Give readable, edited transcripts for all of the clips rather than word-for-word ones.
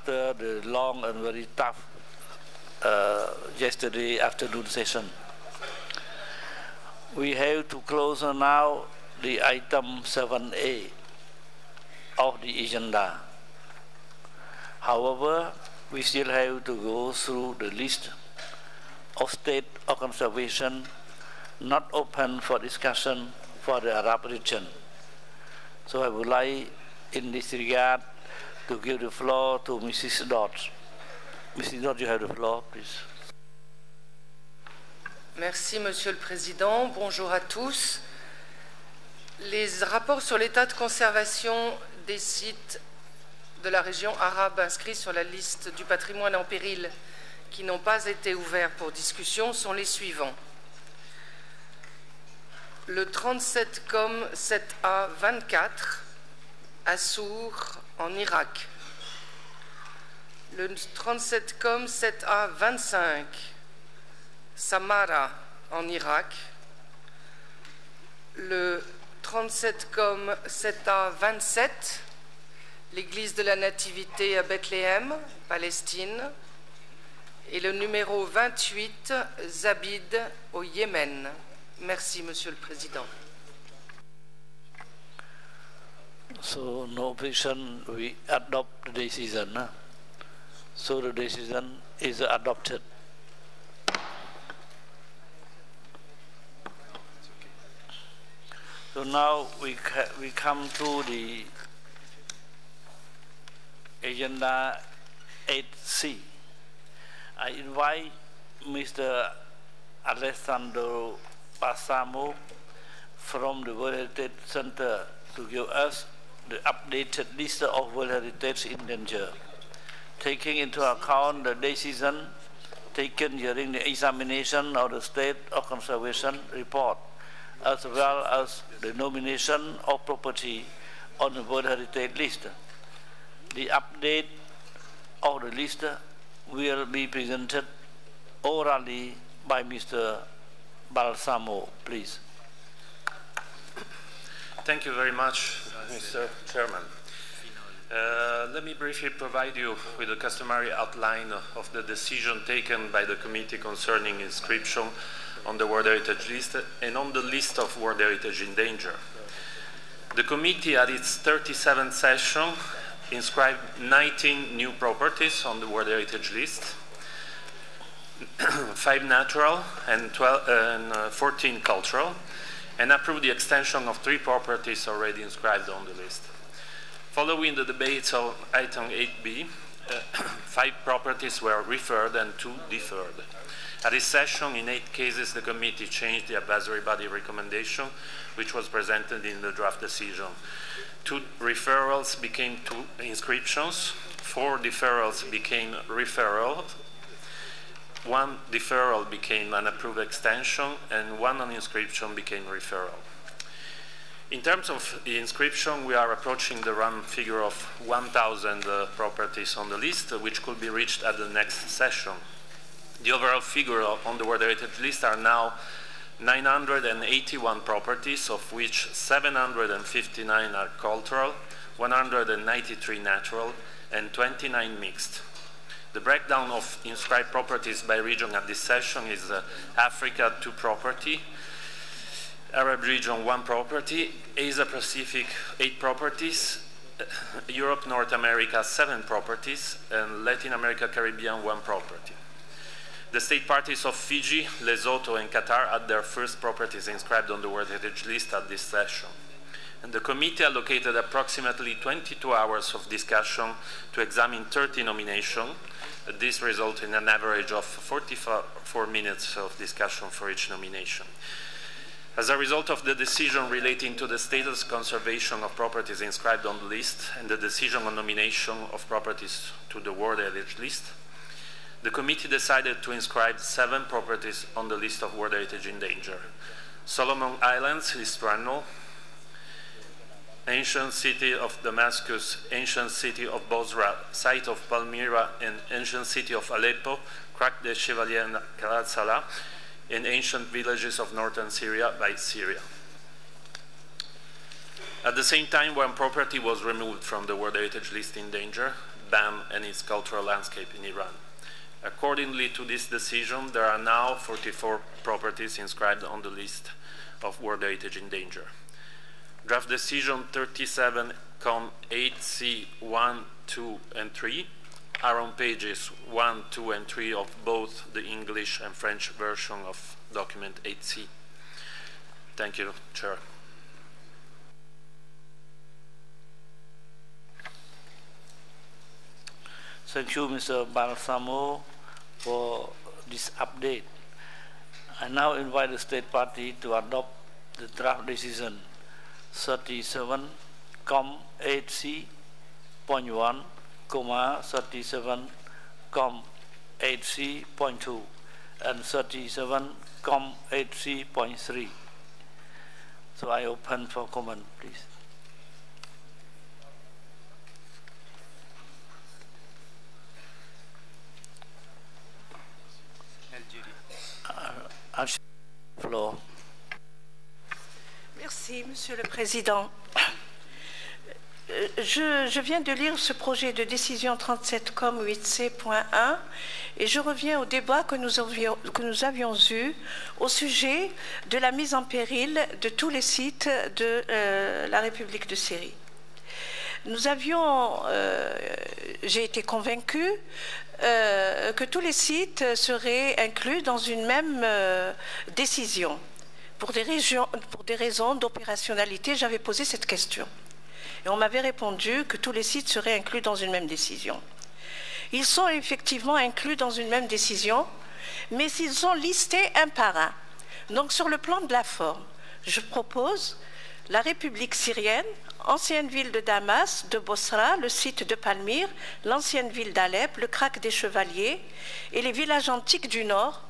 after the long and very tough yesterday afternoon session. We have to close now the item 7A of the agenda. However, we still have to go through the list of state of conservation not open for discussion for the Arab region. So I would like, in this regard, to give the floor to Mrs. Dodds. Mrs. Dodds, you have the floor, please. Merci, Monsieur le Président. Bonjour à tous. Les rapports sur l'état de conservation des sites de la région arabe inscrits sur la liste du patrimoine en péril qui n'ont pas été ouverts pour discussion sont les suivants. Le 37com 7A 24, Assour en Irak. Le 37com 7A 25, Samara en Irak. Le 37com 7A 27, l'église de la Nativité à Bethléem, Palestine. Et le numéro 28, Zabid au Yémen. Merci, Monsieur le Président. So, no objection, we adopt the decision. Huh? So the decision is adopted. So now we come to the agenda 8C. I invite Mr. Alessandro Passamo from the World Heritage Center to give us the updated list of World Heritage in danger, taking into account the decision taken during the examination of the State of Conservation report, as well as the nomination of property on the World Heritage list. The update of the list will be presented orally by Mr. Balsamo, please. Thank you very much, Mr. Chairman. Let me briefly provide you with a customary outline of the decision taken by the committee concerning inscription on the World Heritage List and on the list of World Heritage in danger. The committee, at its 37th session, inscribed 19 new properties on the World Heritage List, 5 natural and 14 cultural, and approved the extension of 3 properties already inscribed on the list. Following the debates on item 8B, 5 properties were referred and 2 deferred. At this session, in 8 cases, the committee changed the advisory body recommendation, which was presented in the draft decision. 2 referrals became 2 inscriptions, 4 deferrals became referrals, 1 deferral became an approved extension, and 1 non-inscription became referral. In terms of the inscription, we are approaching the round figure of 1,000 properties on the list, which could be reached at the next session. The overall figure on the World Heritage List are now 981 properties, of which 759 are cultural, 193 natural, and 29 mixed. The breakdown of inscribed properties by region at this session is Africa 2 property, Arab region 1 property, Asia Pacific 8 properties, Europe North America 7 properties, and Latin America Caribbean 1 property. The state parties of Fiji, Lesotho, and Qatar had their first properties inscribed on the World Heritage List at this session. And the committee allocated approximately 22 hours of discussion to examine 30 nominations. This resulted in an average of 44 minutes of discussion for each nomination. As a result of the decision relating to the status conservation of properties inscribed on the list and the decision on nomination of properties to the World Heritage List, the committee decided to inscribe 7 properties on the list of World Heritage in danger. Solomon Islands, Istrano, ancient city of Damascus, ancient city of Bosra, site of Palmyra, and ancient city of Aleppo, Crac de Chevalier and Karat Salah, and ancient villages of northern Syria by Syria. At the same time, when property was removed from the World Heritage List in danger, BAM and its cultural landscape in Iran. Accordingly to this decision, there are now 44 properties inscribed on the list of World Heritage in danger. Draft Decision 37-8C 1, 2, and 3 are on pages 1, 2, and 3 of both the English and French version of document 8C. Thank you, Chair. Thank you, Mr. Balsamo, for this update. I now invite the State Party to adopt the draft decision 37-8C.1, 37-8C.2, and 37-8C.3. So I open for comment, please. Floor. Merci, Monsieur le Président. Je viens de lire ce projet de décision 37-8C.1 et je reviens au débat que nous avions eu au sujet de la mise en péril de tous les sites de la République de Syrie. J'ai été convaincue que tous les sites seraient inclus dans une même décision. Pour des raisons d'opérationnalité, j'avais posé cette question. Et on m'avait répondu que tous les sites seraient inclus dans une même décision. Ils sont effectivement inclus dans une même décision, mais ils sont listés un par un. Donc sur le plan de la forme, je propose la République syrienne, ancienne ville de Damas, de Bosra, le site de Palmyre, l'ancienne ville d'Alep, le Krak des Chevaliers et les villages antiques du Nord,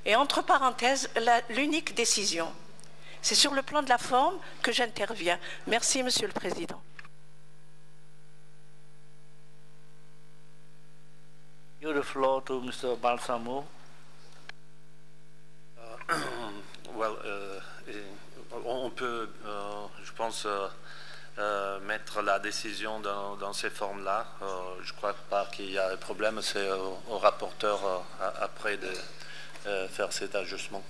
et entre parenthèses, l'unique décision. C'est sur le plan de la forme que j'interviens. Merci, Monsieur le Président. Give the floor to Mr. Balsamo. On peut, je pense, mettre la décision dans ces formes-là. Je ne crois pas qu'il y a un problème. C'est au rapporteur après de faire cet ajustement.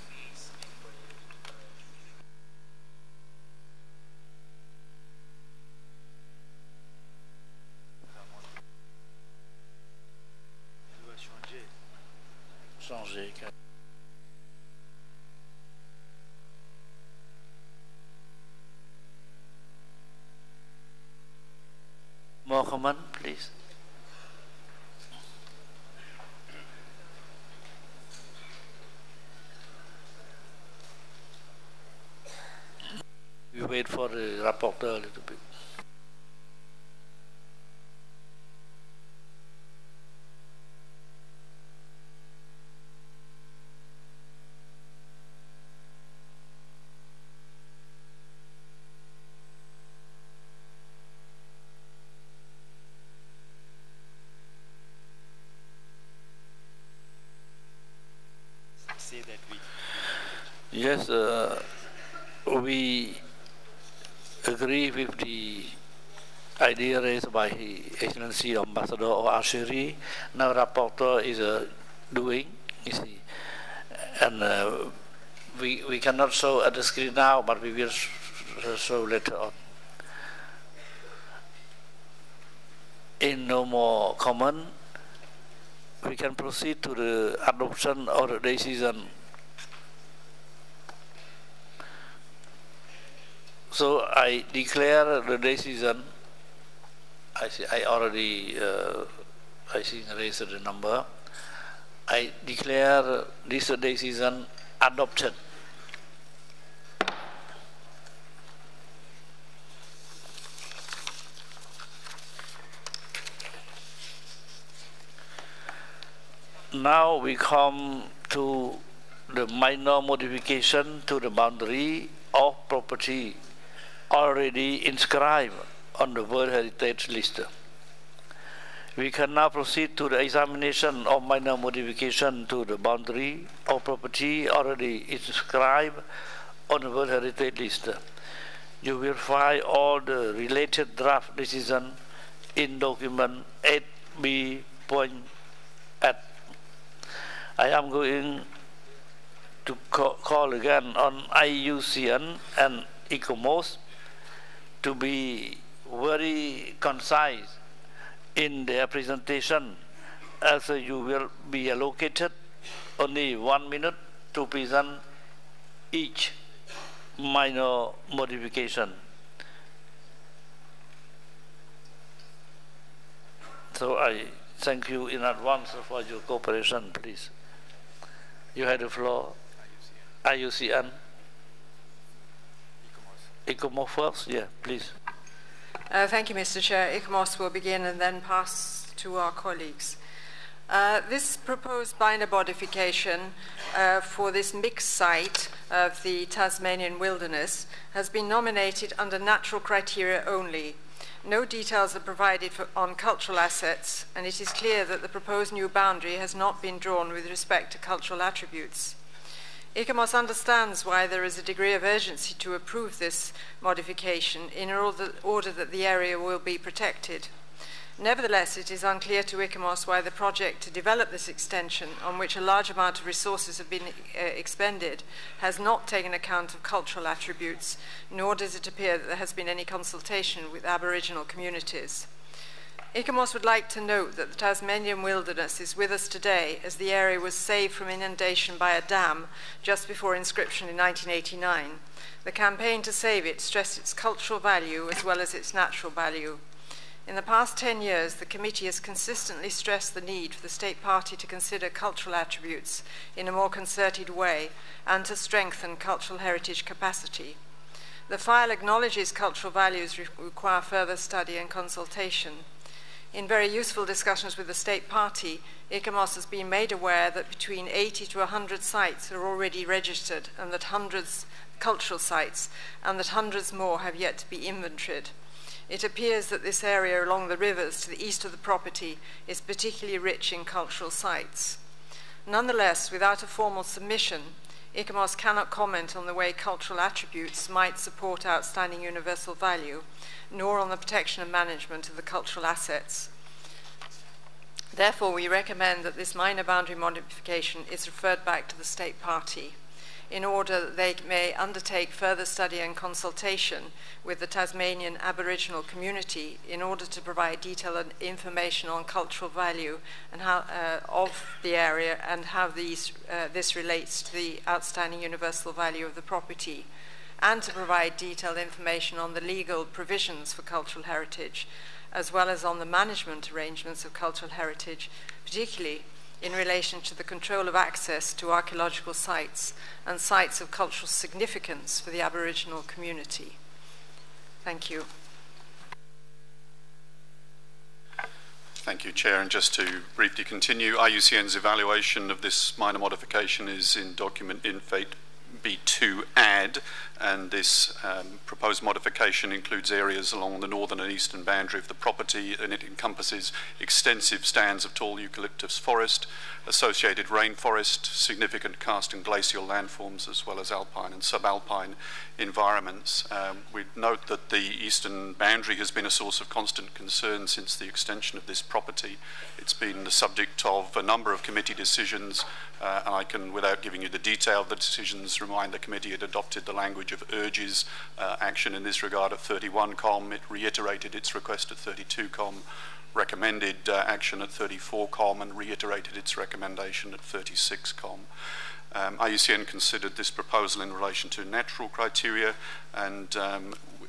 Changer. More comment, please. We wait for the rapporteur a little bit. Yes, we agree with the idea raised by His Excellency Ambassador Ashiri. Now, rapporteur is doing, you see, and we cannot show at the screen now, but we will show later on. In no more comment, we can proceed to the adoption of the decision. So I declare the decision. I already I think raised the number. I declare this decision adopted. Now we come to the minor modification to the boundary of property already inscribed on the World Heritage List. We can now proceed to the examination of minor modification to the boundary of property already inscribed on the World Heritage List. You will find all the related draft decision in document 8B.8. I am going to call again on IUCN and ICOMOS to be very concise in their presentation, as you will be allocated only 1 minute to present each minor modification. So I thank you in advance for your cooperation, please. You have the floor. IUCN. ICOMOS first, yeah, please. Thank you, Mr. Chair. ICOMOS will begin and then pass to our colleagues. This proposed binder modification for this mixed site of the Tasmanian wilderness has been nominated under natural criteria only. No details are provided on cultural assets, and it is clear that the proposed new boundary has not been drawn with respect to cultural attributes. ICOMOS understands why there is a degree of urgency to approve this modification in order that the area will be protected. Nevertheless, it is unclear to ICOMOS why the project to develop this extension, on which a large amount of resources have been expended, has not taken account of cultural attributes, nor does it appear that there has been any consultation with Aboriginal communities. ICOMOS would like to note that the Tasmanian wilderness is with us today, as the area was saved from inundation by a dam just before inscription in 1989. The campaign to save it stressed its cultural value as well as its natural value. In the past 10 years, the committee has consistently stressed the need for the state party to consider cultural attributes in a more concerted way and to strengthen cultural heritage capacity. The file acknowledges cultural values require further study and consultation. In very useful discussions with the state party, ICOMOS has been made aware that between 80 to 100 sites are already registered, and that cultural sites, and that hundreds more have yet to be inventoried. It appears that this area along the rivers to the east of the property is particularly rich in cultural sites. Nonetheless, without a formal submission, ICOMOS cannot comment on the way cultural attributes might support outstanding universal value, nor on the protection and management of the cultural assets. Therefore, we recommend that this minor boundary modification is referred back to the state party in order that they may undertake further study and consultation with the Tasmanian Aboriginal community in order to provide detailed information on cultural value and how, of the area and how this relates to the outstanding universal value of the property, and to provide detailed information on the legal provisions for cultural heritage, as well as on the management arrangements of cultural heritage, particularly in relation to the control of access to archaeological sites and sites of cultural significance for the Aboriginal community. Thank you. Thank you, Chair. And just to briefly continue, IUCN's evaluation of this minor modification is in document infate B2 add, and this proposed modification includes areas along the northern and eastern boundary of the property, and it encompasses extensive stands of tall eucalyptus forest, associated rainforest, significant karst and glacial landforms, as well as alpine and subalpine environments. We note that the eastern boundary has been a source of constant concern since the extension of this property. It's been the subject of a number of committee decisions, and I can, without giving you the detail of the decisions, remind the committee it adopted the language of urges action in this regard at 31 COM. It reiterated its request at 32 COM, recommended action at 34 COM, and reiterated its recommendation at 36 COM. IUCN considered this proposal in relation to natural criteria, and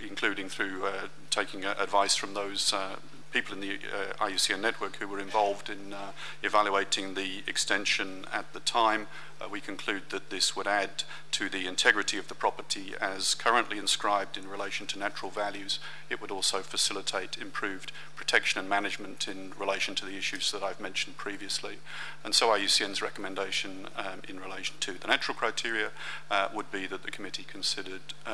including through taking advice from those people in the IUCN network who were involved in evaluating the extension at the time. We conclude that this would add to the integrity of the property as currently inscribed in relation to natural values. It would also facilitate improved protection and management in relation to the issues that I've mentioned previously. And so IUCN's recommendation in relation to the natural criteria would be that the committee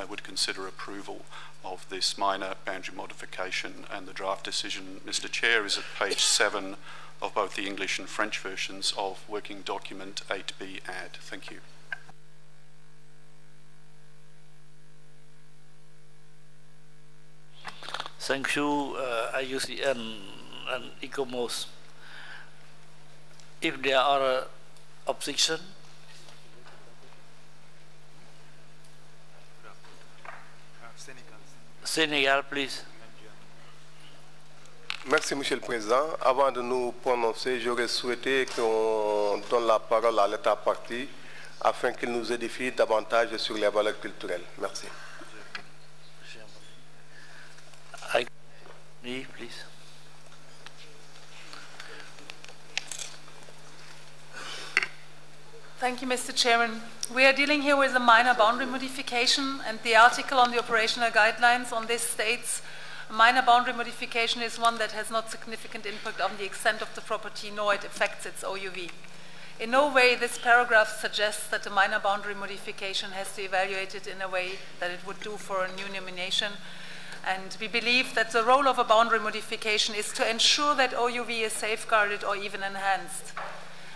would consider approval of this minor boundary modification, and the draft decision, Mr. Chair, is at page 7 of both the English and French versions of Working Document 8B add. Thank you. Thank you, IUCN and ICOMOS. If there are objection, Sénégal, please. Merci, Monsieur le Président. Avant de nous prononcer, j'aurais souhaité qu'on donne la parole à l'État parti afin qu'il nous édifie davantage sur les valeurs culturelles. Merci. Please. Thank you, Mr. Chairman. We are dealing here with a minor boundary modification, and the article on the operational guidelines on this states a minor boundary modification is one that has not significant impact on the extent of the property, nor it affects its OUV. In no way this paragraph suggests that a minor boundary modification has to be evaluated in a way that it would do for a new nomination. And we believe that the role of a boundary modification is to ensure that OUV is safeguarded or even enhanced.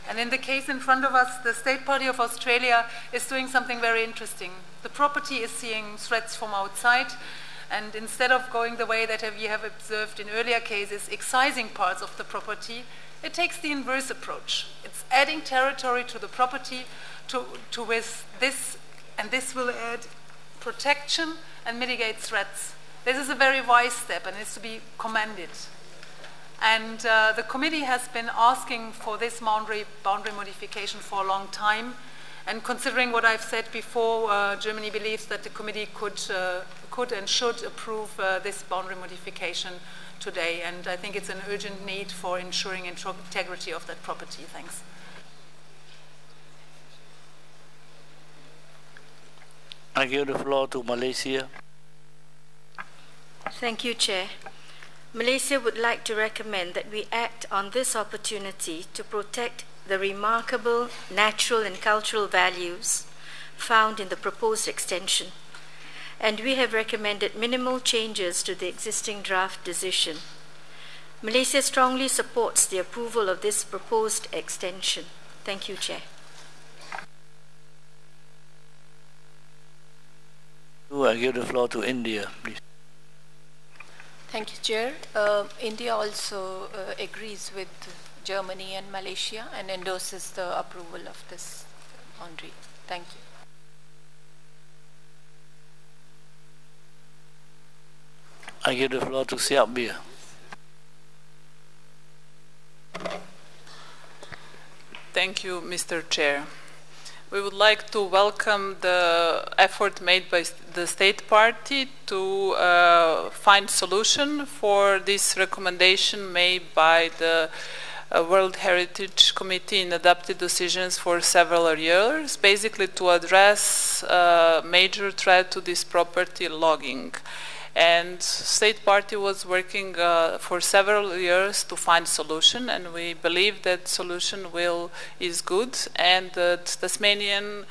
And in the case in front of us, the State Party of Australia is doing something very interesting. The property is seeing threats from outside, and instead of going the way that we have observed in earlier cases, excising parts of the property, it takes the inverse approach. It's adding territory to the property with this, and this will add protection and mitigate threats. This is a very wise step and is to be commended. And the committee has been asking for this boundary modification for a long time. And considering what I've said before, Germany believes that the committee could and should approve this boundary modification today. And I think it's an urgent need for ensuring integrity of that property. Thanks. I give the floor to Malaysia. Thank you, Chair. Malaysia would like to recommend that we act on this opportunity to protect the remarkable natural and cultural values found in the proposed extension. And we have recommended minimal changes to the existing draft decision. Malaysia strongly supports the approval of this proposed extension. Thank you, Chair. I give the floor to India, please. Thank you, Chair. India also agrees with Germany and Malaysia and endorses the approval of this boundary. Thank you. I give the floor to Serbia. Thank you, Mr. Chair. We would like to welcome the effort made by the State Party to find solution for this recommendation made by the World Heritage Committee in adopted decisions for several years, basically to address a major threat to this property, logging. And State Party was working for several years to find a solution, and we believe that solution is good, and the Tasmanian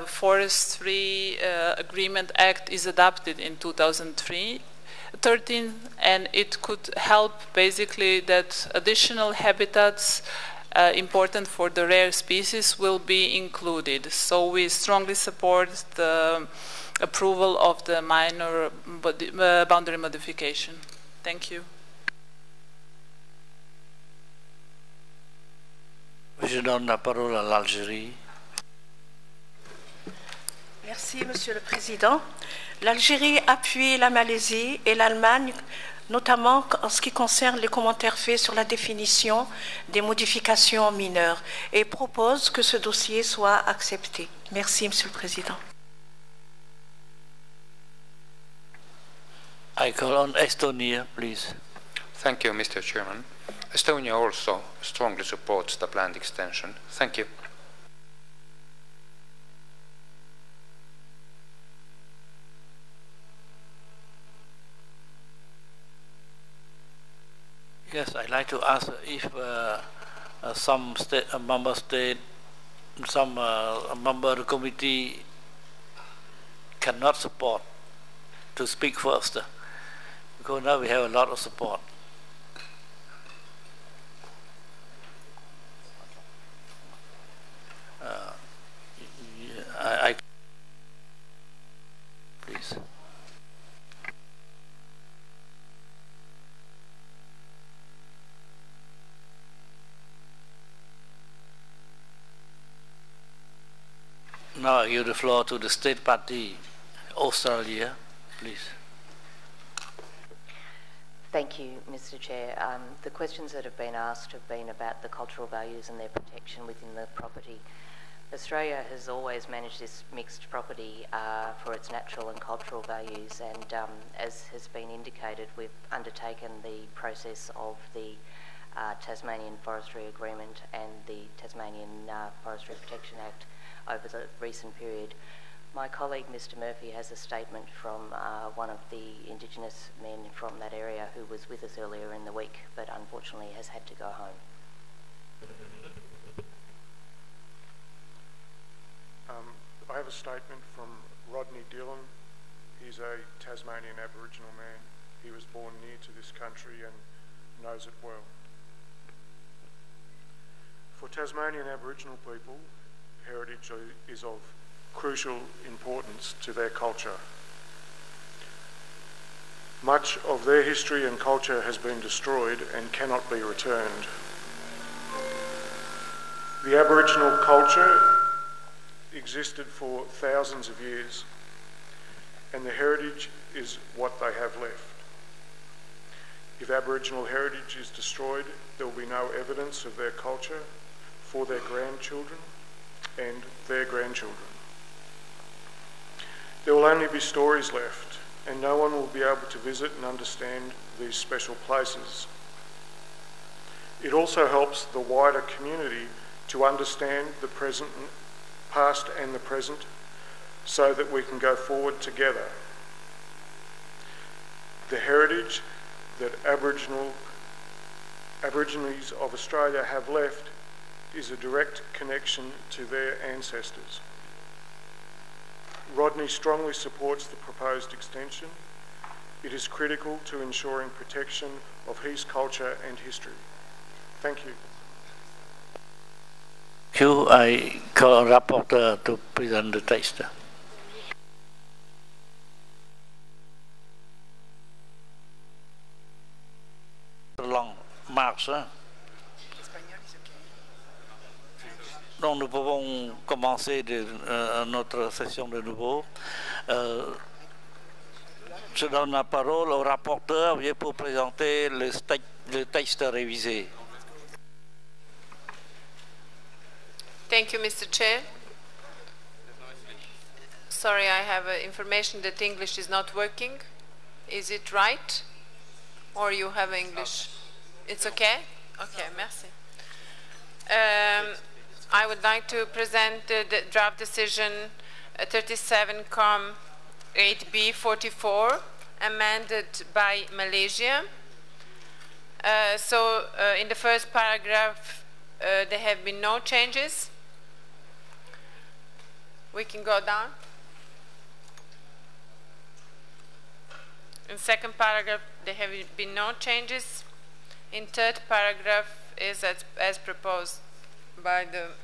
Forestry Agreement Act is adopted in 2013, and it could help basically that additional habitats important for the rare species will be included. So we strongly support the approval of the minor boundary modification. Thank you. Je donne la parole à l'Algérie. Merci, Monsieur le Président. L'Algérie appuie la Malaisie et l'Allemagne, notamment en ce qui concerne les commentaires faits sur la définition des modifications mineures, et propose que ce dossier soit accepté. Merci, Monsieur le Président. I call on Estonia, please. Thank you, Mr. Chairman. Estonia also strongly supports the planned extension. Thank you. Yes, I'd like to ask if some member state, some member of the committee cannot support to speak first, because now we have a lot of support. Please. Now I give the floor to the State Party, Australia, please. Thank you, Mr. Chair. The questions that have been asked have been about the cultural values and their protection within the property. Australia has always managed this mixed property for its natural and cultural values, and as has been indicated, we've undertaken the process of the Tasmanian Forestry Agreement and the Tasmanian Forestry Protection Act over the recent period. My colleague, Mr. Murphy, has a statement from one of the Indigenous men from that area who was with us earlier in the week, but unfortunately has had to go home. I have a statement from Rodney Dillon. He's a Tasmanian Aboriginal man. He was born near to this country and knows it well. For Tasmanian Aboriginal people, heritage is of crucial importance to their culture. Much of their history and culture has been destroyed and cannot be returned. The Aboriginal culture existed for thousands of years, and the heritage is what they have left. If Aboriginal heritage is destroyed, there will be no evidence of their culture for their grandchildren and their grandchildren. There will only be stories left, and no one will be able to visit and understand these special places. It also helps the wider community to understand the past and the present, so that we can go forward together. The heritage that Aborigines of Australia have left is a direct connection to their ancestors. Rodney strongly supports the proposed extension. It is critical to ensuring protection of his culture and history. Thank you. Thank you. I call Rapporteur to present the text. Long marche. Donc nous pouvons commencer notre session de nouveau. Je donne la parole au rapporteur pour présenter le texte révisé. Thank you, Mr. Chair. Sorry, I have information that English is not working. Is it right? Or you have English? It's okay? Okay, merci. I would like to present the draft decision 37Com 8B44, amended by Malaysia. In the first paragraph, there have been no changes. We can go down. In second paragraph, there have been no changes. In third paragraph is as proposed by the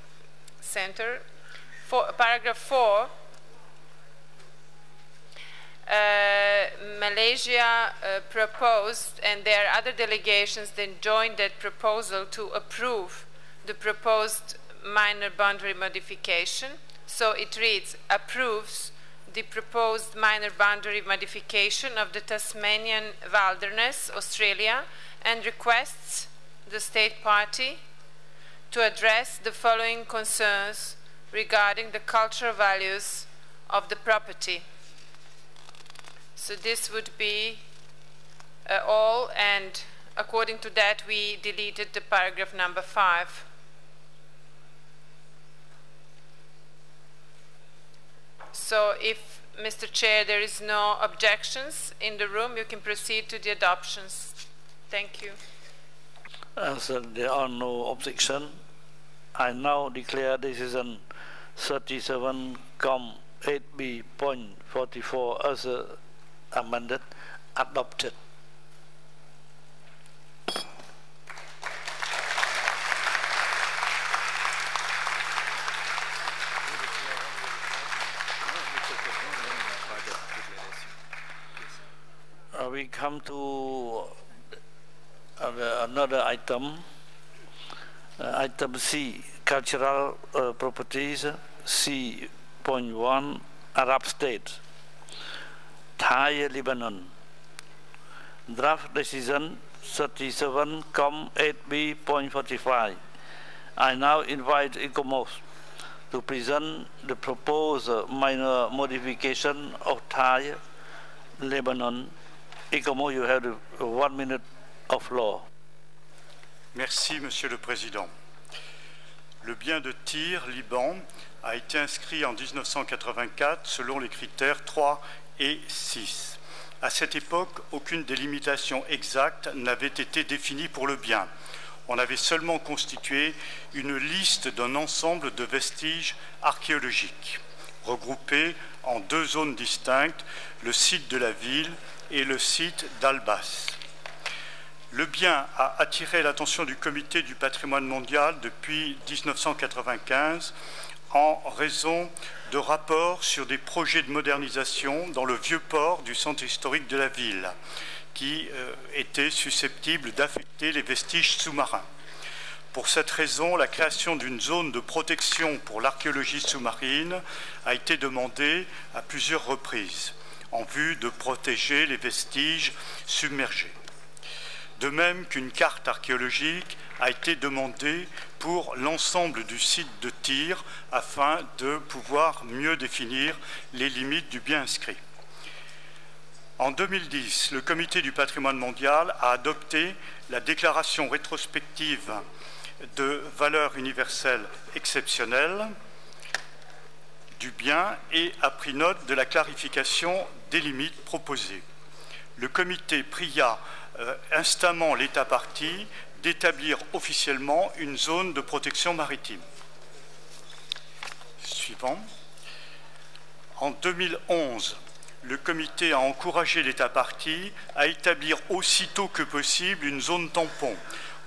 center. Paragraph 4, Malaysia proposed, and there are other delegations that joined that proposal to approve the proposed minor boundary modification. So it reads, approves the proposed minor boundary modification of the Tasmanian Wilderness, Australia, and requests the State Party to address the following concerns regarding the cultural values of the property. So this would be all, and according to that we deleted the paragraph number 5. So if, Mr. Chair, there is no objections in the room, you can proceed to the adoptions. Thank you. As there are no objections, I now declare decision 37Com 8B.44 as amended adopted. We come to another item, item C, cultural properties, C 8.1 Arab states, Thai, Lebanon. Draft decision 37,8b.45. I now invite ECOMOS to present the proposed minor modification of Thai, Lebanon. ECOMOS, you have 1 minute of law. Merci, Monsieur le Président. Le bien de Tyr, Liban, a été inscrit en 1984 selon les critères 3 et 6. À cette époque, aucune délimitation exacte n'avait été définie pour le bien. On avait seulement constitué une liste d'un ensemble de vestiges archéologiques, regroupés en 2 zones distinctes, le site de la ville et le site d'Albas. Le bien a attiré l'attention du Comité du patrimoine mondial depuis 1995 en raison de rapports sur des projets de modernisation dans le vieux port du centre historique de la ville, qui étaient susceptibles d'affecter les vestiges sous-marins. Pour cette raison, la création d'une zone de protection pour l'archéologie sous-marine a été demandée à plusieurs reprises, en vue de protéger les vestiges submergés. De même qu'une carte archéologique a été demandée pour l'ensemble du site de Tyr afin de pouvoir mieux définir les limites du bien inscrit. En 2010, le Comité du patrimoine mondial a adopté la déclaration rétrospective de valeur universelle exceptionnelle du bien et a pris note de la clarification des limites proposées. Le Comité pria instamment l'État partie d'établir officiellement une zone de protection maritime. Suivant. En 2011, le Comité a encouragé l'État partie à établir aussitôt que possible une zone tampon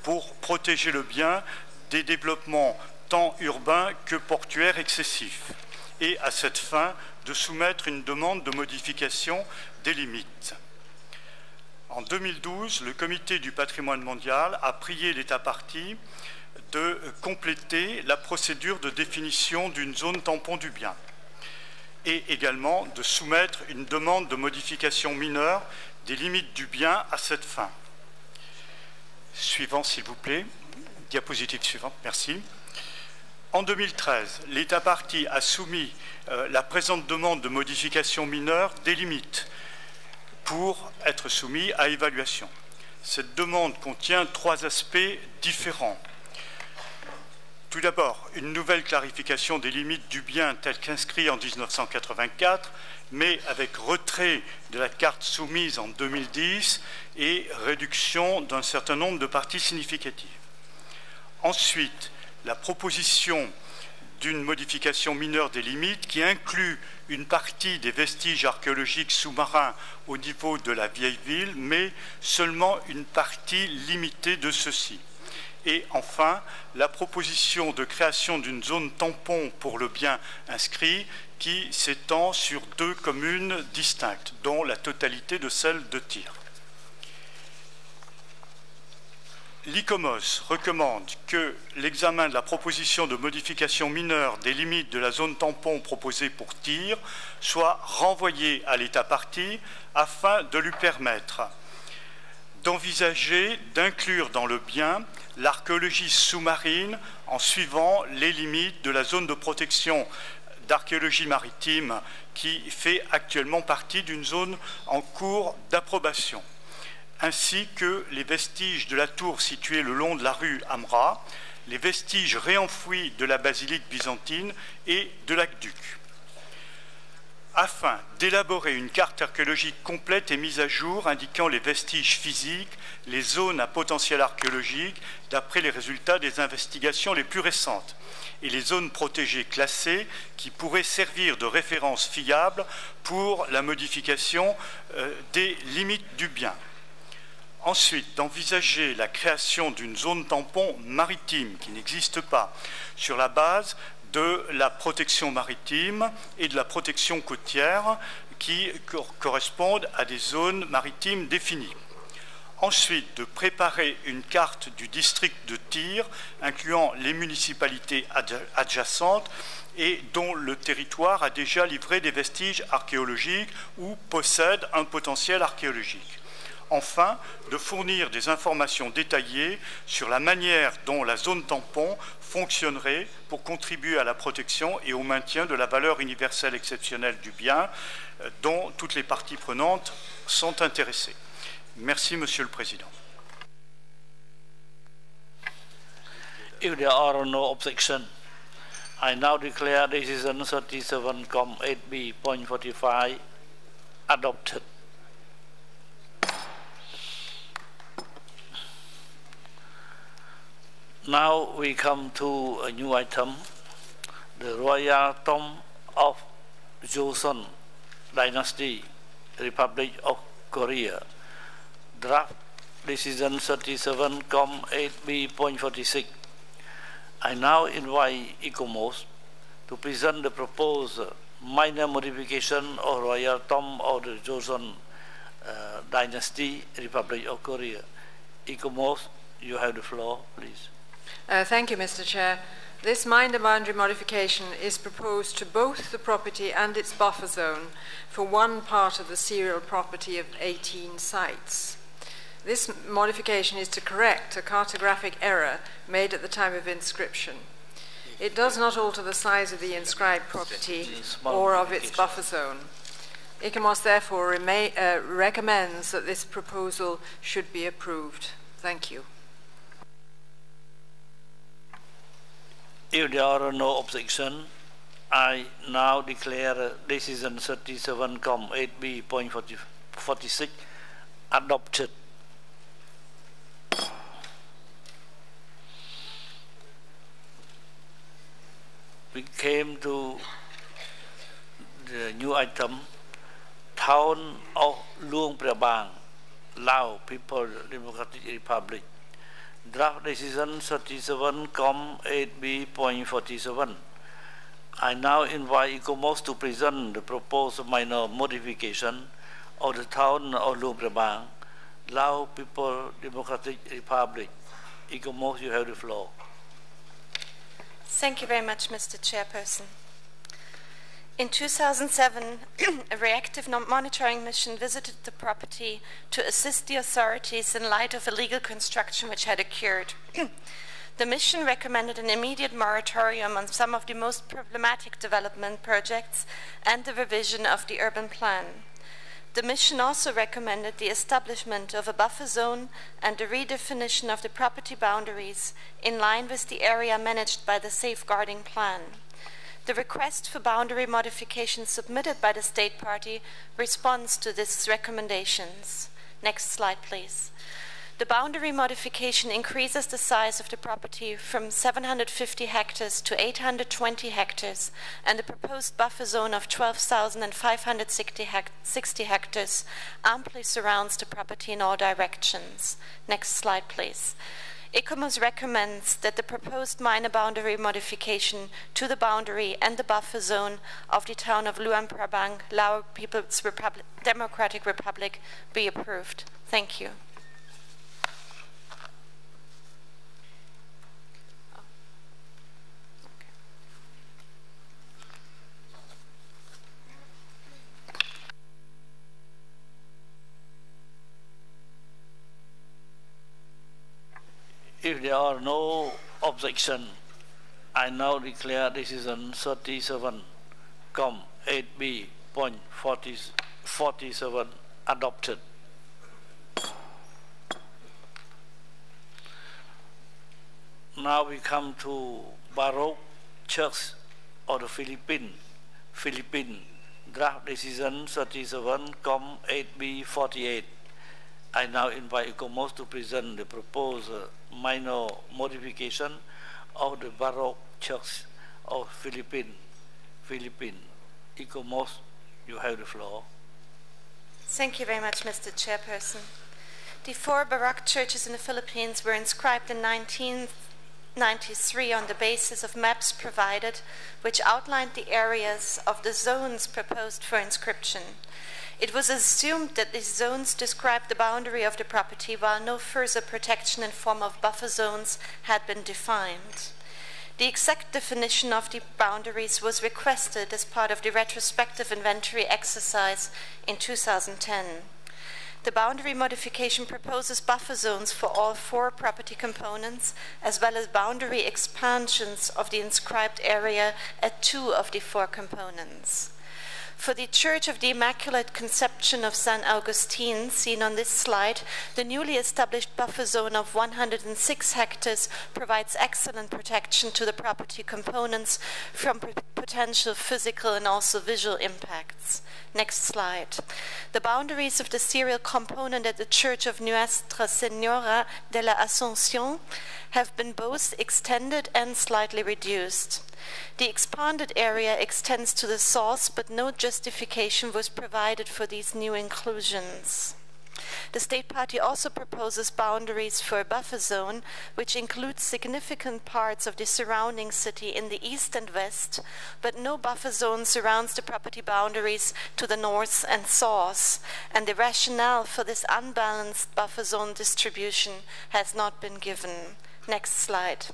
pour protéger le bien des développements tant urbains que portuaires excessifs et à cette fin de soumettre une demande de modification des limites. En 2012, le Comité du patrimoine mondial a prié l'État partie de compléter la procédure de définition d'une zone tampon du bien et également de soumettre une demande de modification mineure des limites du bien à cette fin. Suivant, s'il vous plaît. Diapositive suivante, merci. En 2013, l'État partie a soumis la présente demande de modification mineure des limites pour être soumis à évaluation. Cette demande contient 3 aspects différents. Tout d'abord, une nouvelle clarification des limites du bien tel qu'inscrit en 1984, mais avec retrait de la carte soumise en 2010 et réduction d'un certain nombre de parties significatives. Ensuite, la proposition d'une modification mineure des limites qui inclut une partie des vestiges archéologiques sous-marins au niveau de la vieille ville, mais seulement une partie limitée de ceux-ci. Et enfin, la proposition de création d'une zone tampon pour le bien inscrit qui s'étend sur 2 communes distinctes, dont la totalité de celle de Tyr. L'ICOMOS recommande que l'examen de la proposition de modification mineure des limites de la zone tampon proposée pour Tyr soit renvoyé à l'État partie afin de lui permettre d'envisager d'inclure dans le bien l'archéologie sous-marine en suivant les limites de la zone de protection d'archéologie maritime qui fait actuellement partie d'une zone en cours d'approbation, ainsi que les vestiges de la tour située le long de la rue Amra, les vestiges réenfouis de la basilique byzantine et de l'aqueduc, afin d'élaborer une carte archéologique complète et mise à jour indiquant les vestiges physiques, les zones à potentiel archéologique d'après les résultats des investigations les plus récentes et les zones protégées classées qui pourraient servir de référence fiable pour la modification des limites du bien. Ensuite, d'envisager la création d'une zone tampon maritime qui n'existe pas sur la base de la protection maritime et de la protection côtière qui correspondent à des zones maritimes définies. Ensuite, de préparer une carte du district de Tyr incluant les municipalités adjacentes et dont le territoire a déjà livré des vestiges archéologiques ou possède un potentiel archéologique. Enfin, de fournir des informations détaillées sur la manière dont la zone tampon fonctionnerait pour contribuer à la protection et au maintien de la valeur universelle exceptionnelle du bien dont toutes les parties prenantes sont intéressées. Merci, Monsieur le Président. If there are no objections, I now declare decision 37,8b.45 adopted. Now we come to a new item, the Royal Tomb of Joseon Dynasty, Republic of Korea. Draft decision 37,8b.46. I now invite ECOMOS to present the proposed minor modification of Royal Tomb of the Joseon Dynasty, Republic of Korea. ECOMOS, you have the floor, please. Thank you, Mr. Chair. This minor boundary modification is proposed to both the property and its buffer zone for one part of the serial property of 18 sites. This modification is to correct a cartographic error made at the time of inscription. It does not alter the size of the inscribed property or of its buffer zone. ECOMOS therefore recommends that this proposal should be approved. Thank you. If there are no objections, I now declare decision 37,8b.46 adopted. We came to the new item, Town of Luang Prabang, Lao People's Democratic Republic. Draft decision 37,8b.47. I now invite ECOMOS to present the proposed minor modification of the Town of Luang Prabang, Lao People's Democratic Republic. ECOMOS, you have the floor. Thank you very much, Mr. Chairperson. In 2007, a reactive monitoring mission visited the property to assist the authorities in light of illegal construction which had occurred. The mission recommended an immediate moratorium on some of the most problematic development projects and the revision of the urban plan. The mission also recommended the establishment of a buffer zone and the redefinition of the property boundaries in line with the area managed by the safeguarding plan. The request for boundary modification submitted by the state party responds to these recommendations. Next slide, please. The boundary modification increases the size of the property from 750 hectares to 820 hectares, and the proposed buffer zone of 12,560 hectares amply surrounds the property in all directions. Next slide, please. ECOMOS recommends that the proposed minor boundary modification to the boundary and the buffer zone of the town of Luang Prabang, Lao People's Democratic Republic, be approved. Thank you. If there are no objections, I now declare decision 37,8b.47 adopted. Now we come to Baroque Church of the Philippines. Draft decision 37,8b.48. I now invite ECOMOS to present the proposed minor modification of the Baroque Church of Philippines. ECOMOS, you have the floor. Thank you very much, Mr. Chairperson. The 4 Baroque churches in the Philippines were inscribed in 1993 on the basis of maps provided, which outlined the areas of the zones proposed for inscription. It was assumed that these zones described the boundary of the property while no further protection in form of buffer zones had been defined. The exact definition of the boundaries was requested as part of the retrospective inventory exercise in 2010. The boundary modification proposes buffer zones for all 4 property components, as well as boundary expansions of the inscribed area at 2 of the 4 components. For the Church of the Immaculate Conception of St. Augustine, seen on this slide, the newly established buffer zone of 106 hectares provides excellent protection to the property components from potential physical and also visual impacts. Next slide. The boundaries of the serial component at the Church of Nuestra Señora de la Asunción have been both extended and slightly reduced. The expanded area extends to the source, but no justification was provided for these new inclusions. The state party also proposes boundaries for a buffer zone, which includes significant parts of the surrounding city in the east and west, but no buffer zone surrounds the property boundaries to the north and south, and the rationale for this unbalanced buffer zone distribution has not been given. Next slide.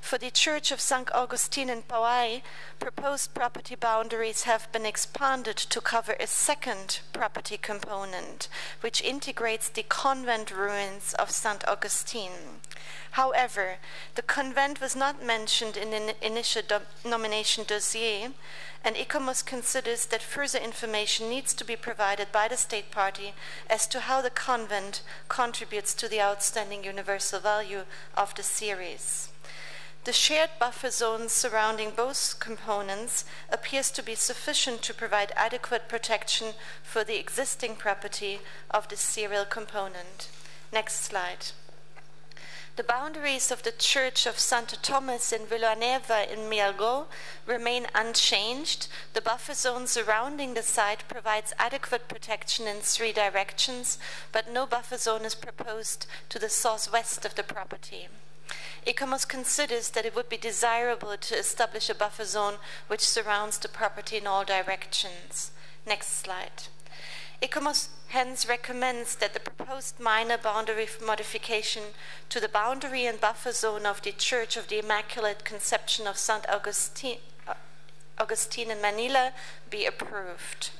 For the Church of St. Augustine in Pauai, proposed property boundaries have been expanded to cover a second property component, which integrates the convent ruins of St. Augustine. However, the convent was not mentioned in the initial nomination dossier, and ICOMOS considers that further information needs to be provided by the state party as to how the convent contributes to the outstanding universal value of the series. The shared buffer zone surrounding both components appears to be sufficient to provide adequate protection for the existing property of the serial component. Next slide. The boundaries of the Church of Santo Thomas in Villanueva in Mialgo remain unchanged. The buffer zone surrounding the site provides adequate protection in 3 directions, but no buffer zone is proposed to the southwest of the property. ICOMOS considers that it would be desirable to establish a buffer zone which surrounds the property in all directions. Next slide. ICOMOS hence recommends that the proposed minor boundary modification to the boundary and buffer zone of the Church of the Immaculate Conception of St. Augustine in Manila be approved.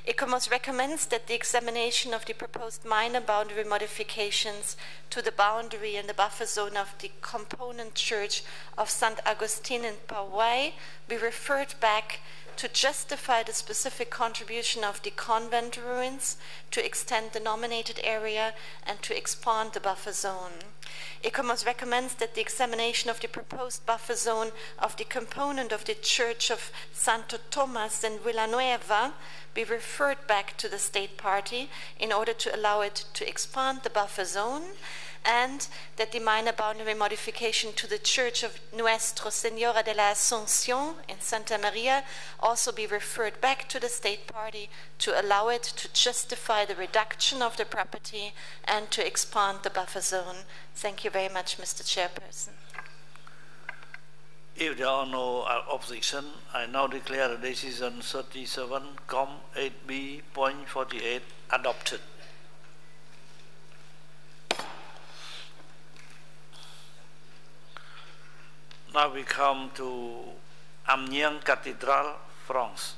ICOMOS recommends that the examination of the proposed minor boundary modifications to the boundary and the buffer zone of the component Church of St. Augustine in Pauai be referred back to justify the specific contribution of the convent ruins, to extend the nominated area, and to expand the buffer zone. ICOMOS recommends that the examination of the proposed buffer zone of the component of the Church of Santo Tomas in Villanueva be referred back to the state party in order to allow it to expand the buffer zone, and that the minor boundary modification to the Church of Nuestra Señora de la Asunción in Santa Maria also be referred back to the state party to allow it to justify the reduction of the property and to expand the buffer zone. Thank you very much, Mr. Chairperson. If there are no objection, I now declare decision 37,8B.48 adopted. Now we come to Amiens Cathedral, France.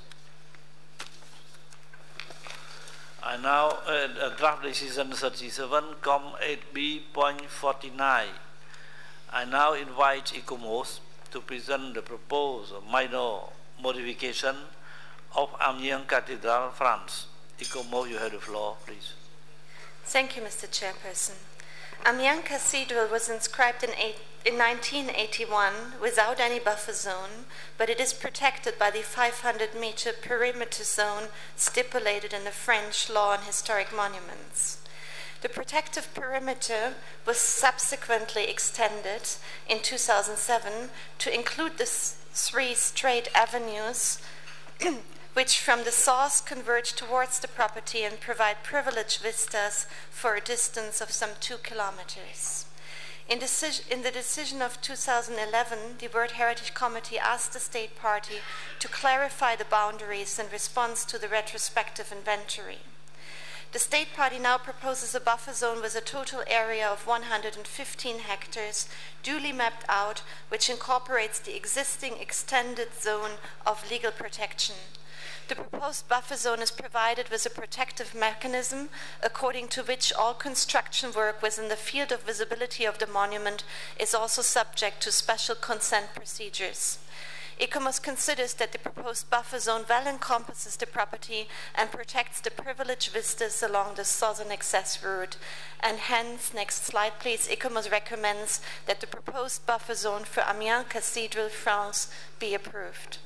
I now draft decision 37,8B.49. I now invite ICOMOS to present the proposed minor modification of Amiens Cathedral, France. ICOMOS, you have the floor, please. Thank you, Mr. Chairperson. Amiens Cathedral was inscribed in 1981 without any buffer zone, but it is protected by the 500-meter perimeter zone stipulated in the French law on historic monuments. The protective perimeter was subsequently extended in 2007 to include the 3 straight avenues which from the source converge towards the property and provide privileged vistas for a distance of some 2 kilometers. In the decision of 2011, the World Heritage Committee asked the state party to clarify the boundaries in response to the retrospective inventory. The State Party now proposes a buffer zone with a total area of 115 hectares, duly mapped out, which incorporates the existing extended zone of legal protection. The proposed buffer zone is provided with a protective mechanism according to which all construction work within the field of visibility of the monument is also subject to special consent procedures. ECOMOS considers that the proposed buffer zone well encompasses the property and protects the privileged vistas along the southern access route. And hence, next slide please, ECOMOS recommends that the proposed buffer zone for Amiens Cathedral, France be approved.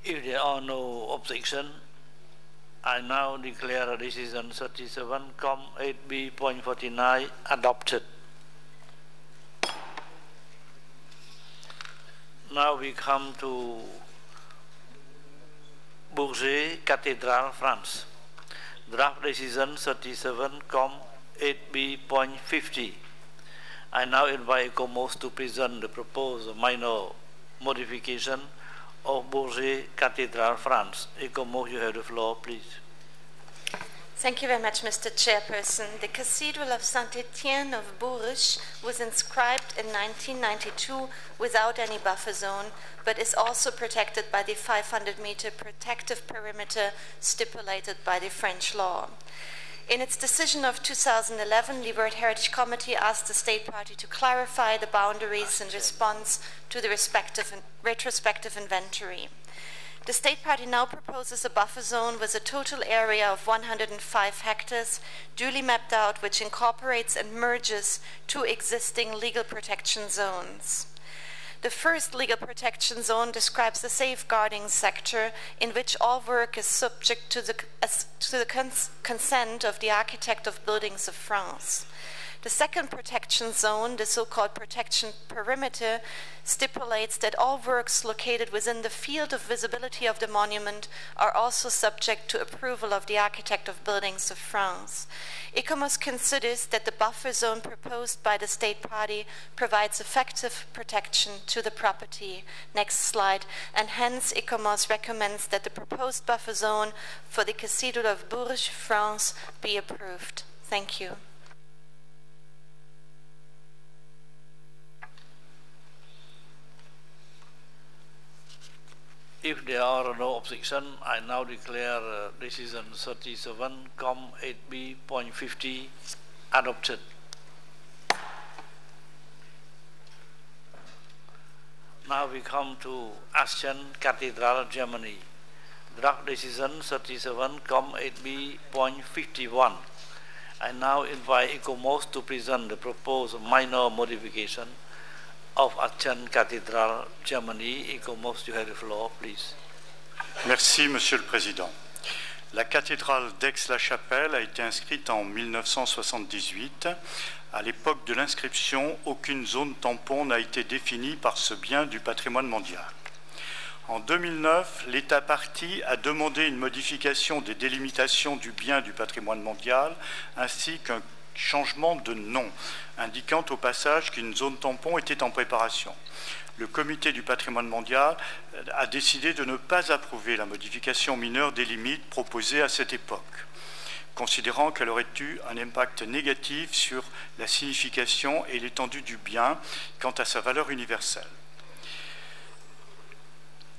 If there are no objection, I now declare decision 37,8b.49 adopted. Now we come to Bourges Cathedral, France. Draft decision 37,8b.50. I now invite ECOMOS to present the proposed minor modification of Bourges Cathedral, France. ECOMOS, you have the floor, please. Thank you very much, Mr. Chairperson. The Cathedral of Saint-Étienne of Bourges was inscribed in 1992 without any buffer zone, but is also protected by the 500-meter protective perimeter stipulated by the French law. In its decision of 2011, the World Heritage Committee asked the State Party to clarify the boundaries in response to the retrospective inventory. The State Party now proposes a buffer zone with a total area of 105 hectares, duly mapped out, which incorporates and merges two existing legal protection zones. The first legal protection zone describes the safeguarding sector in which all work is subject to the consent of the Architect of Buildings of France. The second protection zone, the so-called protection perimeter, stipulates that all works located within the field of visibility of the monument are also subject to approval of the Architect of Buildings of France. ECOMOS considers that the buffer zone proposed by the State Party provides effective protection to the property. Next slide. And hence, ECOMOS recommends that the proposed buffer zone for the Cathedral of Bourges, France, be approved. Thank you. If there are no objection, I now declare decision 37,8b.50 adopted. Now we come to Aachen Cathedral, Germany. Draft decision 37,8b.51. I now invite ECOMOS to present the proposed minor modification of Aachen Cathedral, Germany. ECOMOS, you have the floor, please. Merci, Monsieur le Président. La cathédrale d'Aix-la-Chapelle a été inscrite en 1978. À l'époque de l'inscription, aucune zone tampon n'a été définie par ce bien du patrimoine mondial. En 2009, l'État partie a demandé une modification des délimitations du bien du patrimoine mondial ainsi qu'un changement de nom, indiquant au passage qu'une zone tampon était en préparation. Le Comité du patrimoine mondial a décidé de ne pas approuver la modification mineure des limites proposées à cette époque, considérant qu'elle aurait eu un impact négatif sur la signification et l'étendue du bien quant à sa valeur universelle.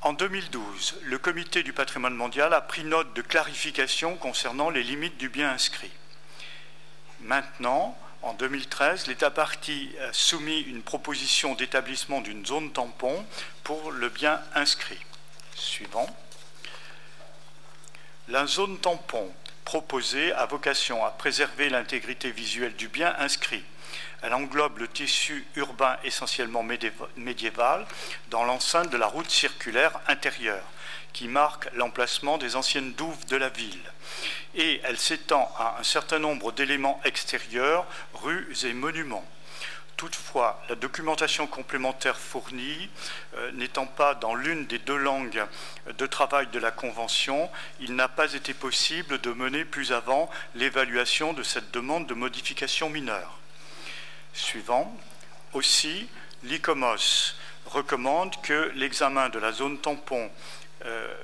En 2012, le Comité du patrimoine mondial a pris note de clarifications concernant les limites du bien inscrit. Maintenant, en 2013, l'État partie a soumis une proposition d'établissement d'une zone tampon pour le bien inscrit. Suivant. La zone tampon proposée a vocation à préserver l'intégrité visuelle du bien inscrit. Elle englobe le tissu urbain essentiellement médiéval dans l'enceinte de la route circulaire intérieure, qui marque l'emplacement des anciennes douves de la ville. Et elle s'étend à un certain nombre d'éléments extérieurs, rues et monuments. Toutefois, la documentation complémentaire fournie n'étant pas dans l'une des deux langues de travail de la Convention, il n'a pas été possible de mener plus avant l'évaluation de cette demande de modification mineure. Suivant. Aussi, l'ICOMOS recommande que l'examen de la zone tampon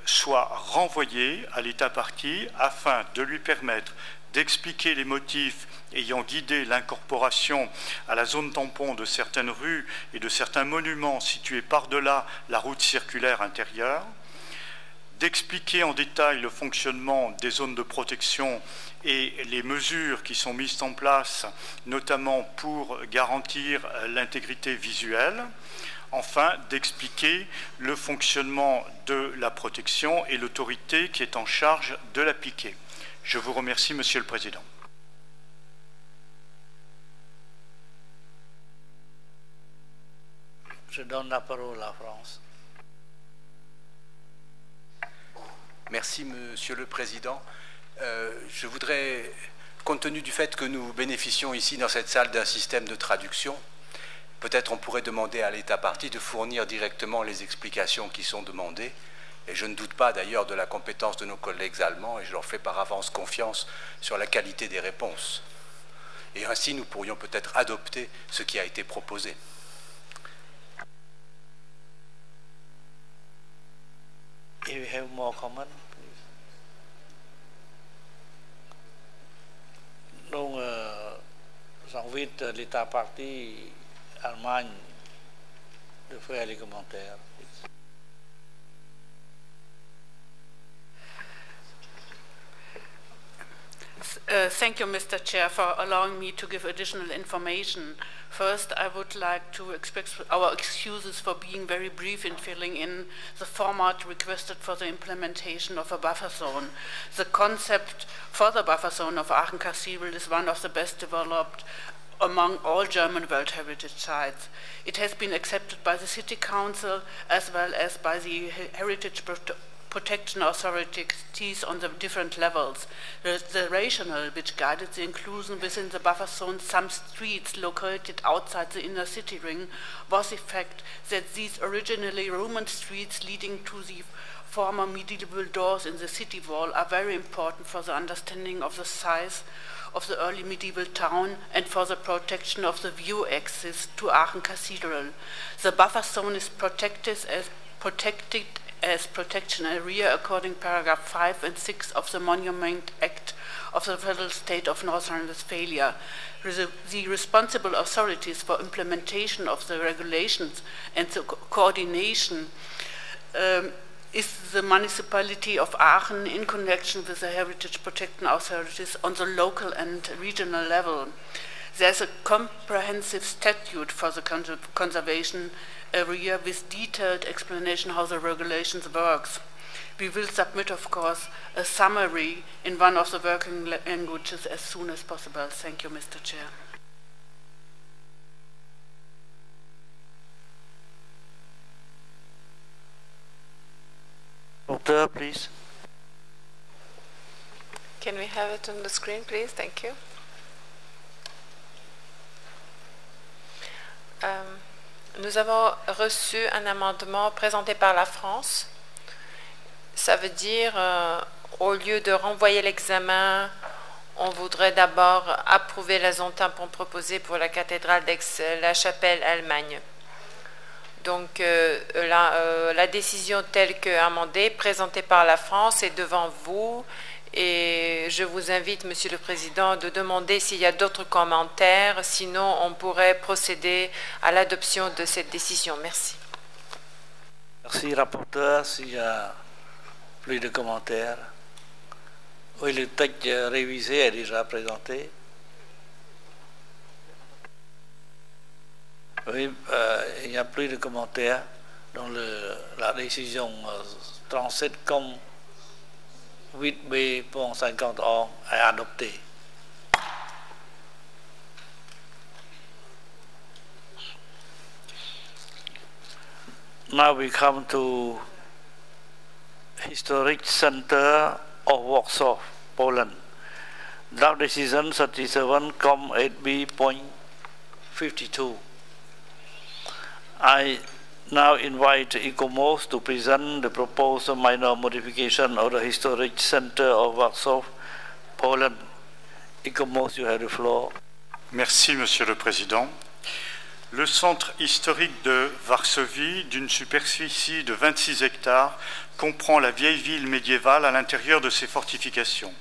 soit renvoyé à l'État partie afin de lui permettre d'expliquer les motifs ayant guidé l'incorporation à la zone tampon de certaines rues et de certains monuments situés par-delà la route circulaire intérieure, d'expliquer en détail le fonctionnement des zones de protection et les mesures qui sont mises en place, notamment pour garantir l'intégrité visuelle, enfin d'expliquer le fonctionnement de la protection et l'autorité qui est en charge de l'appliquer. Je vous remercie, Monsieur le Président. Je donne la parole à la France. Merci, Monsieur le Président. Je voudrais, compte tenu du fait que nous bénéficions ici dans cette salle d'un système de traduction, peut-être on pourrait demander à l'État partie de fournir directement les explications qui sont demandées. Et je ne doute pas d'ailleurs de la compétence de nos collègues allemands et je leur fais par avance confiance sur la qualité des réponses. Et ainsi, nous pourrions peut-être adopter ce qui a été proposé. If you have more comment, please. Donc, j'invite l'État partie Allemagne de faire les commentaires. Thank you, Mr. Chair, for allowing me to give additional information. First, I would like to express our excuses for being very brief in filling in the format requested for the implementation of a buffer zone. The concept for the buffer zone of Aachen Cathedral is one of the best developed among all German World Heritage Sites. It has been accepted by the City Council as well as by the Heritage Protection authorities on the different levels. The rationale which guided the inclusion within the buffer zone some streets located outside the inner city ring was the fact that these originally Roman streets leading to the former medieval doors in the city wall are very important for the understanding of the size of the early medieval town and for the protection of the view access to Aachen Cathedral. The buffer zone is protected as protection area according paragraph 5 and 6 of the Monument Act of the Federal State of North Rhine-Westphalia. The responsible authorities for implementation of the regulations and the coordination is the municipality of Aachen in connection with the heritage protection authorities on the local and regional level. There's a comprehensive statute for the conservation area with detailed explanation how the regulations works. We will submit, of course, a summary in one of the working languages as soon as possible. Thank you, Mr. Chair. Doctor, please. Can we have it on the screen, please? Thank you. Nous avons reçu un amendement présenté par la France. Ça veut dire, au lieu de renvoyer l'examen, on voudrait d'abord approuver la zone tampon proposée pour la cathédrale d'Aix-la-Chapelle, Allemagne. Donc, la décision telle qu'amendée, présentée par la France, est devant vous. Et je vous invite, Monsieur le Président, de demander s'il y a d'autres commentaires. Sinon, on pourrait procéder à l'adoption de cette décision. Merci. Merci, rapporteur. S'il y a plus de commentaires. Oui, le texte révisé est déjà présenté. Oui, il n'y a plus de commentaires. Donc, la décision 37 comme 8B.50 est adopté. Now we come to Historic Center of Warsaw, Poland. Draft decision 37.8B.52. I now invite ECOMOS to present the proposed minor modification of the Historic Center of Warsaw, Poland. ECOMOS, you have the floor. Merci, Monsieur le Président. Le centre historique de Varsovie, d'une superficie de 26 hectares, comprend la vieille ville médiévale à l'intérieur de ses fortifications.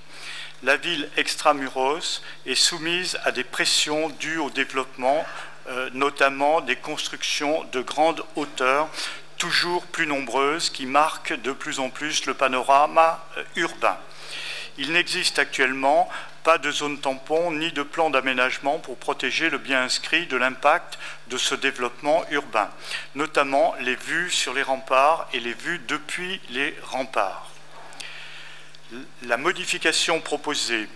La ville extramuros est soumise à des pressions dues au développement, notamment des constructions de grande hauteur, toujours plus nombreuses, qui marquent de plus en plus le panorama urbain. Il n'existe actuellement pas de zone tampon ni de plan d'aménagement pour protéger le bien inscrit de l'impact de ce développement urbain, notamment les vues sur les remparts et les vues depuis les remparts. La modification proposée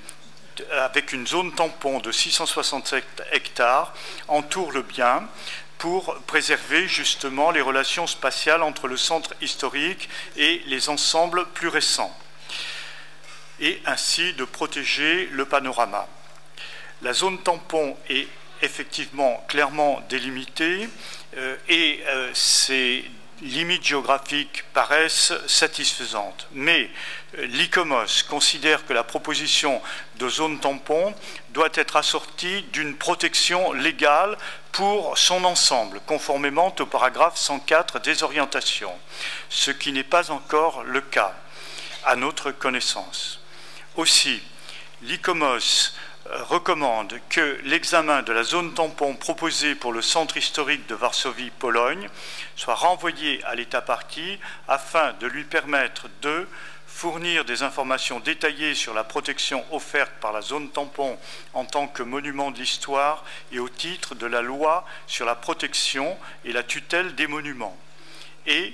avec une zone tampon de 667 hectares entoure le bien pour préserver justement les relations spatiales entre le centre historique et les ensembles plus récents, et ainsi de protéger le panorama. La zone tampon est effectivement clairement délimitée et ses limites géographiques paraissent satisfaisantes. Mais l'ICOMOS considère que la proposition de zone tampon doit être assortie d'une protection légale pour son ensemble, conformément au paragraphe 104 des orientations, ce qui n'est pas encore le cas, à notre connaissance. Aussi, l'ICOMOS recommande que l'examen de la zone tampon proposée pour le centre historique de Varsovie-Pologne soit renvoyé à l'État partie afin de lui permettre de fournir des informations détaillées sur la protection offerte par la zone tampon en tant que monument de l'histoire et au titre de la loi sur la protection et la tutelle des monuments, et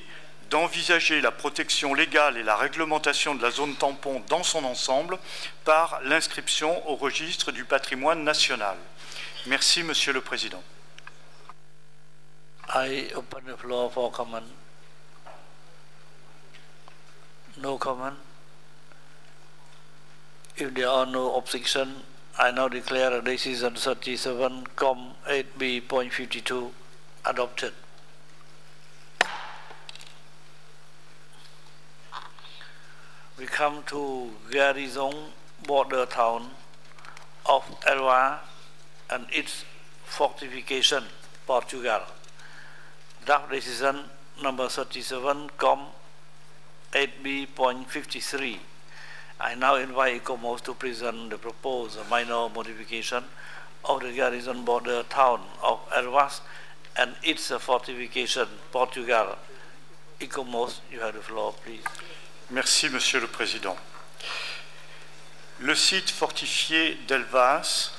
d'envisager la protection légale et la réglementation de la zone tampon dans son ensemble par l'inscription au registre du patrimoine national. Merci, Monsieur le Président. I open the floor for comment. No comment. If there are no objection, I now declare decision 37,8b.52 adopted. We come to garrison border town of Elva and its fortification, Portugal. Draft decision number 37,8b.53. I now invite ICOMOS to present the proposed minor modification of the garrison border town of Elvas and its fortification, Portugal. ICOMOS, you have the floor, please. Merci, Monsieur le Président. Le site fortifié d'Elvas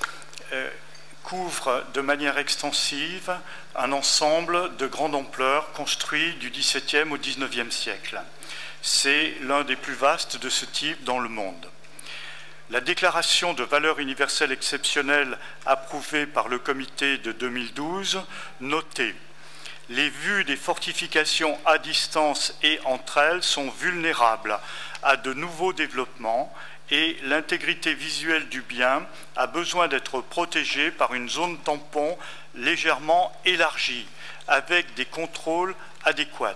couvre de manière extensive un ensemble de grande ampleur construit du XVIIe au XIXe siècle. C'est l'un des plus vastes de ce type dans le monde. La déclaration de valeur universelle exceptionnelle approuvée par le Comité de 2012 notait: les vues des fortifications à distance et entre elles sont vulnérables à de nouveaux développements et l'intégrité visuelle du bien a besoin d'être protégée par une zone tampon légèrement élargie avec des contrôles adéquats.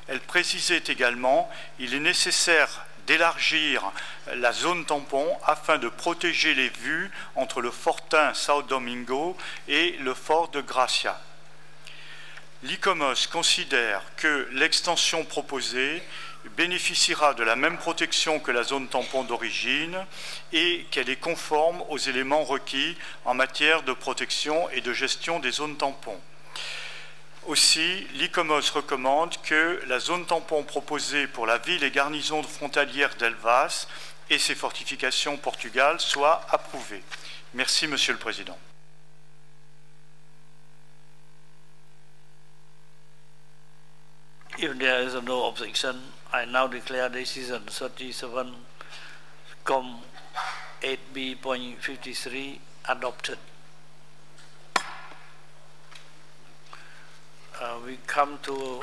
Elle précisait également qu'il est nécessaire d'élargir la zone tampon afin de protéger les vues entre le fortin Sao Domingo et le fort de Gracia. L'ICOMOS considère que l'extension proposée bénéficiera de la même protection que la zone tampon d'origine et qu'elle est conforme aux éléments requis en matière de protection et de gestion des zones tampons. Aussi, l'ICOMOS recommande que la zone tampon proposée pour la ville et garnison frontalière d'Elvas et ses fortifications Portugal soit approuvée. Merci, Monsieur le Président. If there is no objection, I now declare decision 37,8b.53 adopted. We come to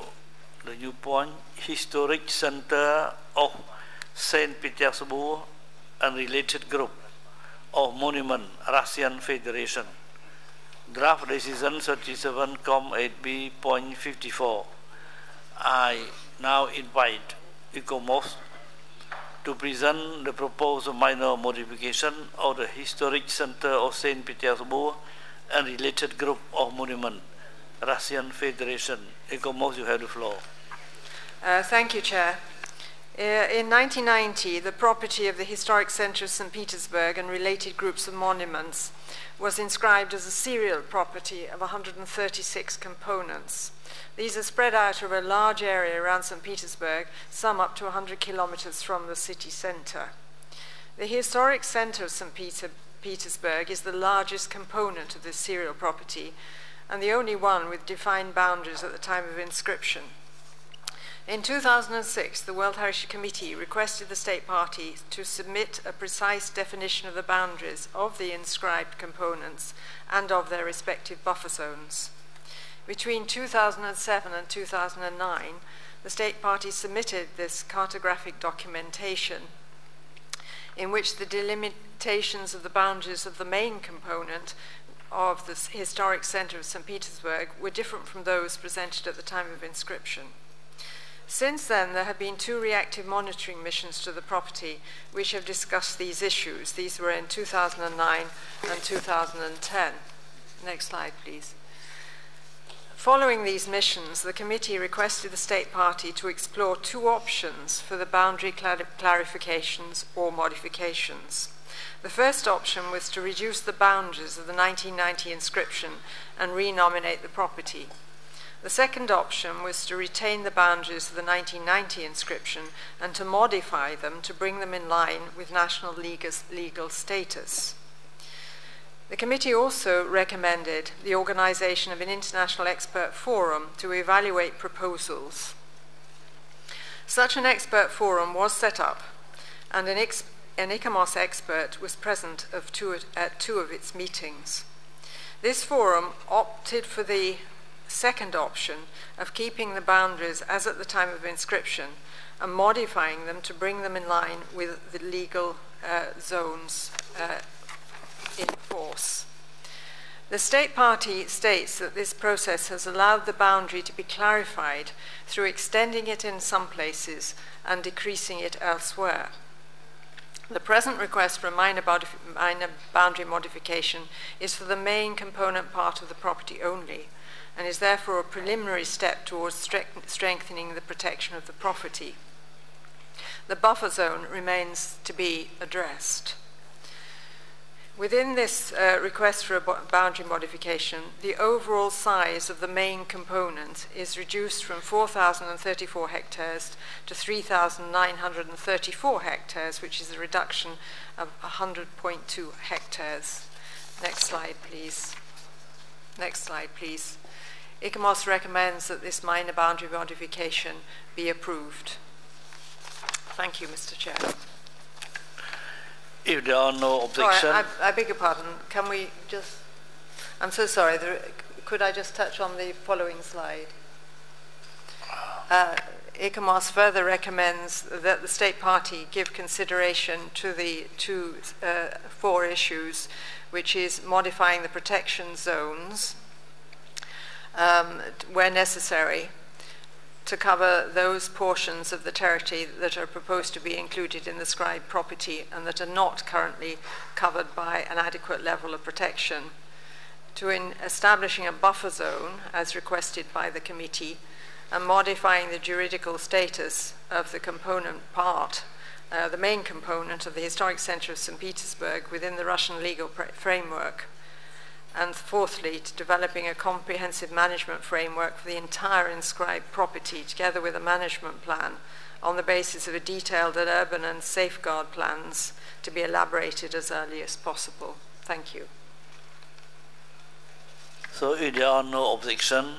the new point, Historic Center of St. Petersburg and related group of Monument, Russian Federation. Draft decision 37,8b.54. I now invite ICOMOS to present the proposed minor modification of the Historic Center of St. Petersburg and related group of Monument, Russian Federation. Ecomos, you have the floor. Thank you, Chair. In 1990, the property of the Historic Centre of St. Petersburg and related groups of monuments was inscribed as a serial property of 136 components. These are spread out over a large area around St. Petersburg, some up to 100 kilometers from the city centre. The Historic Centre of St. Petersburg is the largest component of this serial property and the only one with defined boundaries at the time of inscription. In 2006, the World Heritage Committee requested the state party to submit a precise definition of the boundaries of the inscribed components and of their respective buffer zones. Between 2007 and 2009, the state party submitted this cartographic documentation in which the delimitations of the boundaries of the main component of the Historic Centre of St. Petersburg were different from those presented at the time of inscription. Since then, there have been 2 reactive monitoring missions to the property which have discussed these issues. These were in 2009 and 2010. Next slide, please. Following these missions, the committee requested the state party to explore 2 options for the boundary clarifications or modifications. The first option was to reduce the boundaries of the 1990 inscription and renominate the property. The second option was to retain the boundaries of the 1990 inscription and to modify them to bring them in line with national legal status. The committee also recommended the organization of an international expert forum to evaluate proposals. Such an expert forum was set up, and an ICOMOS expert was present at 2 of its meetings. This forum opted for the second option of keeping the boundaries as at the time of inscription and modifying them to bring them in line with the legal zones in force. The state party states that this process has allowed the boundary to be clarified through extending it in some places and decreasing it elsewhere. The present request for a minor boundary modification is for the main component part of the property only, and is therefore a preliminary step towards strengthening the protection of the property. The buffer zone remains to be addressed. Within this request for a boundary modification, the overall size of the main component is reduced from 4,034 hectares to 3,934 hectares, which is a reduction of 100.2 hectares. Next slide, please. Next slide, please. ICOMOS recommends that this minor boundary modification be approved. Thank you, Mr. Chair. If there are no objections... I beg your pardon. Can we just... I'm so sorry. Could I just touch on the following slide? ICOMOS further recommends that the state party give consideration to the 4 issues, which is modifying the protection zones where necessary to cover those portions of the territory that are proposed to be included in the scribed property and that are not currently covered by an adequate level of protection, to establishing a buffer zone as requested by the committee, and modifying the juridical status of the component part, the main component of the Historic Centre of St. Petersburg within the Russian legal framework. And fourthly, to developing a comprehensive management framework for the entire inscribed property, together with a management plan on the basis of a detailed urban and safeguard plans to be elaborated as early as possible. Thank you. So if there are no objections,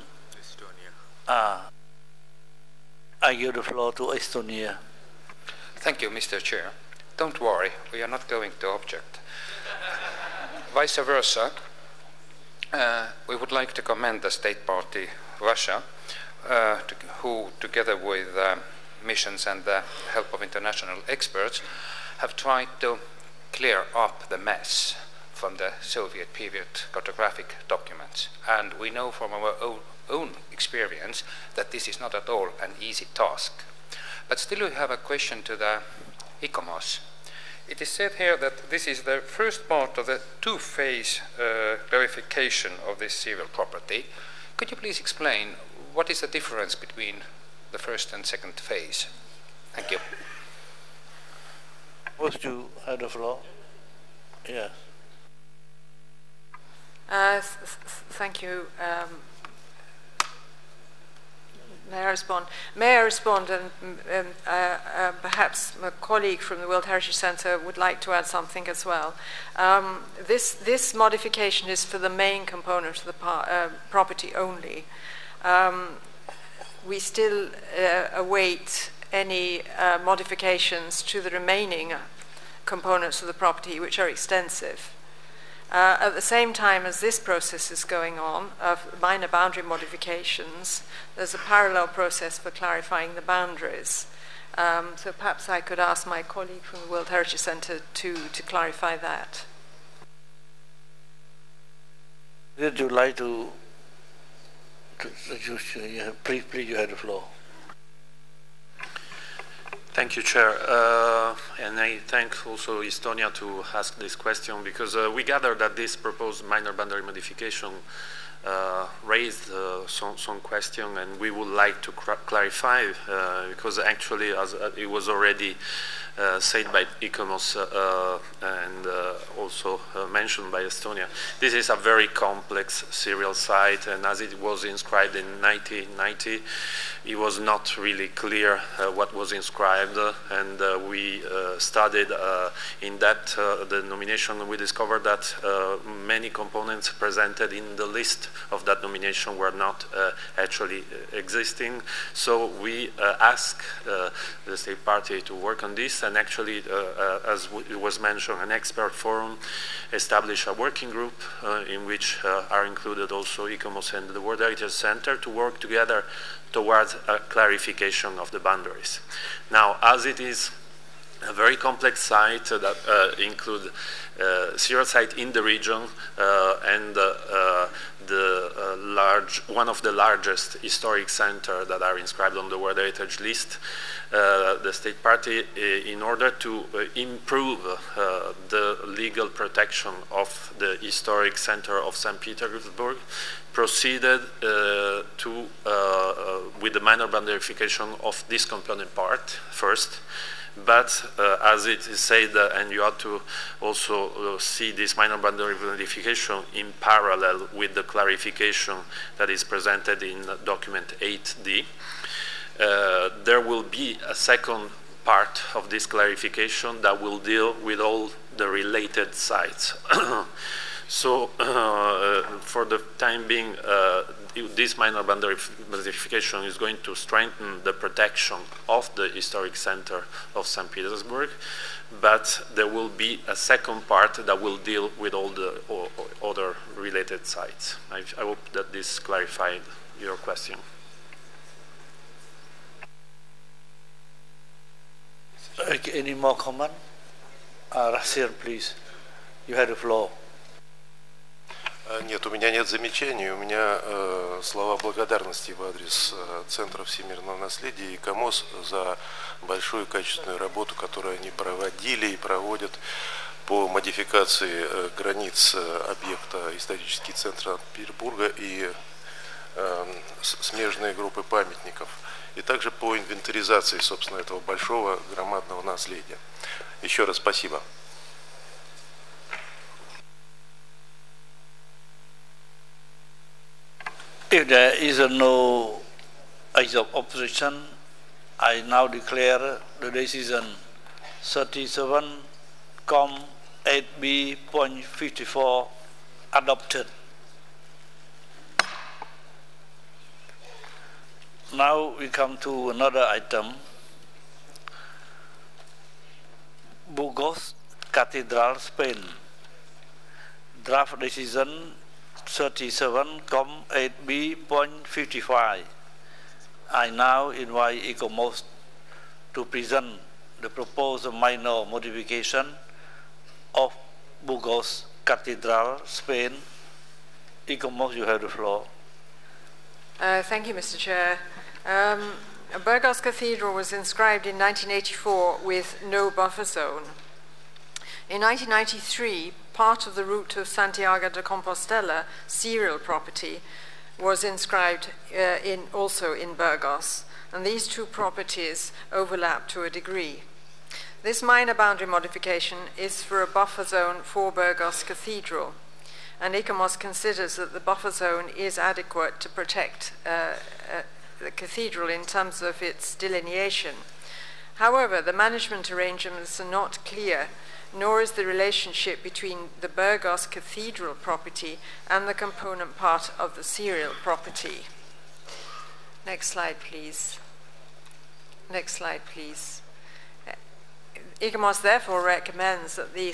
I give the floor to Estonia. Thank you, Mr. Chair. Don't worry, we are not going to object. Vice versa, we would like to commend the state party Russia, who, together with missions and the help of international experts, have tried to clear up the mess from the Soviet period cartographic documents. And we know from our own experience that this is not at all an easy task. But still we have a question to the ICOMOS. It is said here that this is the first part of the 2-phase clarification of this serial property. Could you please explain what is the difference between the first and second phase? Thank you. First you have the floor. Yes. Thank you. May I respond? May I respond, and perhaps my colleague from the World Heritage Centre would like to add something as well. This modification is for the main component of the property only. We still await any modifications to the remaining components of the property, which are extensive. At the same time as this process is going on, of minor boundary modifications, there's a parallel process for clarifying the boundaries. So perhaps I could ask my colleague from the World Heritage Centre to clarify that. Would you like to please you have the floor. Thank you, Chair. And I thank also Estonia to ask this question, because we gather that this proposed minor boundary modification raised some question, and we would like to clarify, because actually, as it was already said by ICOMOS and also mentioned by Estonia, this is a very complex serial site, and as it was inscribed in 1990, it was not really clear what was inscribed, and we studied in that the nomination. We discovered that many components presented in the list of that nomination were not actually existing. So we asked the state party to work on this, and actually, as it was mentioned, an expert forum established a working group in which are included also ICOMOS and the World Heritage Center to work together towards a clarification of the boundaries. Now, as it is a very complex site that include serial site in the region and one of the largest historic centers that are inscribed on the World Heritage list, the state party, in order to improve the legal protection of the historic center of St. Petersburg, proceeded with the minor boundarification of this component part first. But as it is said, and you have to also see this minor boundary modification in parallel with the clarification that is presented in document 8D, there will be a second part of this clarification that will deal with all the related sites. So for the time being, this minor boundary modification is going to strengthen the protection of the historic center of St. Petersburg, but there will be a second part that will deal with all the other related sites. I hope that this clarified your question. Any more comment? Rasir, please. You have the floor. Нет, у меня нет замечаний, у меня слова благодарности в адрес Центра всемирного наследия и КАМОС за большую и качественную работу, которую они проводили и проводят по модификации границ объекта исторический центр Петербурга и смежные группы памятников, и также по инвентаризации, собственно, этого большого громадного наследия. Еще раз спасибо. If there is no age of opposition, I now declare the decision 37,8B.54 adopted. Now we come to another item. Burgos Cathedral, Spain. Draft decision 37,8B.55. I now invite ICOMOS to present the proposed minor modification of Burgos Cathedral, Spain. ICOMOS, you have the floor. Thank you, Mr. Chair. Burgos Cathedral was inscribed in 1984 with no buffer zone. In 1993, part of the route of Santiago de Compostela serial property was inscribed also in Burgos, and these two properties overlap to a degree. This minor boundary modification is for a buffer zone for Burgos Cathedral, and ICOMOS considers that the buffer zone is adequate to protect the cathedral in terms of its delineation. However, the management arrangements are not clear, nor is the relationship between the Burgos Cathedral property and the component part of the serial property. Next slide, please. Next slide, please. ICOMOS therefore recommends that the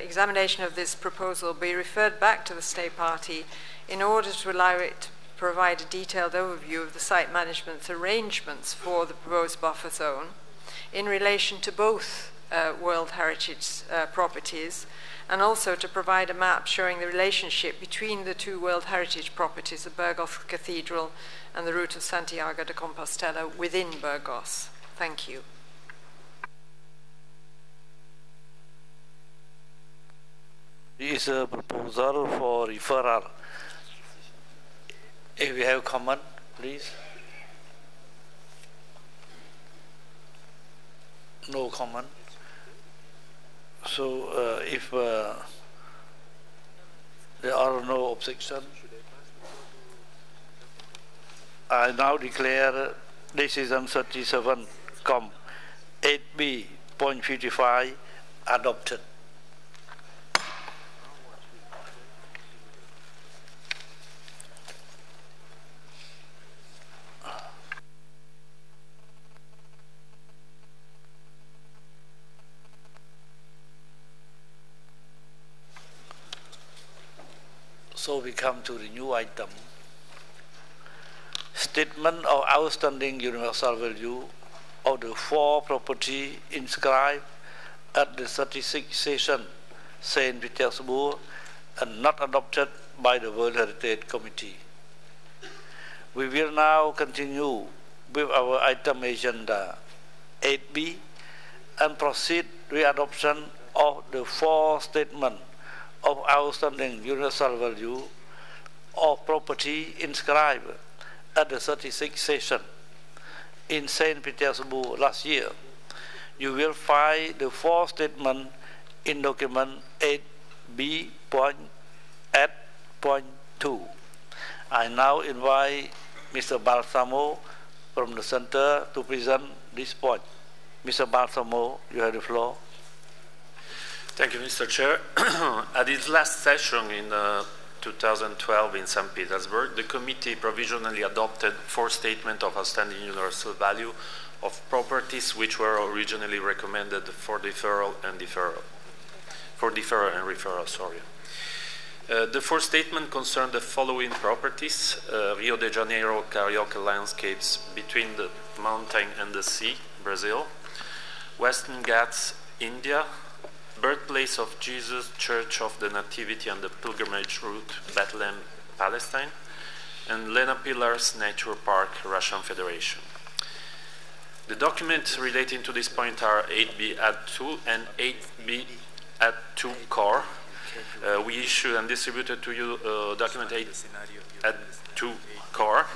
examination of this proposal be referred back to the State Party in order to allow it to provide a detailed overview of the site management arrangements for the proposed buffer zone in relation to both World Heritage properties, and also to provide a map showing the relationship between the two World Heritage properties, the Burgos Cathedral and the route of Santiago de Compostela within Burgos. Thank you. Is a proposal for referral. If we have comment, please. No comment. So if there are no objections, I now declare decision 37, 8B.55 adopted. So we come to the new item. Statement of outstanding universal value of the 4 property inscribed at the 36th session, St. Petersburg, and not adopted by the World Heritage Committee. We will now continue with our item agenda 8B and proceed with adoption of the 4 statements of outstanding universal value of property inscribed at the 36th session in St. Petersburg last year. You will find the 4 statements in document 8B.8.2. I now invite Mr. Balsamo from the Center to present this point. Mr. Balsamo, you have the floor. Thank you, Mr. Chair. At its last session in 2012 in St. Petersburg, the committee provisionally adopted 4 statements of outstanding universal value of properties which were originally recommended for deferral and referral. The 4 statements concern the following properties: Rio de Janeiro Carioca landscapes between the mountain and the sea, Brazil; Western Ghats, India; Birthplace of Jesus, Church of the Nativity and the Pilgrimage Route, Bethlehem, Palestine; and Lena Pillars Nature Park, Russian Federation. The documents relating to this point are 8B at 2 and 8B at 2 core. We issued and distributed to you document 8 at 2 core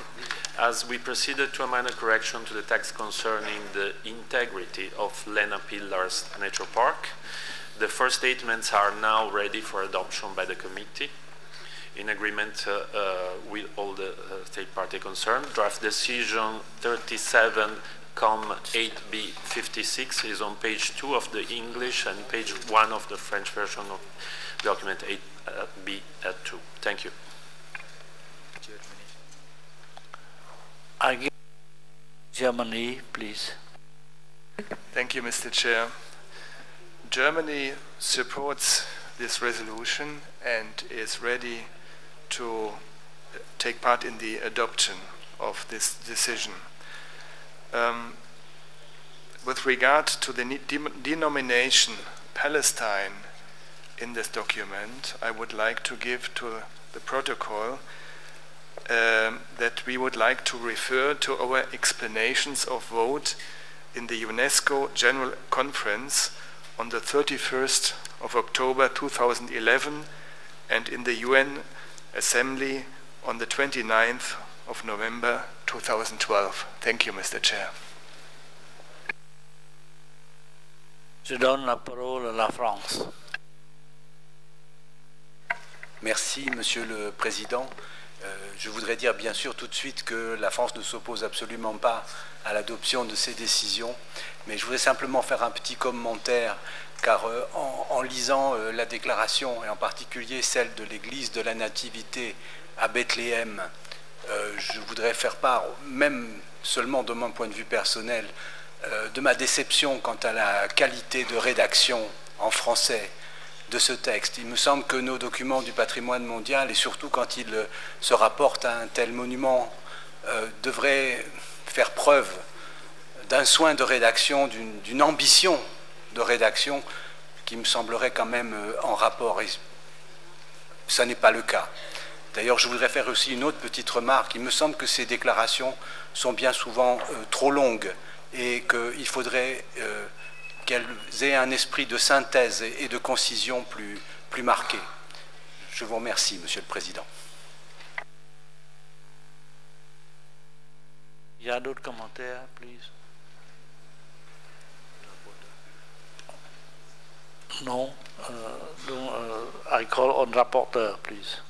as we proceeded to a minor correction to the text concerning the integrity of Lena Pillars Nature Park. The 4 statements are now ready for adoption by the committee in agreement with all the state party concerned. Draft decision 37,8B56 is on page 2 of the English and page 1 of the French version of document 8B at 2. Thank you. I give Germany, please. Thank you, Mr. Chair. Germany supports this resolution and is ready to take part in the adoption of this decision. With regard to the denomination Palestine in this document, I would like to give to the protocol that we would like to refer to our explanations of vote in the UNESCO General Conference on the 31st of October 2011 and in the UN Assembly on the 29th of November 2012. Thank you, Mr. Chair. Je donne la parole à la France. Merci, Monsieur le Président. Je voudrais dire bien sûr tout de suite que la France ne s'oppose absolument pas à l'adoption de ces décisions, mais je voudrais simplement faire un petit commentaire, car en lisant la déclaration, et en particulier celle de l'Église de la Nativité à Bethléem, je voudrais faire part, même seulement de mon point de vue personnel, de ma déception quant à la qualité de rédaction en français de ce texte. Il me semble que nos documents du patrimoine mondial, et surtout quand ils se rapportent à un tel monument, devraient faire preuve d'un soin de rédaction, d'une ambition de rédaction qui me semblerait quand même en rapport. Et ça n'est pas le cas. D'ailleurs, je voudrais faire aussi une autre petite remarque. Il me semble que ces déclarations sont bien souvent trop longues et qu'il faudrait qu'elles aient un esprit de synthèse et de concision plus marqué. Je vous remercie, Monsieur le Président. Il y a d'autres commentaires, please? Non. I call on rapporteur, please.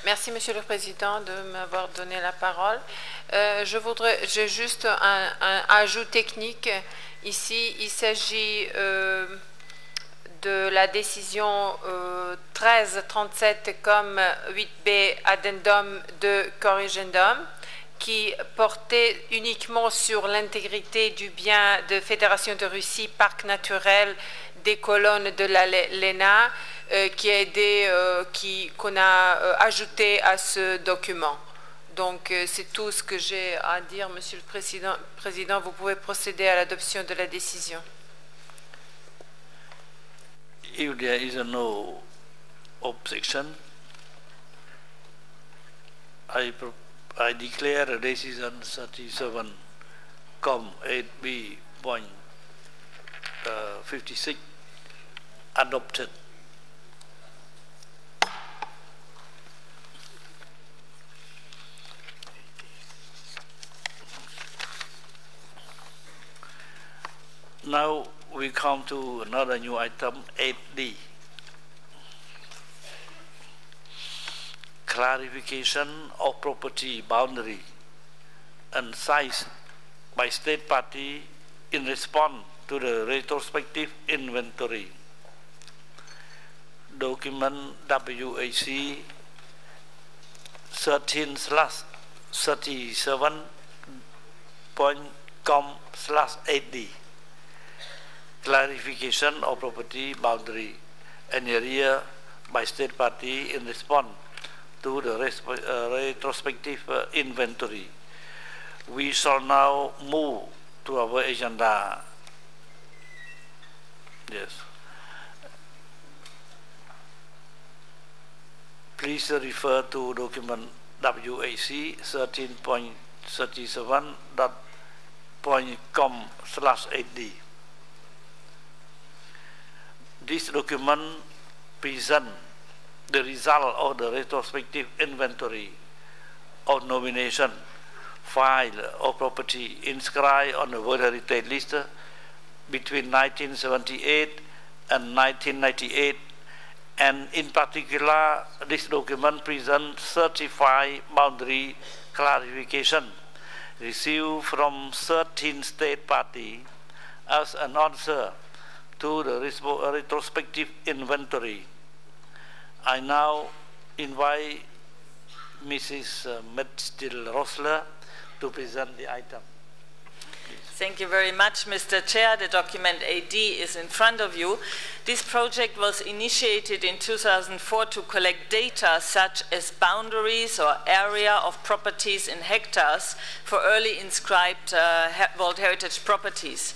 Merci, Monsieur le Président, de m'avoir donné la parole. J'ai juste un ajout technique. Ici, il s'agit de la décision 1337 comme 8B addendum de corrigendum, qui portait uniquement sur l'intégrité du bien de Fédération de Russie, parc naturel des colonnes de la LENA, qu'on a ajouté à ce document. Donc, c'est tout ce que j'ai à dire, Monsieur le Président. Vous pouvez procéder à l'adoption de la décision. If there is no objection, I declare the decision 37, 8B.56 adopted. Now we come to another new item, 8D. Clarification of property boundary and size by state party in response to the retrospective inventory. Document WAC 13/37.com/8D. Clarification of property boundary and area by state party in response to the retrospective inventory. We shall now move to our agenda. Yes. Please refer to document WAC 13.37.com/8D. This document presents the result of the retrospective inventory of nomination file of property inscribed on the World Heritage List between 1978 and 1998, and in particular, this document presents certified boundary clarification received from 13 state parties as an answer to the retrospective inventory. I now invite Mrs. Metzl-Rossler to present the item. Thank you very much, Mr. Chair. The document AD is in front of you. This project was initiated in 2004 to collect data such as boundaries or area of properties in hectares for early inscribed World Heritage properties.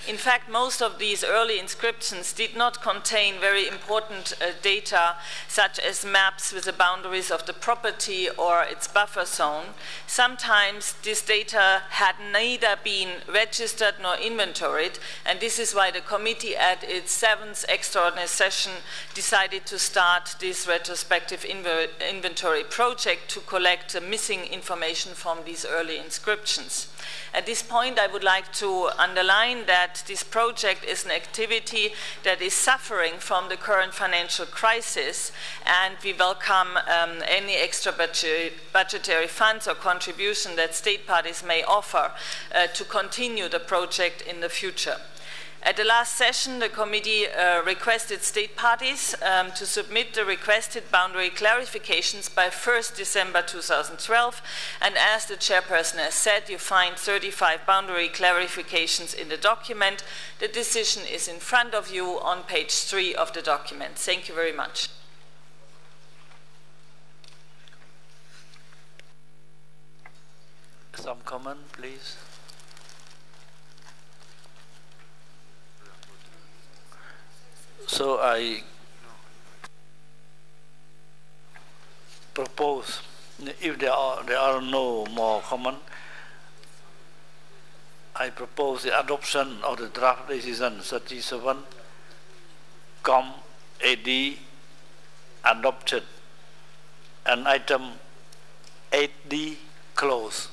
In fact, most of these early inscriptions did not contain very important data such as maps with the boundaries of the property or its buffer zone. Sometimes this data had neither been registered registered nor inventoried, and this is why the committee at its 7th extraordinary session decided to start this retrospective inventory project to collect missing information from these early inscriptions. At this point, I would like to underline that this project is an activity that is suffering from the current financial crisis, and we welcome any extra budgetary funds or contribution that state parties may offer to continue the project in the future. At the last session, the committee requested state parties to submit the requested boundary clarifications by 1st December 2012, and as the chairperson has said, you find 35 boundary clarifications in the document. The decision is in front of you on page 3 of the document. Thank you very much. Some comment, please. So I propose, if there are no more comment, I propose the adoption of the draft decision 37 Com AD adopted and item 8D closed.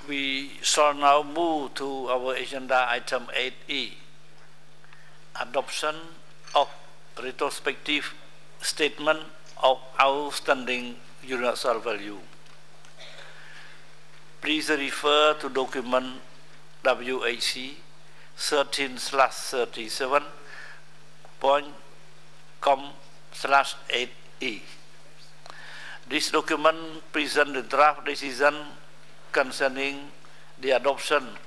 We shall now move to our agenda item 8E, adoption of retrospective statement of outstanding universal value. Please refer to document WHC 13/37.com/8E. This document presents the draft decision concerning the adoption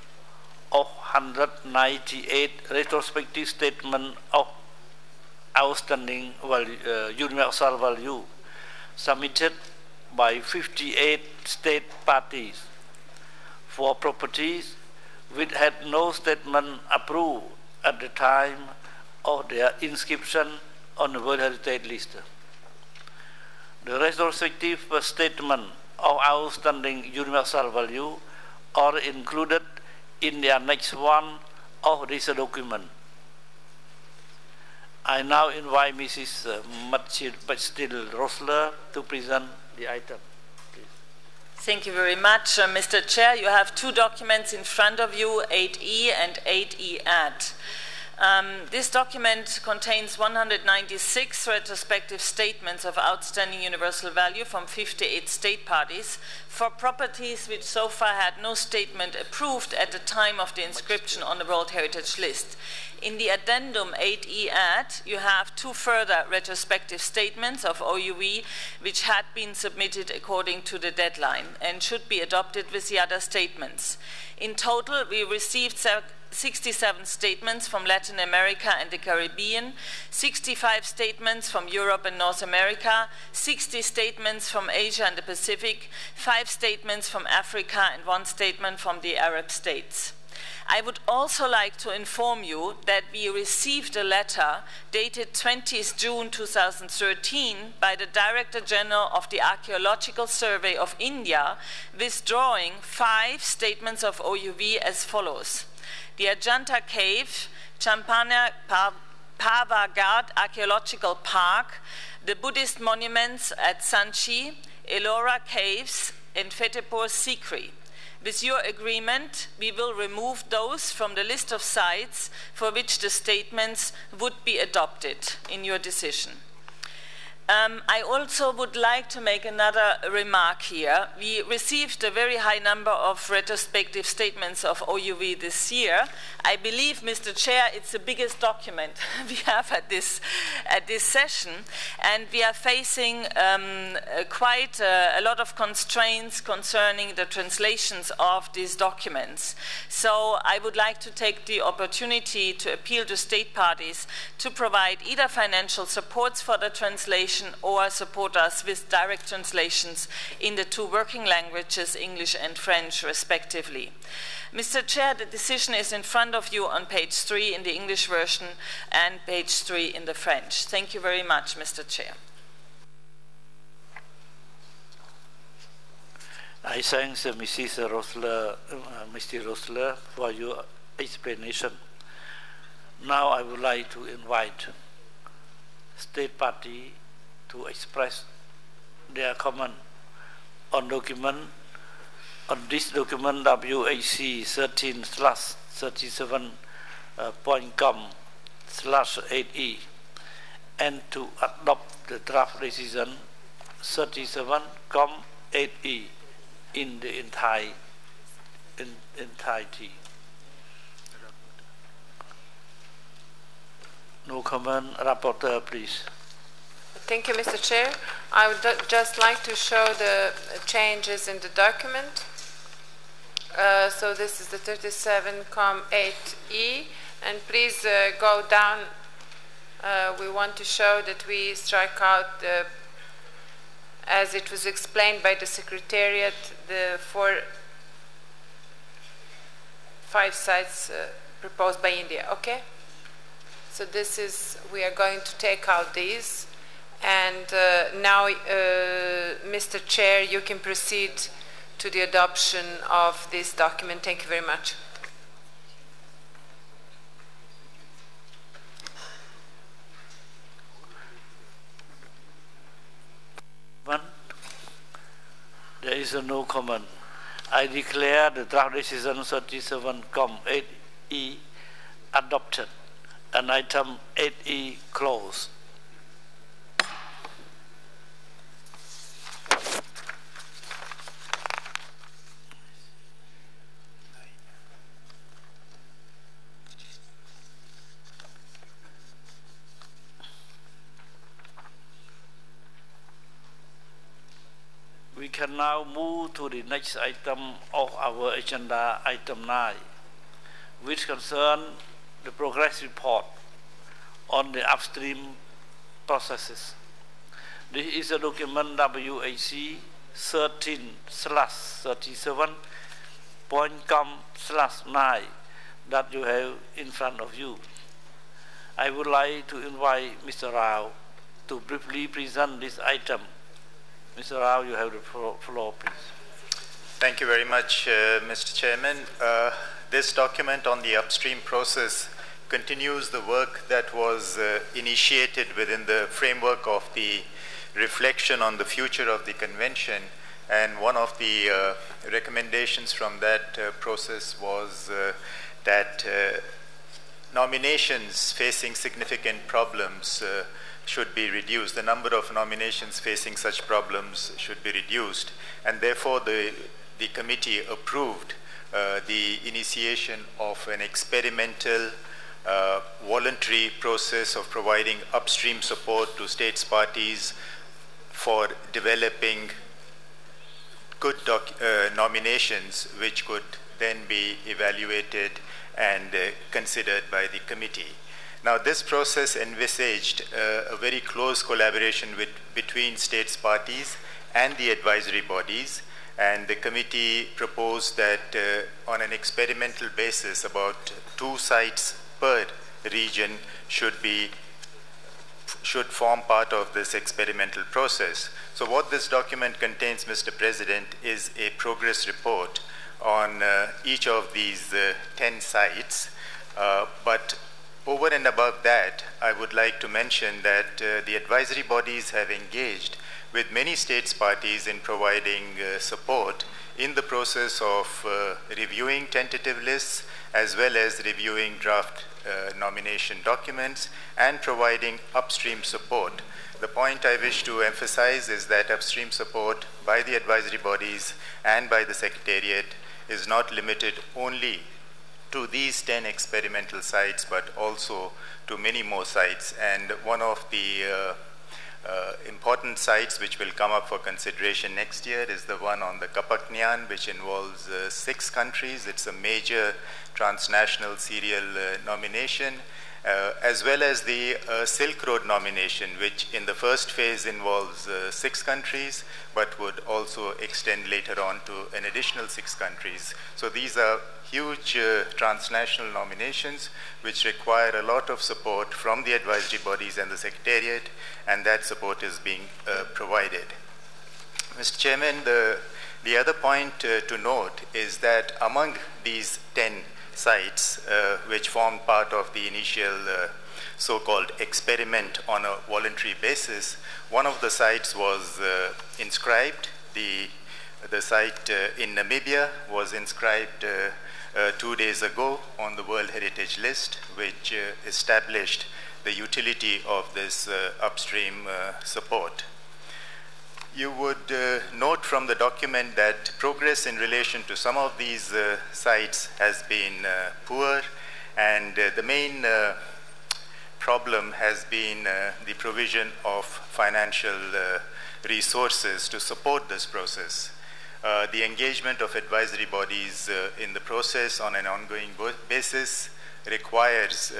of 198 retrospective statement of outstanding universal value submitted by 58 state parties for properties which had no statement approved at the time of their inscription on the World Heritage List. The retrospective statement of outstanding universal value are included in the Annex 1 of this document. I now invite Mrs. Bastille-Rosler to present the item. Please. Thank you very much, Mr. Chair. You have two documents in front of you, 8E and 8E add. This document contains 196 retrospective statements of outstanding universal value from 58 state parties for properties which so far had no statement approved at the time of the inscription on the World Heritage List. In the addendum 8E add, you have two further retrospective statements of OUV which had been submitted according to the deadline and should be adopted with the other statements. In total, we received 67 statements from Latin America and the Caribbean, 65 statements from Europe and North America, 60 statements from Asia and the Pacific, 5 statements from Africa, and 1 statement from the Arab states. I would also like to inform you that we received a letter dated 20th June 2013 by the Director General of the Archaeological Survey of India withdrawing 5 statements of OUV as follows. The Ajanta Cave, Champanya Pavagadh Archaeological Park, the Buddhist monuments at Sanchi, Ellora Caves, and Fatehpur Sikri. With your agreement, we will remove those from the list of sites for which the statements would be adopted in your decision. I also would like to make another remark here. We received a very high number of retrospective statements of OUV this year. I believe, Mr. Chair, it's the biggest document we have at this session, and we are facing quite a lot of constraints concerning the translations of these documents. So I would like to take the opportunity to appeal to state parties to provide either financial supports for the translation collaboration or support us with direct translations in the 2 working languages, English and French, respectively. Mr. Chair, the decision is in front of you on page 3 in the English version and page 3 in the French. Thank you very much, Mr. Chair. I thank Mr. Rosler for your explanation. Now I would like to invite State Party to express their comment on this document WAC 13/37.com/8E and to adopt the draft decision 37.8E in the entirety. No comment. Rapporteur, please. Thank you, Mr. Chair. I would just like to show the changes in the document. So this is the 37.8E, and please go down. We want to show that we strike out as it was explained by the Secretariat, the 5 sites proposed by India. Okay? So this is, we are going to take out these. And now, Mr. Chair, you can proceed to the adoption of this document. Thank you very much. There is no comment. I declare the draft decision 37.8E adopted and item 8E closed. We can now move to the next item of our agenda, item 9, which concerns the progress report on the upstream processes. This is a document WAC 13/37.com/9 that you have in front of you. I would like to invite Mr. Rao to briefly present this item. Mr. Rao, you have the floor, please. Thank you very much, Mr. Chairman. This document on the upstream process continues the work that was initiated within the framework of the reflection on the future of the convention, and one of the recommendations from that process was that nominations facing significant problems should be reduced. The number of nominations facing such problems should be reduced, and therefore the committee approved the initiation of an experimental voluntary process of providing upstream support to states parties for developing good nominations which could then be evaluated and considered by the committee. Now, this process envisaged a very close collaboration between states parties and the advisory bodies, and the committee proposed that on an experimental basis, about 2 sites per region should form part of this experimental process. So what this document contains, Mr. President, is a progress report on each of these 10 sites, but over and above that, I would like to mention that the advisory bodies have engaged with many states parties in providing support in the process of reviewing tentative lists as well as reviewing draft nomination documents and providing upstream support. The point I wish to emphasize is that upstream support by the advisory bodies and by the Secretariat is not limited only to these 10 experimental sites, but also to many more sites. And one of the important sites which will come up for consideration next year is the one on the Kapak Nyan, which involves 6 countries. It's a major transnational serial nomination, as well as the Silk Road nomination, which in the first phase involves 6 countries, but would also extend later on to an additional 6 countries. So these are huge transnational nominations which require a lot of support from the advisory bodies and the Secretariat, and that support is being provided. Mr. Chairman, the other point to note is that among these 10 sites which formed part of the initial so-called experiment on a voluntary basis, one of the sites was inscribed. The site in Namibia was inscribed 2 days ago on the World Heritage List, which established the utility of this upstream support. You would note from the document that progress in relation to some of these sites has been poor, and the main problem has been the provision of financial resources to support this process. The engagement of advisory bodies in the process on an ongoing basis requires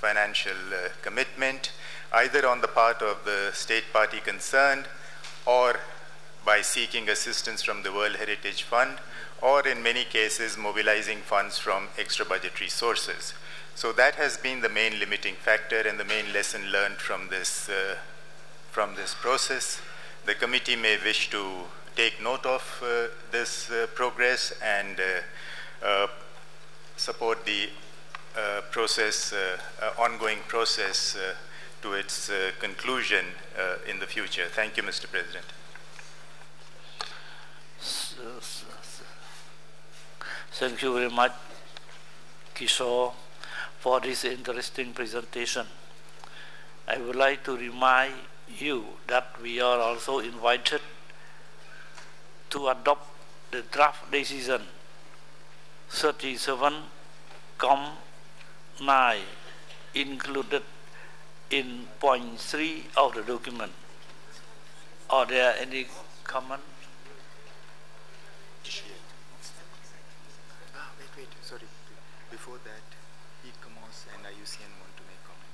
financial commitment, either on the part of the state party concerned or by seeking assistance from the World Heritage Fund, or in many cases mobilizing funds from extra budgetary sources. So that has been the main limiting factor and the main lesson learned from this process. The committee may wish to take note of this progress and support the ongoing process to its conclusion in the future. Thank you, Mr. President. Thank you very much, Kishore, for this interesting presentation. I would like to remind you that we are also invited to adopt the draft decision 37(9) included in point 3 of the document. Are there any comments? Wait, sorry. Before that, ECOMOS and IUCN want to make comment.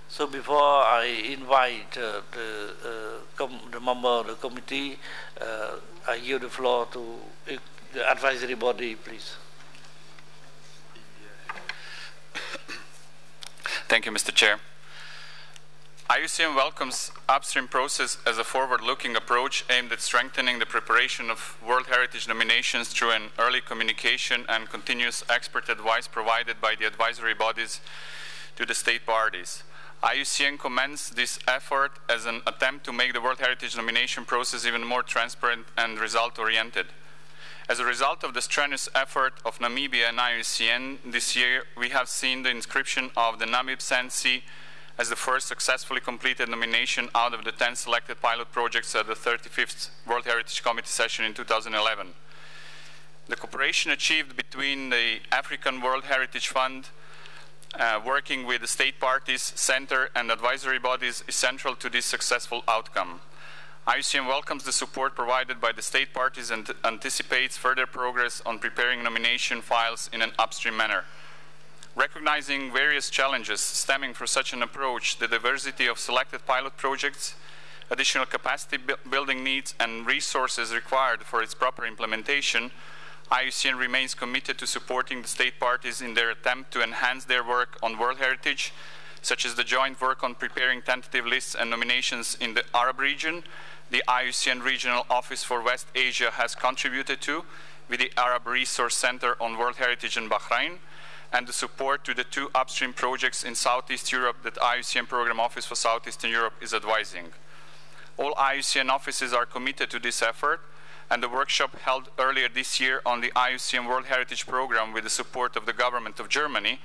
So before I invite the member of the committee, I give the floor to the advisory body, please. Thank you, Mr. Chair. IUCN welcomes upstream process as a forward-looking approach aimed at strengthening the preparation of World Heritage nominations through an early communication and continuous expert advice provided by the advisory bodies to the state parties. IUCN commends this effort as an attempt to make the World Heritage nomination process even more transparent and result-oriented. As a result of the strenuous effort of Namibia and IUCN this year, we have seen the inscription of the Namib Sand-Sea as the first successfully completed nomination out of the 10 selected pilot projects at the 35th World Heritage Committee session in 2011. The cooperation achieved between the African World Heritage Fund, working with the state parties, center, and advisory bodies is central to this successful outcome. IUCN welcomes the support provided by the state parties and anticipates further progress on preparing nomination files in an upstream manner. Recognizing various challenges stemming from such an approach, the diversity of selected pilot projects, additional capacity building needs, and resources required for its proper implementation, IUCN remains committed to supporting the state parties in their attempt to enhance their work on World Heritage, such as the joint work on preparing tentative lists and nominations in the Arab region, the IUCN Regional Office for West Asia has contributed to, with the Arab Resource Center on World Heritage in Bahrain, and the support to the 2 upstream projects in Southeast Europe that IUCN Program Office for Southeastern Europe is advising. All IUCN offices are committed to this effort, and the workshop held earlier this year on the IUCN World Heritage Program with the support of the government of Germany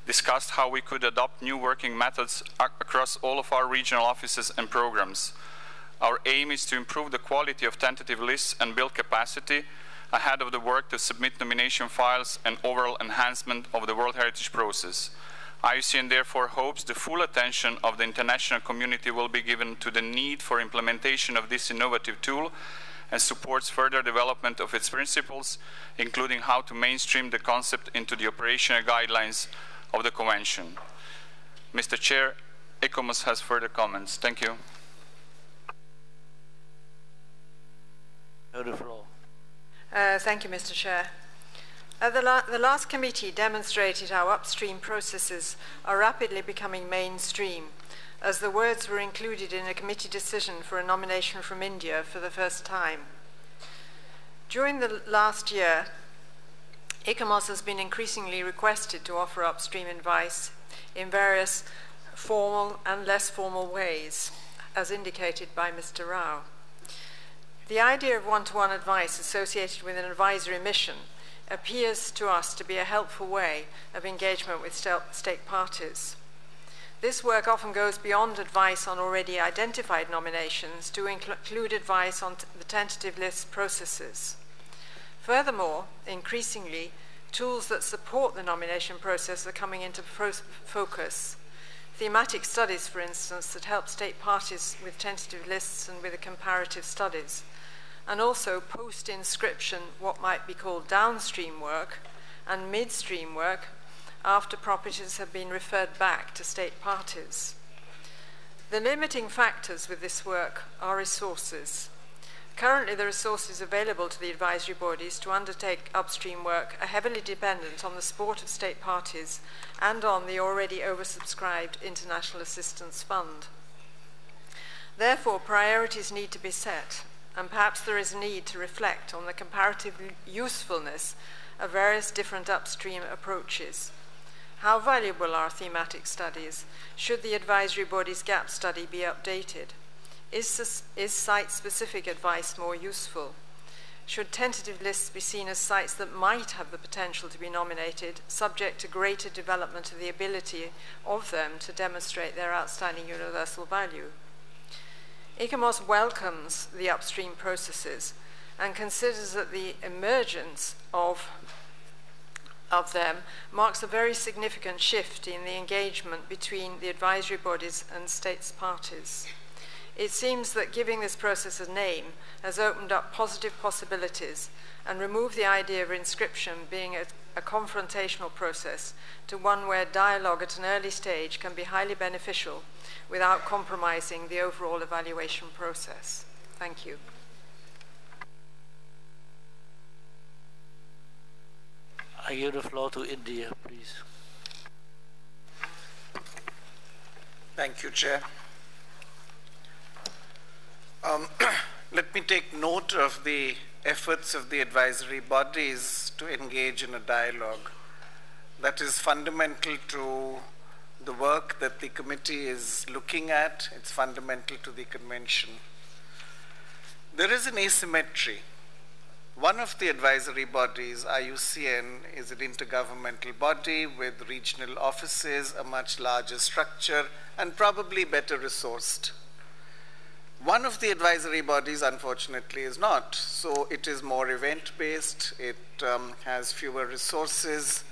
discussed how we could adopt new working methods across all of our regional offices and programs. Our aim is to improve the quality of tentative lists and build capacity ahead of the work to submit nomination files and overall enhancement of the World Heritage process. IUCN therefore hopes the full attention of the international community will be given to the need for implementation of this innovative tool and supports further development of its principles, including how to mainstream the concept into the operational guidelines of the Convention. Mr. Chair, ICOMOS has further comments. Thank you. Thank you, Mr. Chair. The last committee demonstrated how upstream processes are rapidly becoming mainstream, as the words were included in a committee decision for a nomination from India for the first time. During the last year, ICOMOS has been increasingly requested to offer upstream advice in various formal and less formal ways, as indicated by Mr. Rao. The idea of one-to-one advice associated with an advisory mission appears to us to be a helpful way of engagement with state parties. This work often goes beyond advice on already identified nominations to include advice on the tentative list processes. Furthermore, increasingly, tools that support the nomination process are coming into focus. Thematic studies, for instance, that help state parties with tentative lists and with the comparative studies, and also post-inscription, what might be called downstream work, and midstream work after properties have been referred back to state parties. The limiting factors with this work are resources. Currently, the resources available to the advisory bodies to undertake upstream work are heavily dependent on the support of state parties and on the already oversubscribed International Assistance Fund. Therefore, priorities need to be set, and perhaps there is a need to reflect on the comparative usefulness of various different upstream approaches. How valuable are thematic studies? Should the advisory body's gap study be updated? Is site-specific advice more useful? Should tentative lists be seen as sites that might have the potential to be nominated, subject to greater development of the ability of them to demonstrate their outstanding universal value? ICOMOS welcomes the upstream processes and considers that the emergence of them marks a very significant shift in the engagement between the advisory bodies and states parties. It seems that giving this process a name has opened up positive possibilities and removed the idea of inscription being a confrontational process to one where dialogue at an early stage can be highly beneficial without compromising the overall evaluation process. Thank you. I give the floor to India, please. Thank you, Chair. Let me take note of the efforts of the advisory bodies to engage in a dialogue. That is fundamental to the work that the committee is looking at. It's fundamental to the convention. There is an asymmetry. One of the advisory bodies, IUCN, is an intergovernmental body with regional offices, a much larger structure, and probably better resourced. One of the advisory bodies, unfortunately, is not. So it is more event-based, it has fewer resources,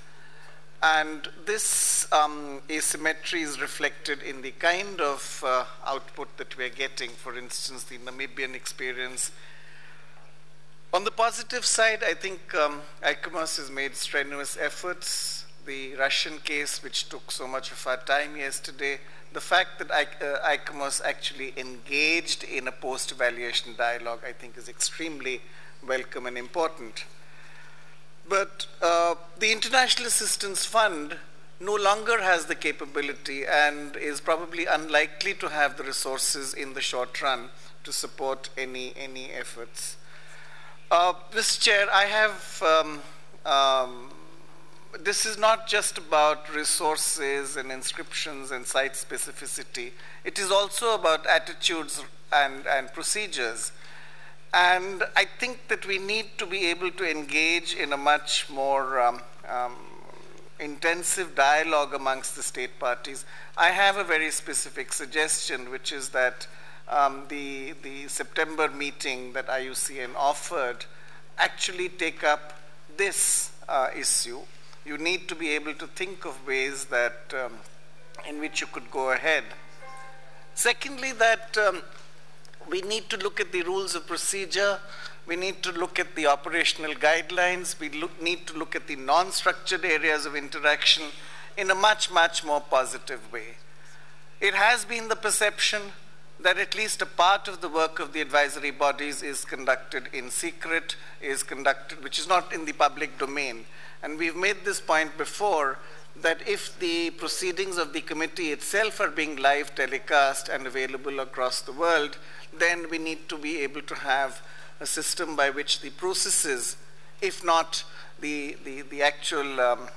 and this asymmetry is reflected in the kind of output that we're getting. For instance, the Namibian experience. On the positive side, I think ICOMOS has made strenuous efforts. The Russian case, which took so much of our time yesterday, the fact that ICOMOS actually engaged in a post-evaluation dialogue, I think, is extremely welcome and important. But the International Assistance Fund no longer has the capability and is probably unlikely to have the resources in the short run to support any efforts. Mr. Chair, I have this is not just about resources and inscriptions and site specificity. It is also about attitudes and procedures. And I think that we need to be able to engage in a much more intensive dialogue amongst the state parties. I have a very specific suggestion, which is that the September meeting that IUCN offered actually take up this issue. You need to be able to think of ways that in which you could go ahead. Secondly, that we need to look at the rules of procedure. We need to look at the operational guidelines. We need to look at the non-structured areas of interaction in a much, much more positive way. It has been the perception that at least a part of the work of the advisory bodies is conducted in secret, which is not in the public domain. And we've made this point before, that if the proceedings of the committee itself are being live telecast and available across the world, then we need to be able to have a system by which the processes, if not the actual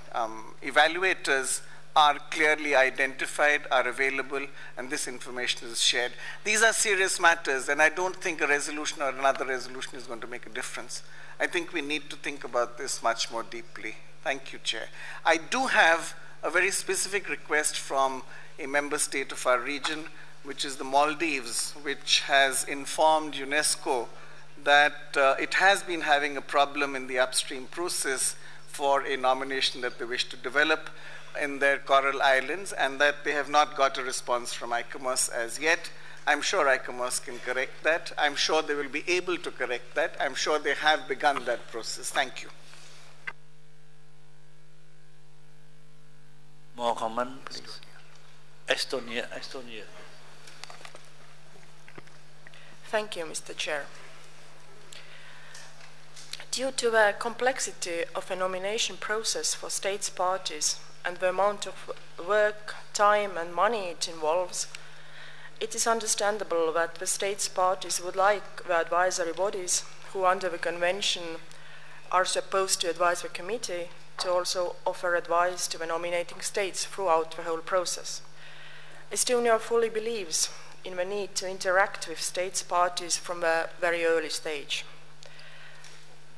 evaluators, are clearly identified, are available, and this information is shared. These are serious matters, and I don't think a resolution or another resolution is going to make a difference. I think we need to think about this much more deeply. Thank you, Chair. I do have a very specific request from a member state of our region, which is the Maldives, which has informed UNESCO that it has been having a problem in the upstream process for a nomination that they wish to develop in their coral islands, and that they have not got a response from ICOMOS as yet. I'm sure ICOMOS can correct that. I'm sure they will be able to correct that. I'm sure they have begun that process. Thank you. More comment, please. Estonia. Thank you, Mr. Chair. Due to the complexity of a nomination process for states parties and the amount of work, time and money it involves, it is understandable that the states parties would like the advisory bodies who under the convention are supposed to advise the committee to also offer advice to the nominating states throughout the whole process. Estonia fully believes in the need to interact with states parties from a very early stage.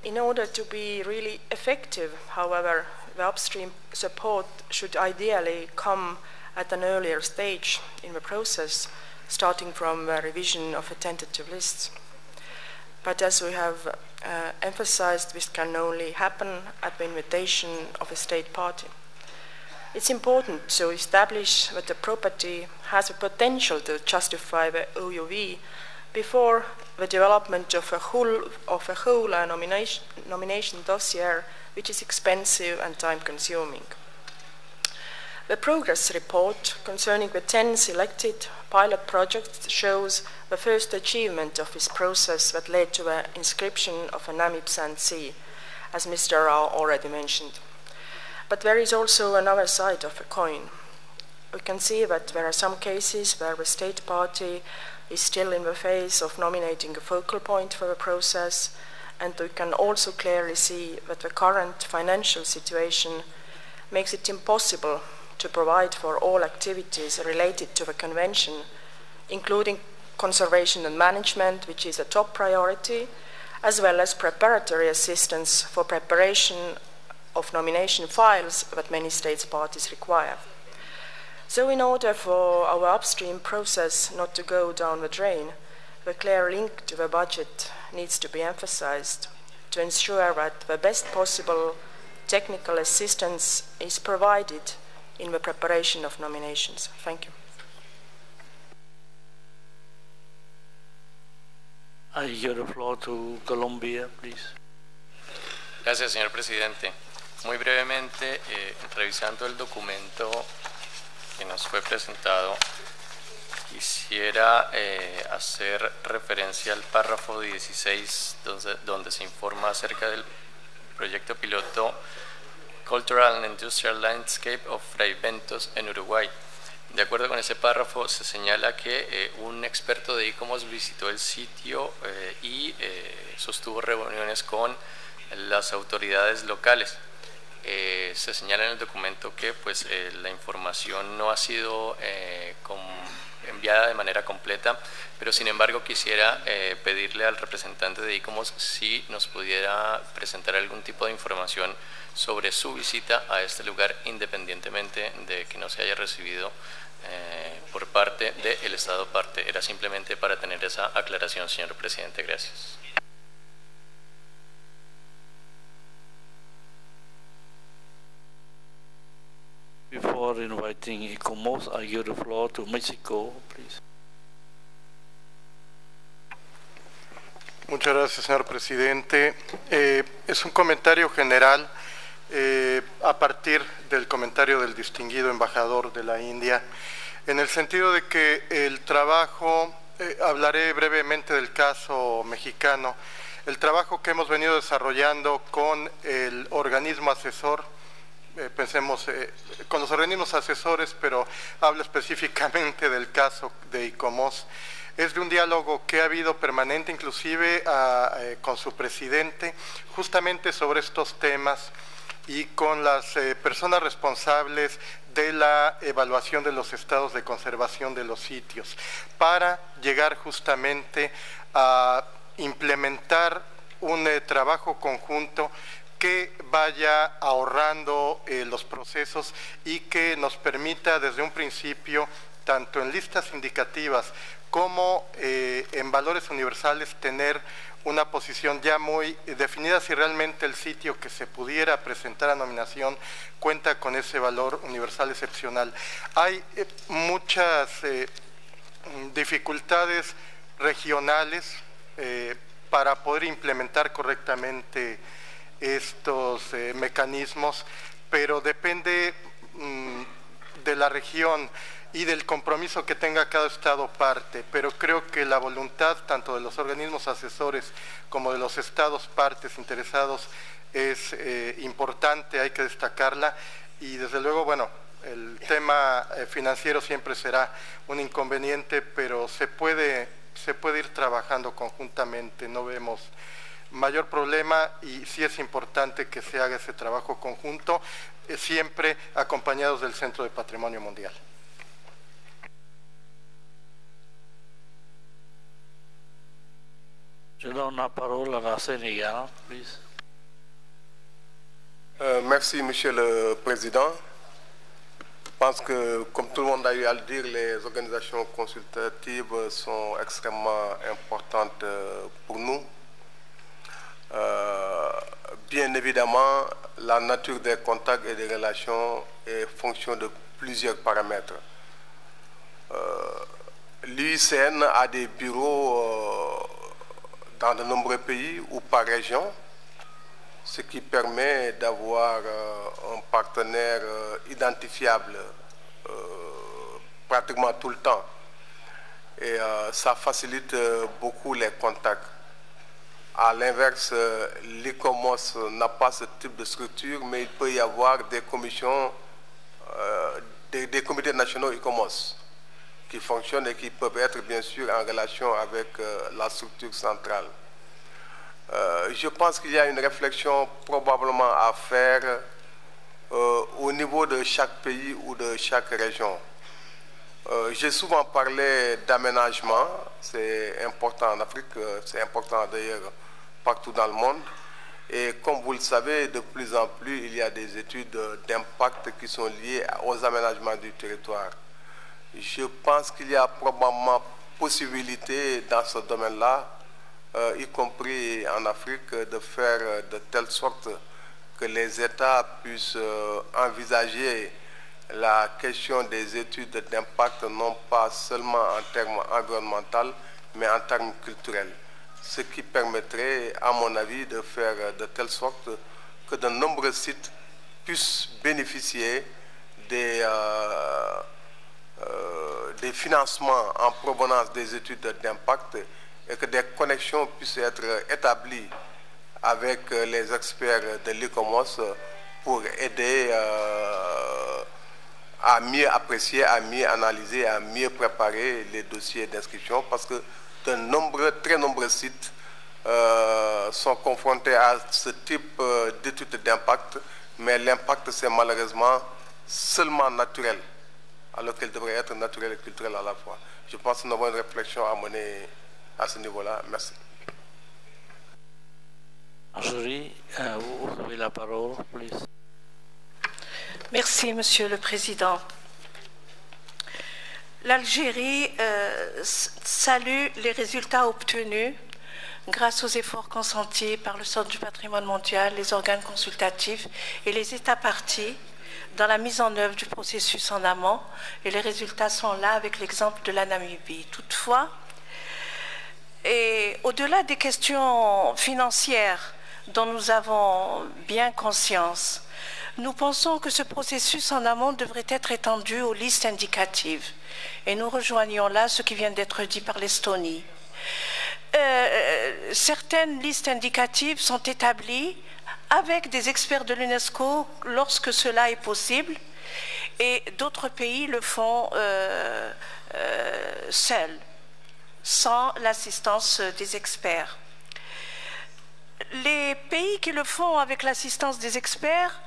In order to be really effective, however, the upstream support should ideally come at an earlier stage in the process, starting from the revision of the tentative lists. But as we have emphasized, this can only happen at the invitation of a state party. It's important to establish that the property has the potential to justify the OUV before the development of a whole nomination dossier, which is expensive and time-consuming. The progress report concerning the 10 selected pilot projects shows the first achievement of this process that led to the inscription of a Namib Sand Sea, as Mr. Rao already mentioned. But there is also another side of the coin. We can see that there are some cases where the state party is still in the phase of nominating a focal point for the process, and we can also clearly see that the current financial situation makes it impossible to provide for all activities related to the convention, including conservation and management, which is a top priority, as well as preparatory assistance for preparation of nomination files that many states parties require. So in order for our upstream process not to go down the drain, the clear link to the budget needs to be emphasized to ensure that the best possible technical assistance is provided in the preparation of nominations. Thank you. I yield the floor to Colombia, please. Gracias, señor presidente. Muy brevemente, revisando el documento que nos fue presentado, quisiera hacer referencia al párrafo 16, donde se informa acerca del proyecto piloto Cultural and Industrial Landscape of Fray Bentos en Uruguay. De acuerdo con ese párrafo, se señala que un experto de ICOMOS visitó el sitio y sostuvo reuniones con las autoridades locales. Se señala en el documento que pues, la información no ha sido enviada de manera completa, pero sin embargo quisiera pedirle al representante de ICOMOS si nos pudiera presentar algún tipo de información sobre su visita a este lugar, independientemente de que no se haya recibido por parte del Estado parte. Era simplemente para tener esa aclaración, señor presidente. Gracias. Before inviting ICOMOS, I give the floor to Mexico, please. Muchas gracias, señor presidente. Es un comentario general a partir del comentario del distinguido embajador de la India. en el sentido de que el trabajo, hablaré brevemente del caso mexicano, el trabajo que hemos venido desarrollando con el organismo asesor, pensemos con los organismos asesores, pero hablo específicamente del caso de ICOMOS, es de un diálogo que ha habido permanente, inclusive con su presidente, justamente sobre estos temas y con las personas responsables de la evaluación de los estados de conservación de los sitios, para llegar justamente a implementar un trabajo conjunto que vaya ahorrando los procesos y que nos permita desde un principio, tanto en listas indicativas como en valores universales, tener una posición ya muy definida si realmente el sitio que se pudiera presentar a nominación cuenta con ese valor universal excepcional. Hay muchas dificultades regionales para poder implementar correctamente estos mecanismos, pero depende de la región y del compromiso que tenga cada estado parte, pero creo que la voluntad tanto de los organismos asesores como de los estados partes interesados es importante, hay que destacarla, y desde luego, bueno, el tema financiero siempre será un inconveniente, pero se puede ir trabajando conjuntamente, no vemos mayor problema, y sí es importante que se haga ese trabajo conjunto, siempre acompañados del Centro de Patrimonio Mundial. Je donne la parole à la Sénégal, please. Merci, Monsieur le Président. Je pense que, comme tout le monde a eu à le dire, les organisations consultatives sont extrêmement importantes pour nous. Bien évidemment, la nature des contacts et des relations est fonction de plusieurs paramètres. L'UICN a des bureaux dans de nombreux pays ou par région, ce qui permet d'avoir un partenaire identifiable pratiquement tout le temps. Et ça facilite beaucoup les contacts. À l'inverse, l'ICOMOS n'a pas ce type de structure, mais il peut y avoir des commissions, des comités nationaux ICOMOS qui fonctionnent et qui peuvent être bien sûr en relation avec la structure centrale. Je pense qu'il y a une réflexion probablement à faire au niveau de chaque pays ou de chaque région. J'ai souvent parlé d'aménagement, c'est important en Afrique, c'est important d'ailleurs partout dans le monde. Et comme vous le savez, de plus en plus, il y a des études d'impact qui sont liées aux aménagements du territoire. Je pense qu'il y a probablement possibilité dans ce domaine-là, y compris en Afrique, de faire de telle sorte que les États puissent envisager la question des études d'impact non pas seulement en termes environnementaux, mais en termes culturels. Ce qui permettrait, à mon avis, de faire de telle sorte que de nombreux sites puissent bénéficier des financements en provenance des études d'impact et que des connexions puissent être établies avec les experts de l'ICOMOS pour aider à mieux apprécier, à mieux analyser, à mieux préparer les dossiers d'inscription, parce que très nombreux sites sont confrontés à ce type d'études d'impact, mais l'impact c'est malheureusement seulement naturel, alors qu'elle devrait être naturelle et culturelle à la fois. Je pense que nous avons une réflexion à mener à ce niveau-là. Merci. Jury, vous avez la parole, please. Merci, Monsieur le Président. L'Algérie salue les résultats obtenus grâce aux efforts consentis par le Centre du patrimoine mondial, les organes consultatifs et les États partis dans la mise en œuvre du processus en amont, et les résultats sont là avec l'exemple de la Namibie. Toutefois, et au-delà des questions financières dont nous avons bien conscience, nous pensons que ce processus en amont devrait être étendu aux listes indicatives Et nous rejoignons là ce qui vient d'être dit par l'Estonie. Certaines listes indicatives sont établies avec des experts de l'UNESCO lorsque cela est possible, et d'autres pays le font seuls, sans l'assistance des experts. Les pays qui le font avec l'assistance des experts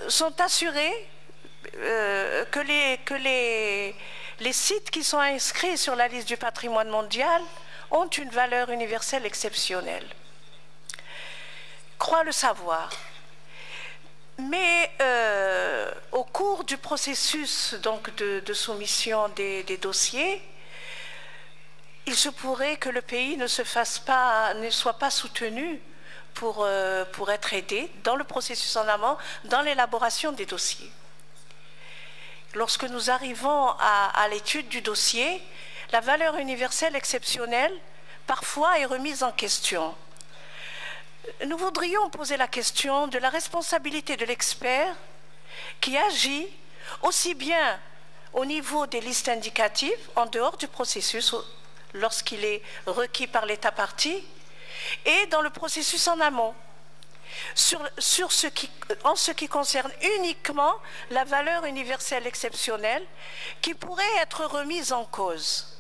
sont assurés que les sites qui sont inscrits sur la liste du patrimoine mondial ont une valeur universelle exceptionnelle. Croient le savoir. Mais au cours du processus donc, de soumission des dossiers, il se pourrait que le pays ne soit pas soutenu pour être aidé dans le processus en amont, dans l'élaboration des dossiers. Lorsque nous arrivons à l'étude du dossier, la valeur universelle exceptionnelle, parfois, est remise en question. Nous voudrions poser la question de la responsabilité de l'expert qui agit aussi bien au niveau des listes indicatives, en dehors du processus, lorsqu'il est requis par l'État partie, et dans le processus en amont, en ce qui concerne uniquement la valeur universelle exceptionnelle qui pourrait être remise en cause.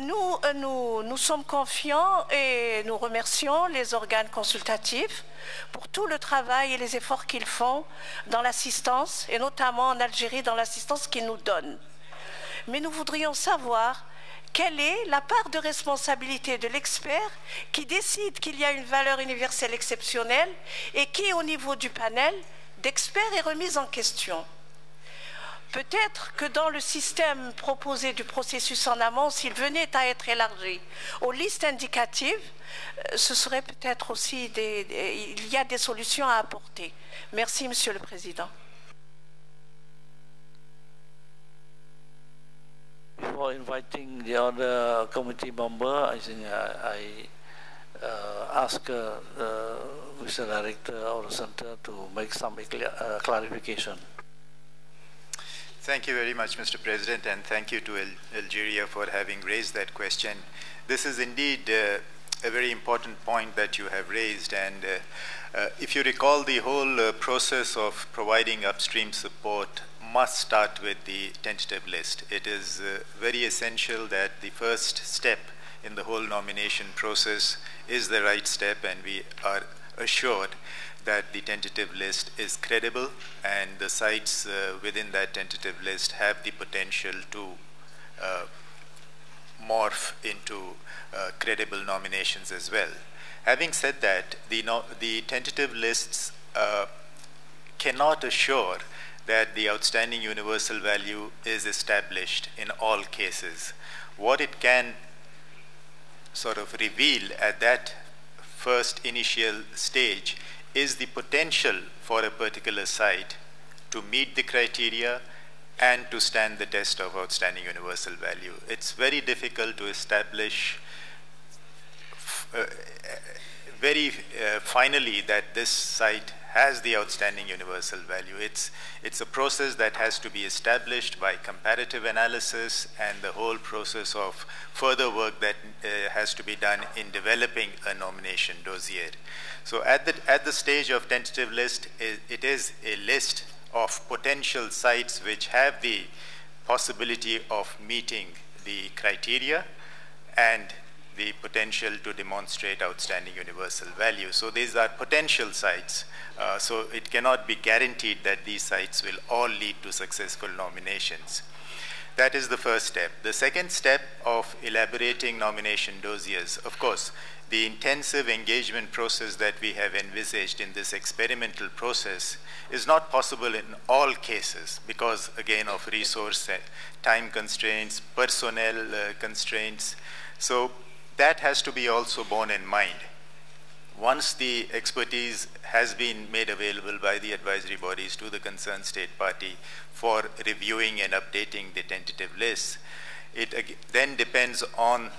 Nous sommes confiants et nous remercions les organes consultatifs pour tout le travail et les efforts qu'ils font dans l'assistance, et notamment en Algérie dans l'assistance qu'ils nous donnent. Mais nous voudrions savoir quelle est la part de responsabilité de l'expert qui décide qu'il y a une valeur universelle exceptionnelle et qui, au niveau du panel d'experts, est remise en question. Peut-être que dans le système proposé du processus en amont, s'il venait à être élargi aux listes indicatives, ce serait peut-être aussi il y a des solutions à apporter. Merci, Monsieur le Président. Before inviting the other committee member, I think I ask Mr. Director of the Center to make some clarification. Thank you very much, Mr. President, and thank you to Algeria for having raised that question. This is indeed a very important point that you have raised, and if you recall, the whole process of providing upstream support must start with the tentative list. It is very essential that the first step in the whole nomination process is the right step, and we are assured that the tentative list is credible, and the sites within that tentative list have the potential to morph into credible nominations as well. Having said that, the tentative lists cannot assure that the outstanding universal value is established in all cases. What it can sort of reveal at that first initial stage is the potential for a particular site to meet the criteria and to stand the test of outstanding universal value. It's very difficult to establish finally that this site has the outstanding universal value. It's a process that has to be established by comparative analysis and the whole process of further work that has to be done in developing a nomination dossier. So at the stage of tentative list, it is a list of potential sites which have the possibility of meeting the criteria and the potential to demonstrate outstanding universal value. So these are potential sites. So it cannot be guaranteed that these sites will all lead to successful nominations. That is the first step. The second step of elaborating nomination dossiers, of course, the intensive engagement process that we have envisaged in this experimental process is not possible in all cases because, again, of resource, time constraints, personnel constraints. So that has to be also borne in mind. Once the expertise has been made available by the advisory bodies to the concerned state party for reviewing and updating the tentative lists, it then depends on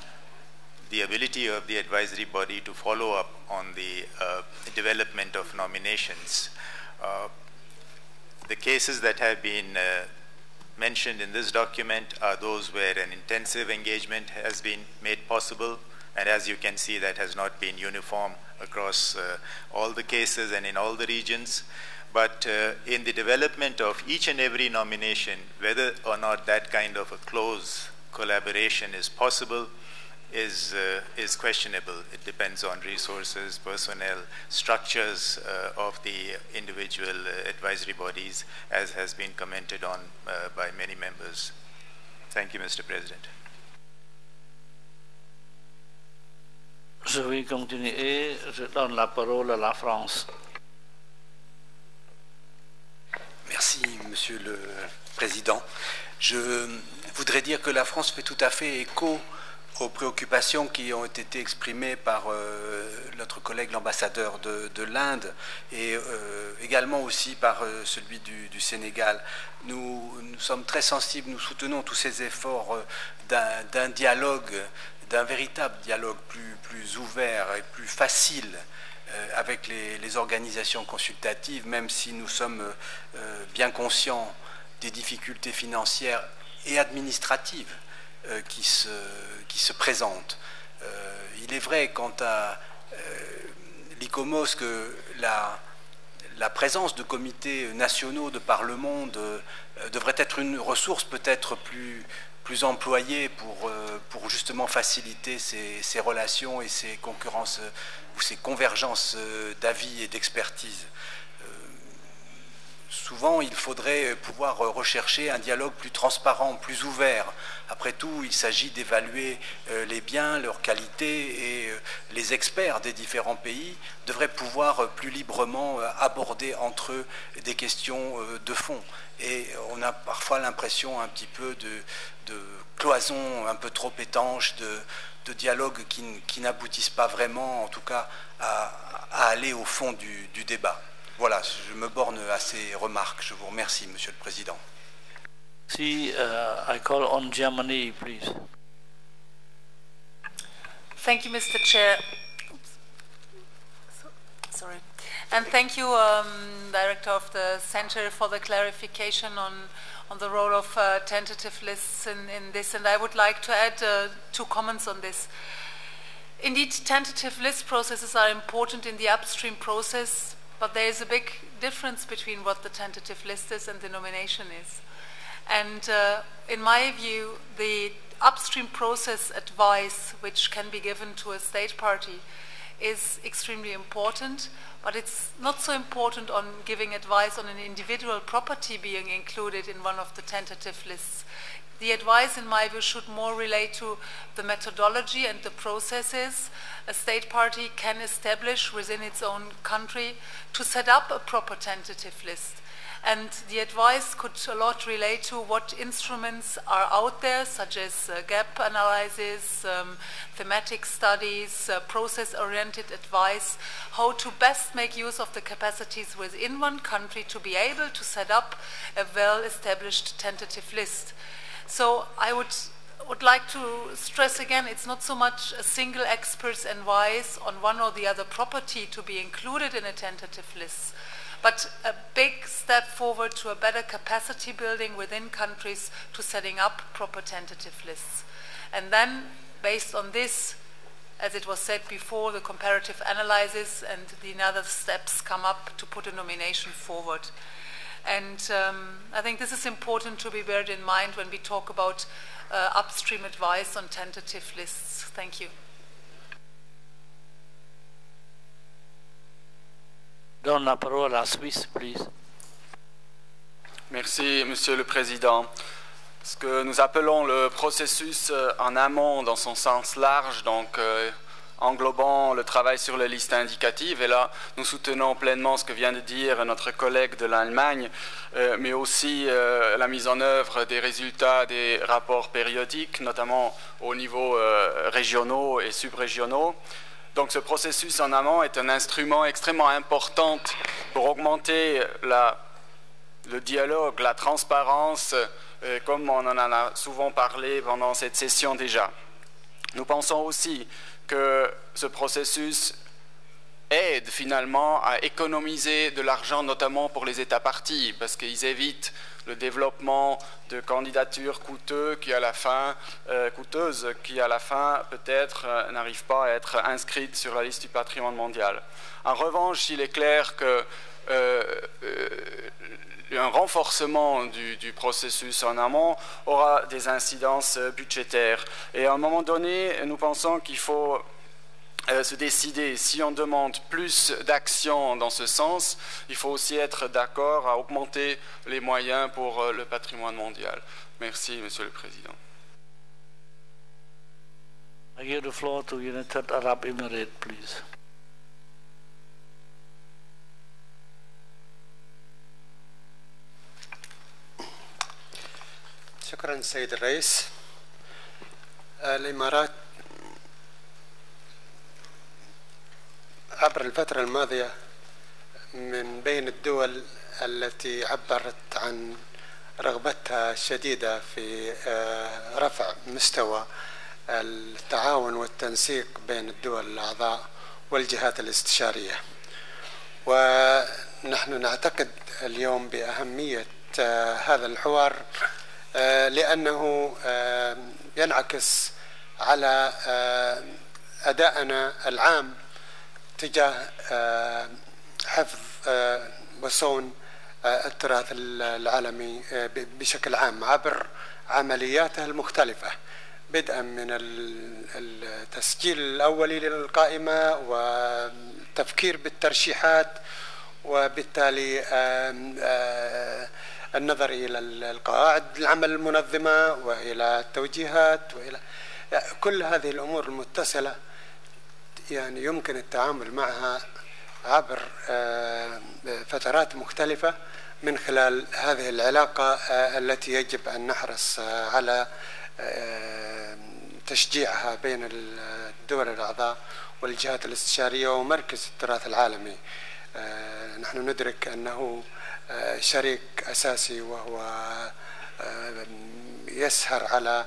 the ability of the advisory body to follow up on the development of nominations. The cases that have been mentioned in this document are those where an intensive engagement has been made possible, and as you can see, that has not been uniform across all the cases and in all the regions. But in the development of each and every nomination, whether or not that kind of a close collaboration is possible is questionable. It depends on resources, personnel, structures of the individual advisory bodies, as has been commented on by many members. Thank you, Mr. President. Je vais continuer. Je donne la parole à la France. Merci, Monsieur le Président. Je voudrais dire que la France fait tout à fait écho aux préoccupations qui ont été exprimées par notre collègue l'ambassadeur de l'Inde et également aussi par celui du Sénégal. Nous sommes très sensibles, nous soutenons tous ces efforts d'un dialogue, d'un véritable dialogue plus ouvert et plus facile avec les organisations consultatives, même si nous sommes bien conscients des difficultés financières et administratives qui se présentent. Il est vrai quant à l'ICOMOS que la présence de comités nationaux de par le monde devrait être une ressource peut-être plus employée pour justement faciliter ces relations et ces concurrences ou ces convergences d'avis et d'expertise. Souvent, il faudrait pouvoir rechercher un dialogue plus transparent, plus ouvert. Après tout, il s'agit d'évaluer les biens, leurs qualités, et les experts des différents pays devraient pouvoir plus librement aborder entre eux des questions de fond. Et on a parfois l'impression un petit peu de cloison un peu trop étanche, de dialogues qui n'aboutissent pas vraiment, en tout cas, à aller au fond du débat. Voilà, je me borne à ces remarques. Je vous remercie, Monsieur le Président. See, I call on Germany, please. Thank you, Mr. Chair. Sorry. And thank you, Director of the Center, for the clarification on the role of tentative lists in this. And I would like to add 2 comments on this. Indeed, tentative list processes are important in the upstream process, but there is a big difference between what the tentative list is and the nomination is. And in my view, the upstream process advice which can be given to a state party is extremely important, but it's not so important on giving advice on an individual property being included in one of the tentative lists. The advice, in my view, should more relate to the methodology and the processes a state party can establish within its own country to set up a proper tentative list. And the advice could a lot relate to what instruments are out there, such as gap analysis, thematic studies, process-oriented advice, how to best make use of the capacities within one country to be able to set up a well-established tentative list. So I would like to stress again, it's not so much a single expert's advice on one or the other property to be included in a tentative list, but a big step forward to a better capacity building within countries to setting up proper tentative lists. And then, based on this, as it was said before, the comparative analysis and the other steps come up to put a nomination forward. And I think this is important to be beared in mind when we talk about upstream advice on tentative lists. Thank you. Donne la parole à la Suisse, please. Merci, Monsieur le Président. Ce que nous appelons le processus en amont dans son sens large, donc englobant le travail sur les listes indicatives, et là nous soutenons pleinement ce que vient de dire notre collègue de l'Allemagne, mais aussi la mise en œuvre des résultats des rapports périodiques, notamment au niveau régionaux et subrégionaux. Donc ce processus en amont est un instrument extrêmement important pour augmenter le dialogue, la transparence, comme on en a souvent parlé pendant cette session déjà. Nous pensons aussi que ce processus aide finalement à économiser de l'argent, notamment pour les États parties, parce qu'ils évitent le développement de candidatures coûteuses qui à la fin peut-être n'arrivent pas à être inscrites sur la liste du patrimoine mondial. En revanche, il est clair que un renforcement du processus en amont aura des incidences budgétaires. Et à un moment donné, nous pensons qu'il faut se décider. Si on demande plus d'actions dans ce sens, il faut aussi être d'accord à augmenter les moyens pour le patrimoine mondial. Merci, Monsieur le Président. I give the floor to United Arab Emirates, please. شكرا سيد الرئيس. الإمارات عبر الفترة الماضية من بين الدول التي عبرت عن رغبتها الشديدة في رفع مستوى التعاون والتنسيق بين الدول الأعضاء والجهات الاستشارية، ونحن نعتقد اليوم بأهمية هذا الحوار لأنه ينعكس على أدائنا العام تجاه حفظ وصون التراث العالمي بشكل عام عبر عملياته المختلفة، بدءا من التسجيل الأولي للقائمة والتفكير بالترشيحات، وبالتالي النظر إلى القواعد العمل المنظمة وإلى التوجيهات وإلى كل هذه الأمور المتصلة. يعني يمكن التعامل معها عبر فترات مختلفة من خلال هذه العلاقة التي يجب أن نحرص على تشجيعها بين الدول الأعضاء والجهات الاستشارية ومركز التراث العالمي. نحن ندرك أنه شريك أساسي وهو يسهر على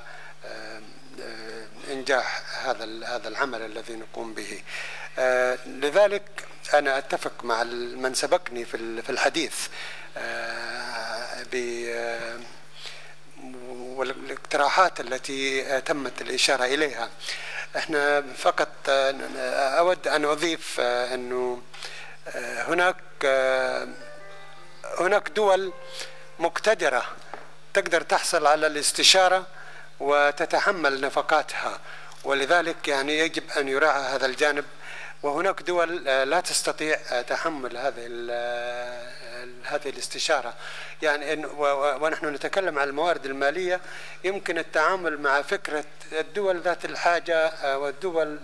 إنجاح هذا العمل الذي نقوم به. لذلك أنا أتفق مع من سبقني في الحديث والاقتراحات التي تمت الإشارة إليها. احنا فقط أود أن أضيف أنه هناك دول مقتدرة تقدر تحصل على الاستشارة وتتحمل نفقاتها، ولذلك يعني يجب أن يراعى هذا الجانب. وهناك دول لا تستطيع تحمل هذه الاستشارة. يعني ونحن نتكلم عن الموارد المالية، يمكن التعامل مع فكرة الدول ذات الحاجة والدول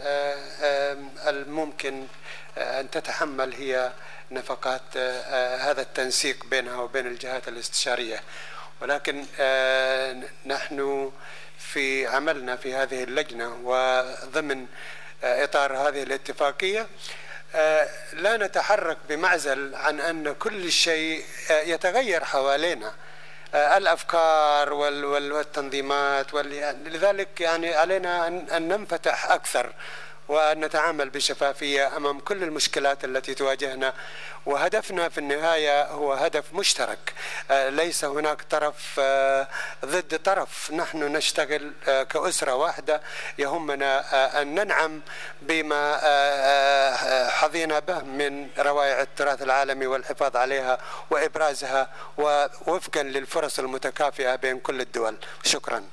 الممكن أن تتحمل هي نفقات هذا التنسيق بينها وبين الجهات الاستشارية. ولكن نحن في عملنا في هذه اللجنة وضمن إطار هذه الاتفاقية لا نتحرك بمعزل عن أن كل شيء يتغير حوالينا، الأفكار والتنظيمات، لذلك يعني علينا أن ننفتح أكثر وأن نتعامل بشفافية أمام كل المشكلات التي تواجهنا. وهدفنا في النهاية هو هدف مشترك، ليس هناك طرف ضد طرف. نحن نشتغل كأسرة واحدة، يهمنا أن ننعم بما حظينا به من روائع التراث العالمي والحفاظ عليها وإبرازها ووفقا للفرص المتكافئة بين كل الدول. شكرا.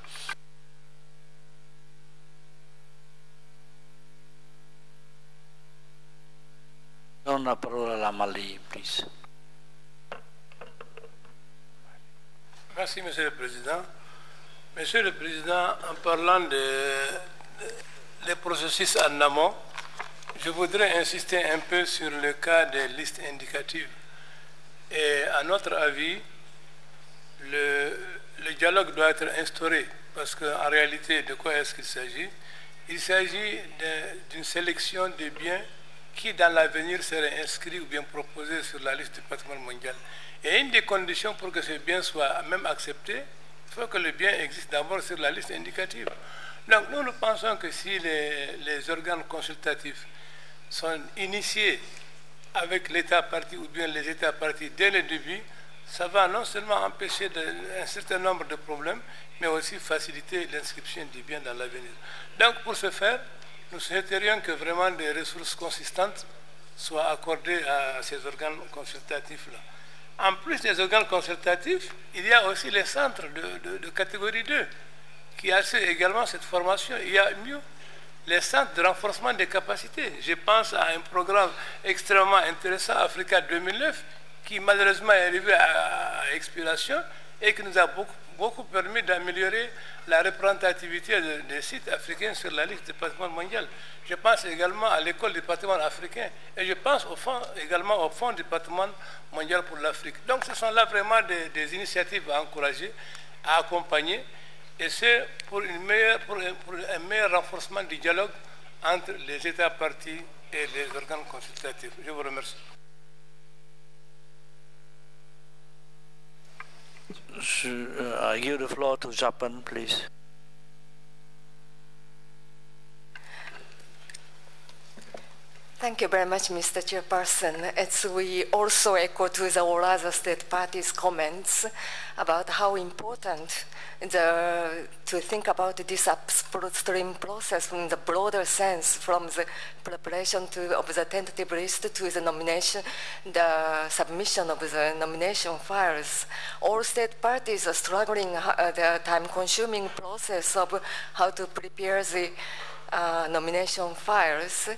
Donne la parole à la Mali, please. Merci, Monsieur le Président. Monsieur le Président, en parlant des processus en amont, je voudrais insister un peu sur le cas des listes indicatives. Et à notre avis, le dialogue doit être instauré, parce qu'en réalité, de quoi est-ce qu'il s'agit? Il s'agit d'une sélection de biens qui dans l'avenir seraient inscrits ou bien proposés sur la liste du patrimoine mondial. Et une des conditions pour que ce bien soit même accepté, il faut que le bien existe d'abord sur la liste indicative. Donc nous pensons que si les organes consultatifs sont initiés avec l'État parti ou bien les États partis dès le début, ça va non seulement empêcher un certain nombre de problèmes, mais aussi faciliter l'inscription du bien dans l'avenir. Donc pour ce faire, nous souhaiterions que vraiment des ressources consistantes soient accordées à ces organes consultatifs-là. En plus des organes consultatifs, il y a aussi les centres de catégorie 2 qui assurent également cette formation. Il y a mieux, les centres de renforcement des capacités. Je pense à un programme extrêmement intéressant, Africa 2009, qui malheureusement est arrivé à expiration et qui nous a beaucoup permis d'améliorer la représentativité des sites africains sur la liste du patrimoine mondial. Je pense également à l'école du patrimoine africain et je pense également au fonds du patrimoine mondial pour l'Afrique. Donc ce sont là vraiment des initiatives à encourager, à accompagner, et c'est pour un meilleur renforcement du dialogue entre les États partis et les organes consultatifs. Je vous remercie. I give the floor to Japan, please. Thank you very much, Mr. Chairperson. We also echo to the all other state parties' comments about how important to think about this upstream process in the broader sense, from the preparation of the tentative list to the nomination, the submission of the nomination files. All state parties are struggling the time-consuming process of how to prepare the nomination files.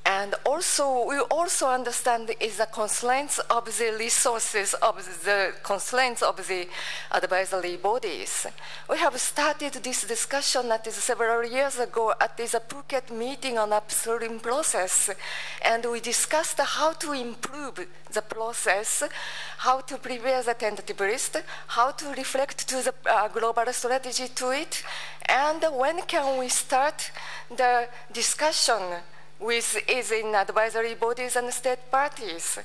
And also, we also understand is the constraints of the resources, of the constraints of the advisory bodies. We have started this discussion several years ago at the Phuket meeting on upstream process, and we discussed how to improve the process, how to prepare the tentative list, how to reflect to the global strategy to it, and when can we start the discussion is in advisory bodies and state parties.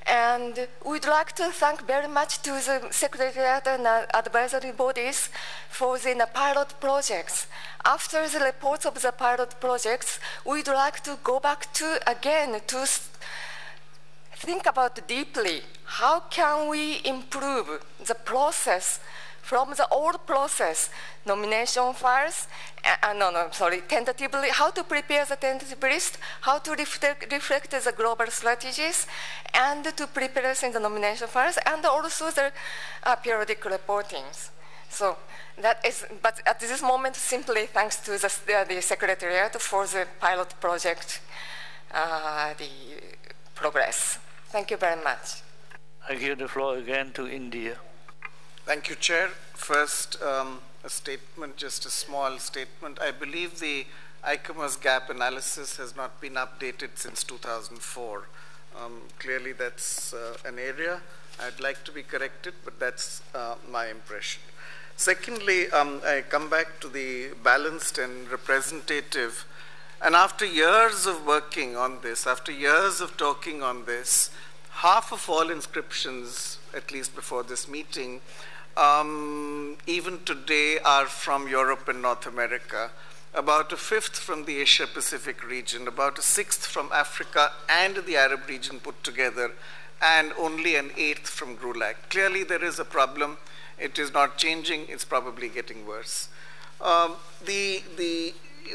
And we'd like to thank very much to the Secretariat and advisory bodies for the pilot projects. After the reports of the pilot projects, we'd like to go back to think about deeply, how can we improve the process from the old process, nomination files, tentatively, how to prepare the tentative list, how to reflect the global strategies, and to prepare the nomination files, and also the periodic reportings. So that is, but at this moment, simply thanks to the Secretariat for the pilot project, the progress. Thank you very much. I give the floor again to India. Thank you, Chair. First, a statement, just a small statement. I believe the ICOMOS gap analysis has not been updated since 2004. Clearly, that's an area I'd like to be corrected, but that's my impression. Secondly, I come back to the balanced and representative. And after years of working on this, after years of talking on this, half of all inscriptions, at least before this meeting, even today are from Europe and North America, about a fifth from the Asia-Pacific region, about a sixth from Africa and the Arab region put together, and only an eighth from GRULAC. Clearly there is a problem. It is not changing. It's probably getting worse.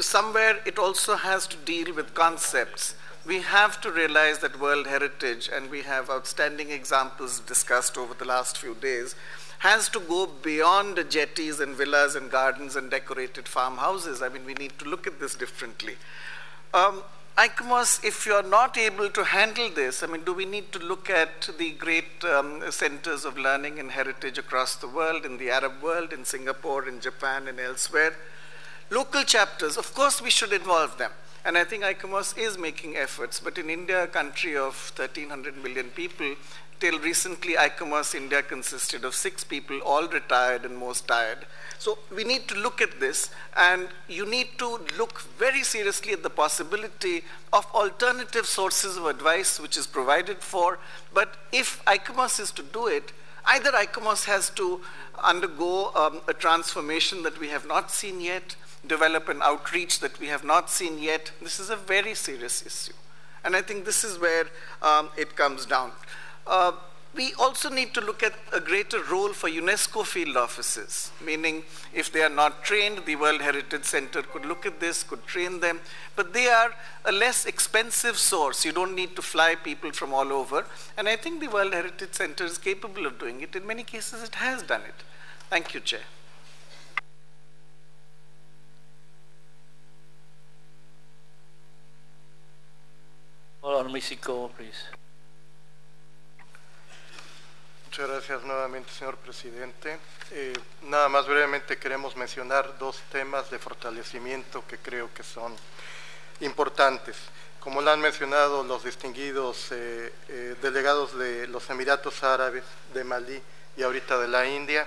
Somewhere it also has to deal with concepts. We have to realize that World Heritage, and we have outstanding examples discussed over the last few days, has to go beyond the jetties and villas and gardens and decorated farmhouses. I mean, we need to look at this differently. ICOMOS, if you're not able to handle this, I mean, do we need to look at the great centers of learning and heritage across the world, in the Arab world, in Singapore, in Japan, and elsewhere? Local chapters, of course, we should involve them. And I think ICOMOS is making efforts. But in India, a country of 1,300 million people, till recently, ICOMOS India consisted of 6 people, all retired and most tired. So we need to look at this, and you need to look very seriously at the possibility of alternative sources of advice which is provided for. But if ICOMOS is to do it, either ICOMOS has to undergo a transformation that we have not seen yet, develop an outreach that we have not seen yet. This is a very serious issue. And I think this is where it comes down. we also need to look at a greater role for UNESCO field offices, meaning if they are not trained, the World Heritage Center could look at this, could train them, but they are a less expensive source. You don't need to fly people from all over, and I think the World Heritage Center is capable of doing it. In many cases, it has done it. Thank you, Chair. Hold on, Mexico, please. Muchas gracias nuevamente, señor presidente. Nada más brevemente queremos mencionar dos temas de fortalecimiento que creo que son importantes. Como lo han mencionado los distinguidos delegados de los Emiratos Árabes, de Malí y ahorita de la India,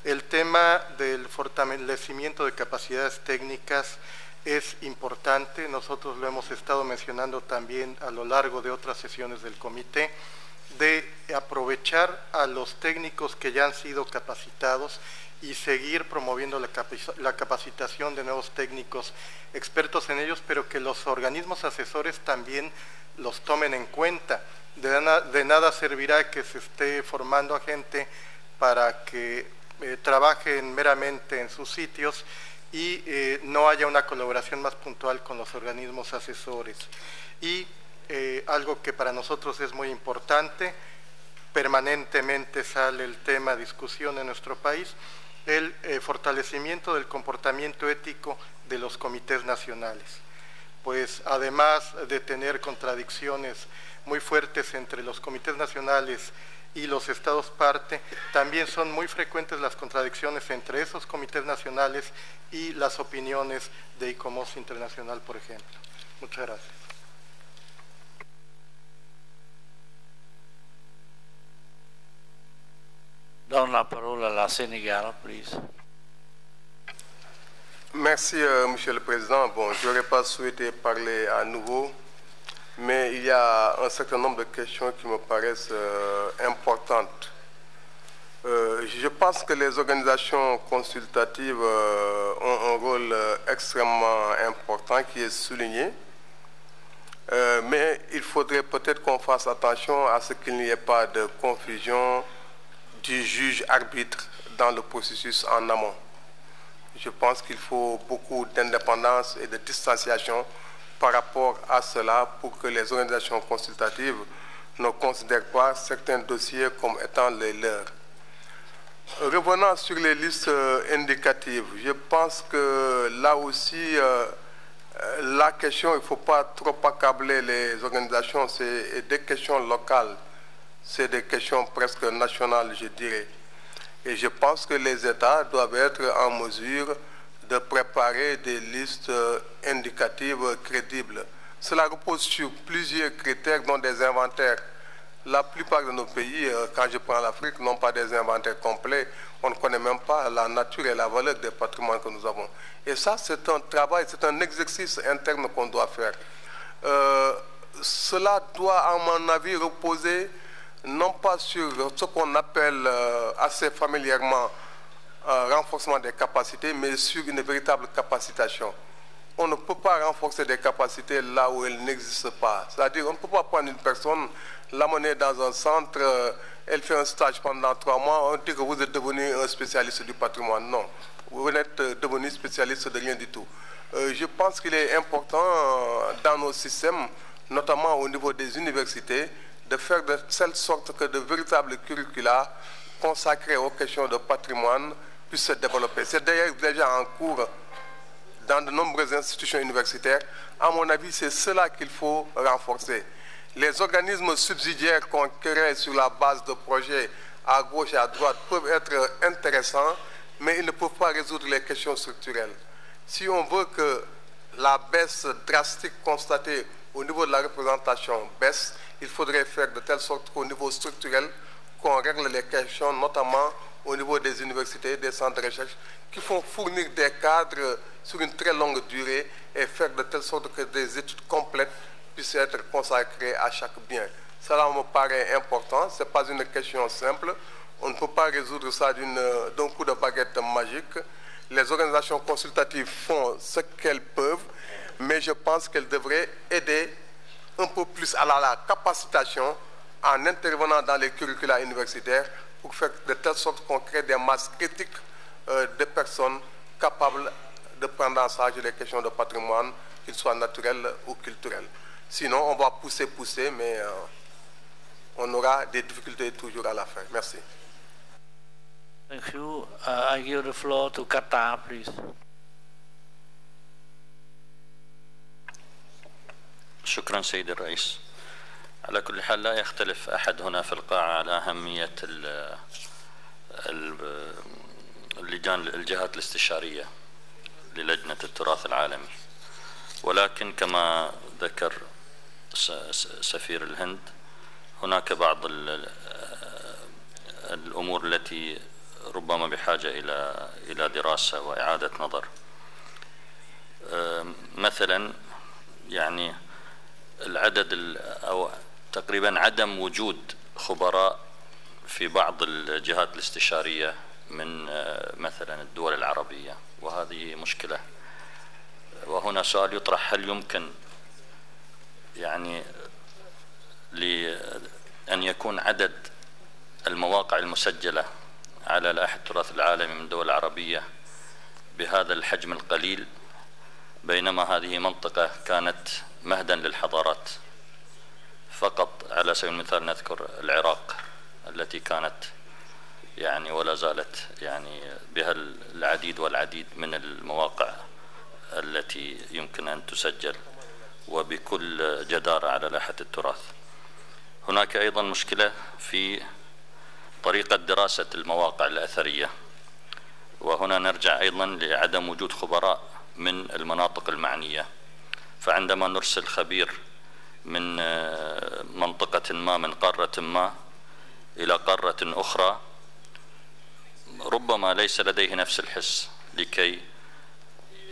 el tema del fortalecimiento de capacidades técnicas es importante. Nosotros lo hemos estado mencionando también a lo largo de otras sesiones del comité, de aprovechar a los técnicos que ya han sido capacitados y seguir promoviendo la capacitación de nuevos técnicos expertos en ellos, pero que los organismos asesores también los tomen en cuenta. De nada servirá que se esté formando a gente para que trabajen meramente en sus sitios y no haya una colaboración más puntual con los organismos asesores. Y algo que para nosotros es muy importante, permanentemente sale el tema a discusión en nuestro país, el fortalecimiento del comportamiento ético de los comités nacionales. Pues además de tener contradicciones muy fuertes entre los comités nacionales y los estados parte, también son muy frecuentes las contradicciones entre esos comités nacionales y las opiniones de ICOMOS Internacional, por ejemplo. Muchas gracias. Donne la parole à la Sénégal, please. Merci, Monsieur le Président. Bon, je n'aurais pas souhaité parler à nouveau, mais il y a un certain nombre de questions qui me paraissent importantes. Je pense que les organisations consultatives ont un rôle extrêmement important qui est souligné, mais il faudrait peut-être qu'on fasse attention à ce qu'il n'y ait pas de confusion du juge-arbitre dans le processus en amont. Je pense qu'il faut beaucoup d'indépendance et de distanciation par rapport à cela pour que les organisations consultatives ne considèrent pas certains dossiers comme étant les leurs. Revenant sur les listes indicatives, je pense que là aussi, la question, il ne faut pas trop accabler les organisations, c'est des questions locales. C'est des questions presque nationales, je dirais. Et je pense que les États doivent être en mesure de préparer des listes indicatives crédibles. Cela repose sur plusieurs critères, dont des inventaires. La plupart de nos pays, quand je prends l'Afrique, n'ont pas des inventaires complets. On ne connaît même pas la nature et la valeur des patrimoines que nous avons. Et ça, c'est un travail, c'est un exercice interne qu'on doit faire. Cela doit, à mon avis, reposer non pas sur ce qu'on appelle assez familièrement renforcement des capacités, mais sur une véritable capacitation. On ne peut pas renforcer des capacités là où elles n'existent pas. C'est-à-dire on ne peut pas prendre une personne, l'amener dans un centre, elle fait un stage pendant 3 mois, on dit que vous êtes devenu un spécialiste du patrimoine. Non, vous n'êtes devenu spécialiste de rien du tout. Je pense qu'il est important dans nos systèmes, notamment au niveau des universités, de faire de telle sorte que de véritables curricula consacrés aux questions de patrimoine puissent se développer. C'est d'ailleurs déjà en cours dans de nombreuses institutions universitaires. À mon avis, c'est cela qu'il faut renforcer. Les organismes subsidiaires qu'on crée sur la base de projets à gauche et à droite peuvent être intéressants, mais ils ne peuvent pas résoudre les questions structurelles. Si on veut que la baisse drastique constatée au niveau de la représentation baisse, il faudrait faire de telle sorte qu'au niveau structurel, qu'on règle les questions, notamment au niveau des universités, des centres de recherche, qui font fournir des cadres sur une très longue durée et faire de telle sorte que des études complètes puissent être consacrées à chaque bien. Cela me paraît important, ce n'est pas une question simple. On ne peut pas résoudre ça d'un coup de baguette magique. Les organisations consultatives font ce qu'elles peuvent, mais je pense qu'elles devraient aider un peu plus à la capacitation en intervenant dans les curricula universitaires pour faire de telle sorte qu'on crée des masses critiques de personnes capables de prendre en charge les questions de patrimoine, qu'ils soient naturels ou culturels. Sinon, on va pousser, mais on aura des difficultés toujours à la fin. Merci. Thank you. I give the floor to Qatar, please. شكرا سيد الرئيس. على كل حال لا يختلف أحد هنا في القاعة على أهمية الجهات الاستشارية للجنة التراث العالمي، ولكن كما ذكر سفير الهند هناك بعض الأمور التي ربما بحاجة إلى دراسة وإعادة نظر. مثلا يعني العدد أو تقريبا عدم وجود خبراء في بعض الجهات الاستشارية من مثلا الدول العربية، وهذه مشكلة. وهنا سؤال يطرح: هل يمكن يعني لأن يكون عدد المواقع المسجلة على لائحة التراث العالمي من الدول العربية بهذا الحجم القليل، بينما هذه منطقة كانت مهدا للحضارات؟ فقط على سبيل المثال نذكر العراق التي كانت يعني ولا زالت يعني بها العديد والعديد من المواقع التي يمكن أن تسجل وبكل جدارة على لائحة التراث. هناك أيضا مشكلة في طريقة دراسة المواقع الأثرية، وهنا نرجع أيضا لعدم وجود خبراء من المناطق المعنية. فعندما نرسل خبير من منطقة ما من قارة ما إلى قارة أخرى ربما ليس لديه نفس الحس لكي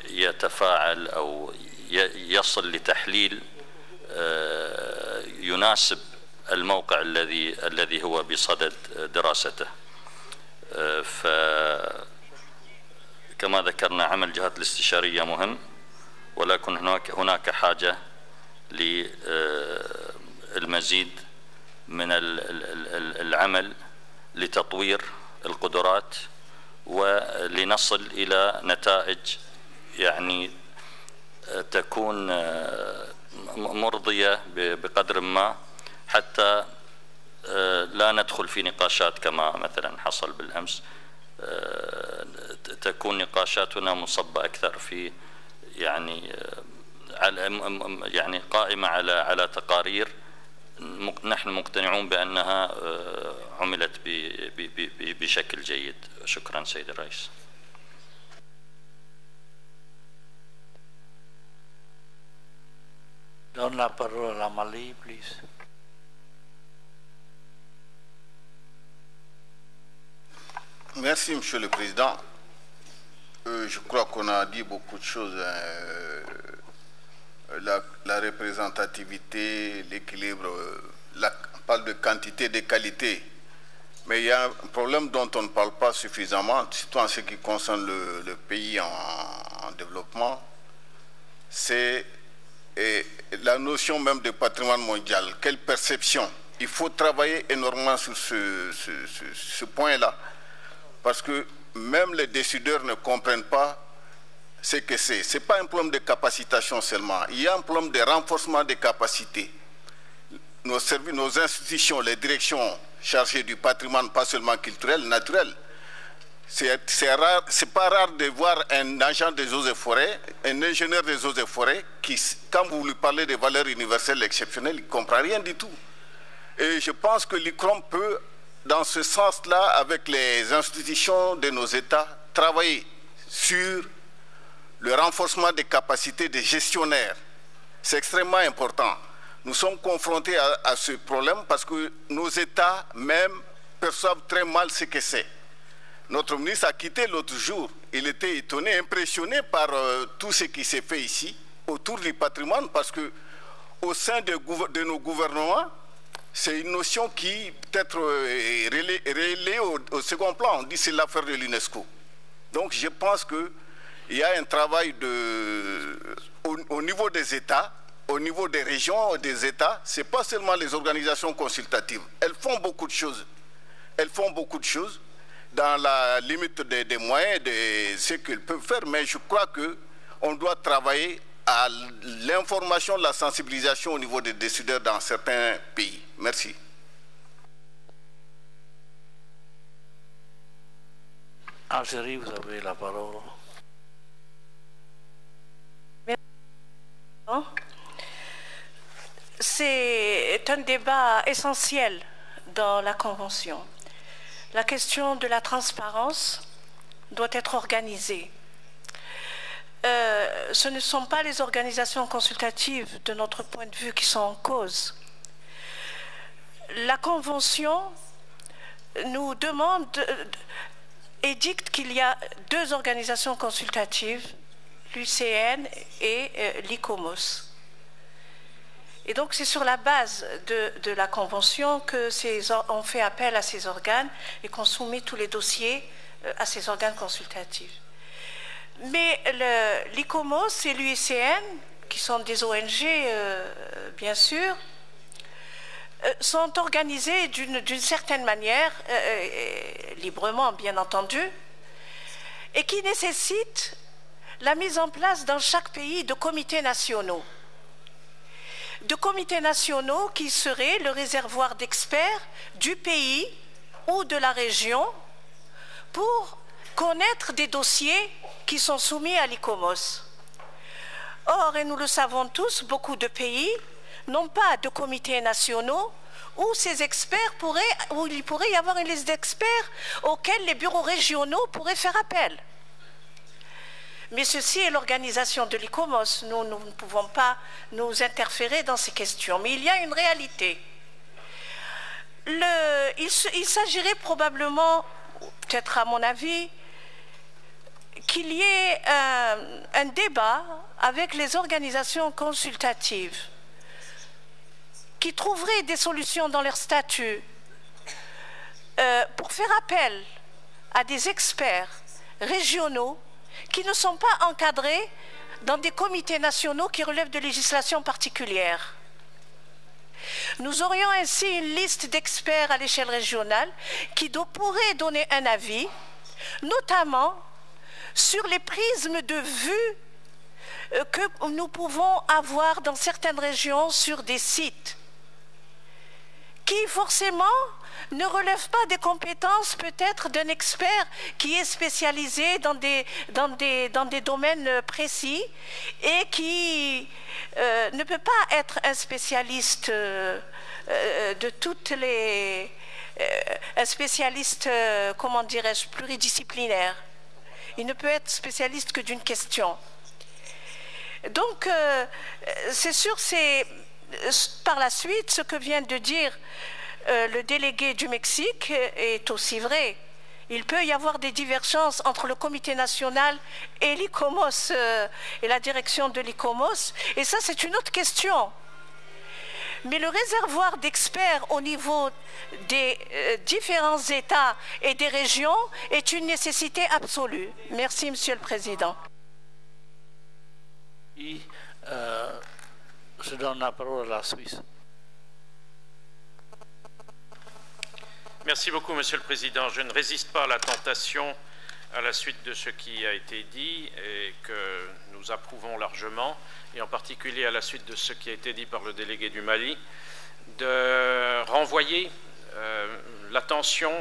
يتفاعل أو يصل لتحليل يناسب الموقع الذي هو بصدد دراسته. فكما ذكرنا عمل الجهات الاستشارية مهم، ولكن هناك حاجة للمزيد من العمل لتطوير القدرات ولنصل إلى نتائج يعني تكون مرضية بقدر ما، حتى لا ندخل في نقاشات كما مثلا حصل بالأمس. تكون نقاشاتنا مصبة أكثر في يعني قائمة على تقارير نحن مقتنعون بأنها عملت بشكل جيد. شكرا سيد الرئيس. Donne la parole à Mali, please. Merci, Monsieur le Président. Je crois qu'on a dit beaucoup de choses. La représentativité, l'équilibre, on parle de quantité, de qualité. Mais il y a un problème dont on ne parle pas suffisamment, surtout en ce qui concerne le pays en développement, c'est la notion même de patrimoine mondial. Quelle perception? Il faut travailler énormément sur ce point-là, parce que même les décideurs ne comprennent pas ce que c'est. Ce n'est pas un problème de capacitation seulement, il y a un problème de renforcement des capacités. Nos services, nos institutions, les directions chargées du patrimoine, pas seulement culturel, naturel, c'est pas rare de voir un agent des eaux et forêts, un ingénieur des eaux et forêts, qui, quand vous lui parlez des valeurs universelles exceptionnelles, il ne comprend rien du tout. Et je pense que l'ICROM peut, dans ce sens-là, avec les institutions de nos États, travailler sur le renforcement des capacités des gestionnaires. C'est extrêmement important. Nous sommes confrontés à ce problème parce que nos États même perçoivent très mal ce que c'est. Notre ministre a quitté l'autre jour. Il était étonné, impressionné par tout ce qui s'est fait ici, autour du patrimoine, parce que au sein de nos gouvernements, c'est une notion qui peut-être relayée au second plan. On dit que c'est l'affaire de l'UNESCO. Donc je pense qu'il y a un travail au niveau des États, au niveau des régions, des États, ce n'est pas seulement les organisations consultatives. Elles font beaucoup de choses. Elles font beaucoup de choses dans la limite des moyens, de ce qu'elles peuvent faire. Mais je crois qu'on doit travailler à l'information, la sensibilisation au niveau des décideurs dans certains pays. Merci. Algérie, vous avez la parole. C'est un débat essentiel dans la Convention. La question de la transparence doit être organisée. Ce ne sont pas les organisations consultatives, de notre point de vue, qui sont en cause. La Convention nous demande et dicte qu'il y a deux organisations consultatives, l'UCN et l'ICOMOS. Et donc c'est sur la base de la Convention qu'on fait appel à ces organes et qu'on soumet tous les dossiers à ces organes consultatifs. Mais l'ICOMOS et l'UICN, qui sont des ONG bien sûr, sont organisés d'une certaine manière, librement bien entendu, et qui nécessitent la mise en place dans chaque pays de comités nationaux. De comités nationaux qui seraient le réservoir d'experts du pays ou de la région pour connaître des dossiers qui sont soumis à l'ICOMOS. Or, et nous le savons tous, beaucoup de pays n'ont pas de comités nationaux où ces experts où il pourrait y avoir une liste d'experts auxquels les bureaux régionaux pourraient faire appel. Mais ceci est l'organisation de l'ICOMOS. Nous ne pouvons pas nous interférer dans ces questions. Mais il y a une réalité. Il s'agirait probablement, peut-être à mon avis, qu'il y ait un débat avec les organisations consultatives qui trouveraient des solutions dans leur statut pour faire appel à des experts régionaux qui ne sont pas encadrés dans des comités nationaux qui relèvent de législations particulières. Nous aurions ainsi une liste d'experts à l'échelle régionale qui pourrait donner un avis, notamment sur les prismes de vue que nous pouvons avoir dans certaines régions sur des sites qui forcément ne relèvent pas des compétences peut-être d'un expert qui est spécialisé dans des domaines précis et qui ne peut pas être un spécialiste de toutes les... un spécialiste, comment dirais-je, pluridisciplinaire. Il ne peut être spécialiste que d'une question. Donc, c'est sûr, c'est par la suite ce que vient de dire le délégué du Mexique est aussi vrai. Il peut y avoir des divergences entre le comité national et l'ICOMOS et la direction de l'ICOMOS, et ça c'est une autre question. Mais le réservoir d'experts au niveau des différents États et des régions est une nécessité absolue. Merci, Monsieur le Président. Je donne la parole à la Suisse. Merci beaucoup, Monsieur le Président. Je ne résiste pas à la tentation, à la suite de ce qui a été dit et que nous approuvons largement, et en particulier à la suite de ce qui a été dit par le délégué du Mali, de renvoyer l'attention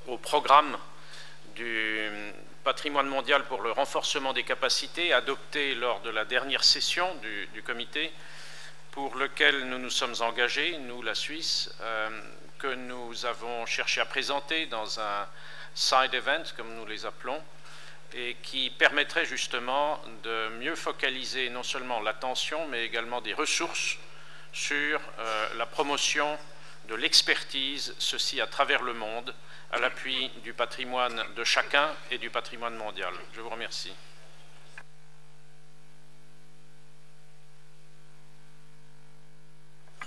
au programme du patrimoine mondial pour le renforcement des capacités adopté lors de la dernière session du comité, pour lequel nous nous sommes engagés, nous, la Suisse, que nous avons cherché à présenter dans un side event, comme nous les appelons, et qui permettrait justement de mieux focaliser non seulement l'attention, mais également des ressources sur la promotion de l'expertise, ceci à travers le monde, à l'appui du patrimoine de chacun et du patrimoine mondial. Je vous remercie.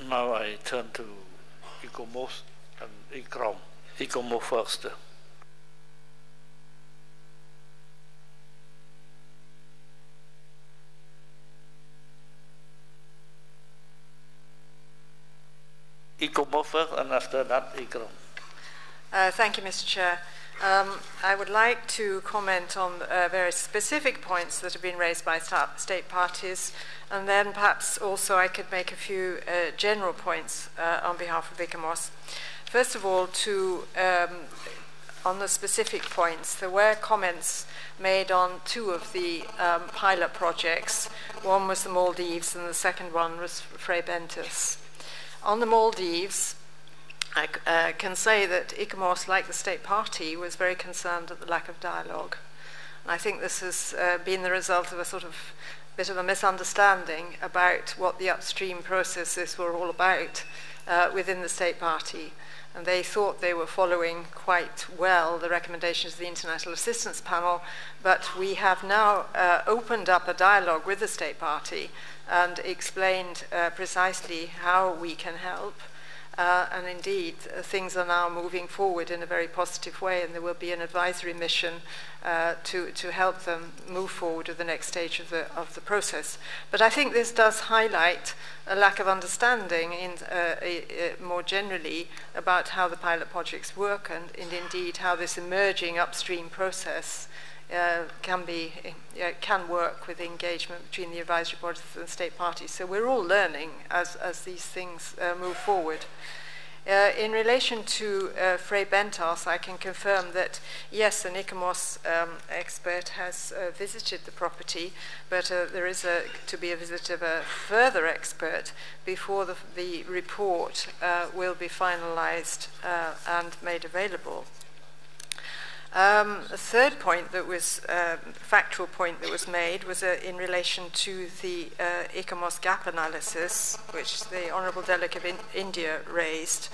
Now I turn to ICOMOS and ICROM. ICOMOS first. Ikomo first, and after that, Ikrom. Thank you, Mr. Chair. I would like to comment on various specific points that have been raised by state parties, and then perhaps also I could make a few general points on behalf of ICOMOS. First of all, on the specific points, there were comments made on two of the pilot projects. One was the Maldives, and the second one was Fray Bentos. On the Maldives, I can say that ICOMOS, like the state party, was very concerned at the lack of dialogue. And I think this has been the result of a sort of bit of a misunderstanding about what the upstream processes were all about within the state party. And they thought they were following quite well the recommendations of the International Assistance Panel, but we have now opened up a dialogue with the state party and explained precisely how we can help. And indeed, things are now moving forward in a very positive way, and there will be an advisory mission to help them move forward to the next stage of the process. But I think this does highlight a lack of understanding more generally about how the pilot projects work, and indeed how this emerging upstream process can work with engagement between the advisory bodies and the state parties. So we're all learning as these things move forward. In relation to Fray Bentos, I can confirm that yes, an ICOMOS expert has visited the property, but there is to be a visit of a further expert before the report will be finalized and made available. The third point that was, factual point that was made was in relation to the ICOMOS gap analysis, which the Honourable Delegate of India raised.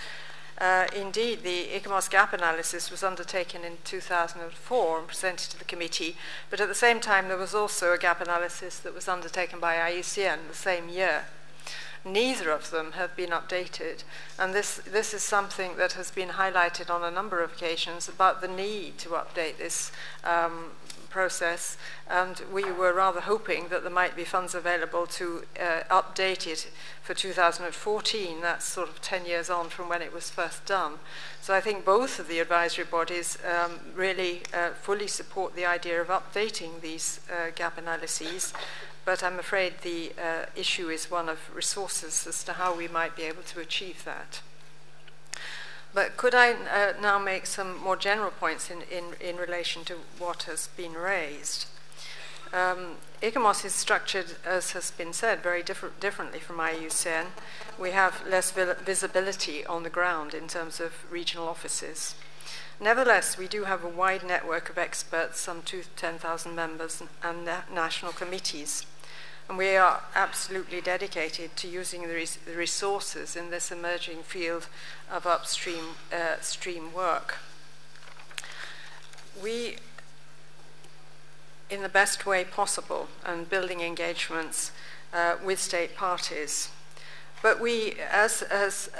Indeed, the ICOMOS gap analysis was undertaken in 2004 and presented to the committee, but at the same time there was also a gap analysis that was undertaken by IUCN the same year. Neither of them have been updated, and this is something that has been highlighted on a number of occasions about the need to update this process, and we were rather hoping that there might be funds available to update it for 2014. That's sort of 10 years on from when it was first done. So I think both of the advisory bodies really fully support the idea of updating these gap analyses, but I'm afraid the issue is one of resources as to how we might be able to achieve that. But could I now make some more general points in relation to what has been raised? ICOMOS is structured, as has been said, very differently from IUCN. We have less visibility on the ground in terms of regional offices. Nevertheless, we do have a wide network of experts, some 10,000 members, and national committees. And we are absolutely dedicated to using the resources in this emerging field of upstream stream work. We, in the best way possible, and building engagements with state parties. But we, as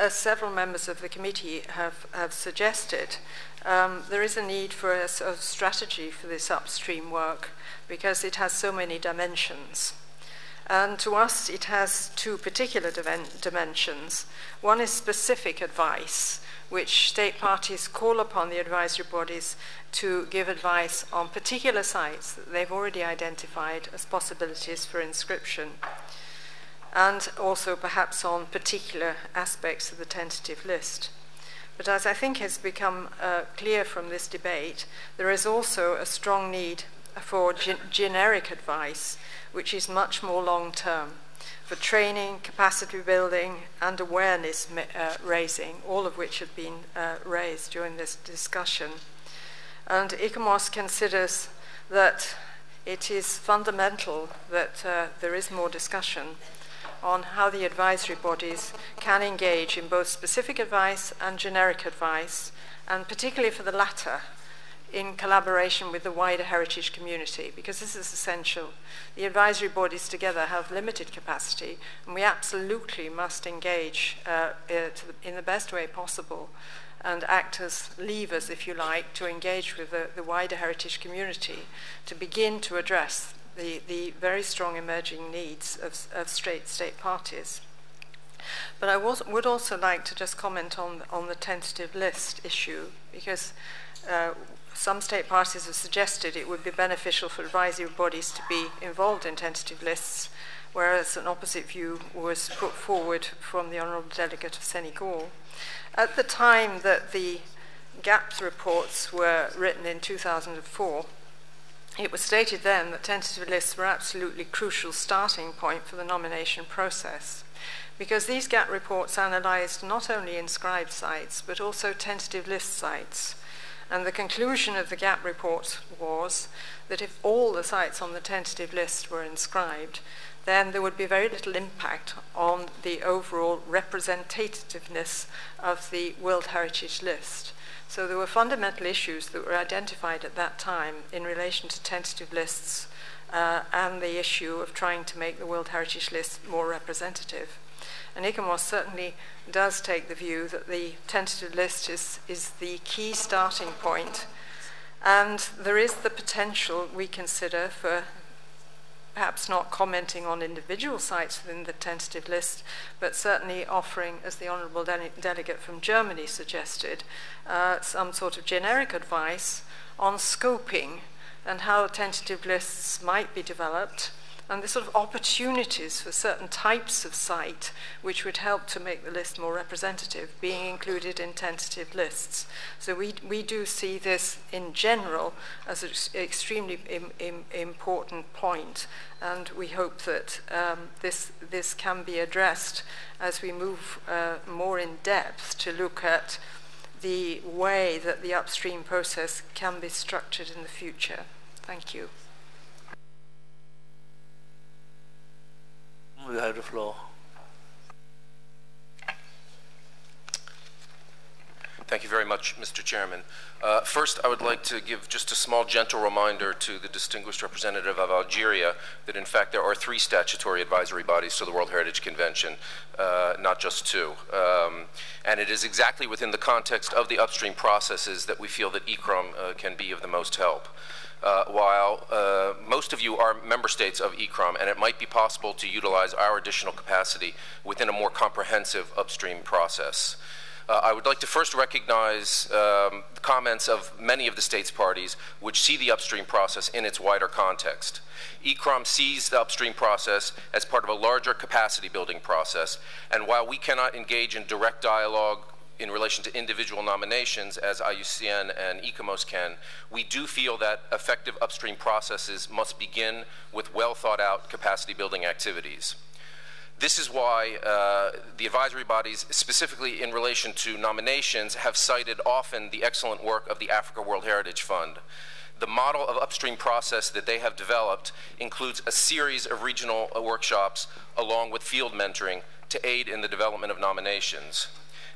several members of the committee have suggested, there is a need for a strategy for this upstream work because it has so many dimensions. And to us, it has two particular dimensions. One is specific advice, which state parties call upon the advisory bodies to give advice on particular sites that they've already identified as possibilities for inscription, and also perhaps on particular aspects of the tentative list. But as I think has become clear from this debate, there is also a strong need for generic advice, which is much more long-term, for training, capacity building, and awareness raising, all of which have been raised during this discussion. And ICOMOS considers that it is fundamental that there is more discussion on how the advisory bodies can engage in both specific advice and generic advice, and particularly for the latter, in collaboration with the wider heritage community, because this is essential. The advisory bodies together have limited capacity, and we absolutely must engage in the best way possible and act as levers, if you like, to engage with the wider heritage community to begin to address the very strong emerging needs of state parties. But I would also like to just comment on the tentative list issue, because some state parties have suggested it would be beneficial for advisory bodies to be involved in tentative lists, whereas an opposite view was put forward from the Honourable Delegate of Senegal. At the time that the GAPS reports were written in 2004, it was stated then that tentative lists were absolutely crucial starting point for the nomination process, because these GAP reports analysed not only inscribed sites, but also tentative list sites. And the conclusion of the GAP report was that if all the sites on the tentative list were inscribed, then there would be very little impact on the overall representativeness of the World Heritage List. So there were fundamental issues that were identified at that time in relation to tentative lists and the issue of trying to make the World Heritage List more representative. And ICOMOS certainly does take the view that the tentative list is the key starting point, and there is the potential, we consider, for perhaps not commenting on individual sites within the tentative list, but certainly offering, as the Honourable Delegate from Germany suggested, some sort of generic advice on scoping and how tentative lists might be developed, and the sort of opportunities for certain types of site which would help to make the list more representative being included in tentative lists. So we do see this in general as an extremely important point, and we hope that this can be addressed as we move more in depth to look at the way that the upstream process can be structured in the future. Thank you. You have the floor. Thank you very much, Mr. Chairman. First, I would like to give just a small, gentle reminder to the distinguished representative of Algeria that, in fact, there are 3 statutory advisory bodies to the World Heritage Convention, not just 2. And it is exactly within the context of the upstream processes that we feel that ECROM can be of the most help. While most of you are member states of ECROM, and it might be possible to utilize our additional capacity within a more comprehensive upstream process. I would like to first recognize the comments of many of the states parties which see the upstream process in its wider context. ECROM sees the upstream process as part of a larger capacity building process, and while we cannot engage in direct dialogue in relation to individual nominations, as IUCN and ECOMOS can, we do feel that effective upstream processes must begin with well thought out capacity building activities. This is why the advisory bodies, specifically in relation to nominations, have cited often the excellent work of the Africa World Heritage Fund. The model of upstream process that they have developed includes a series of regional workshops along with field mentoring to aid in the development of nominations.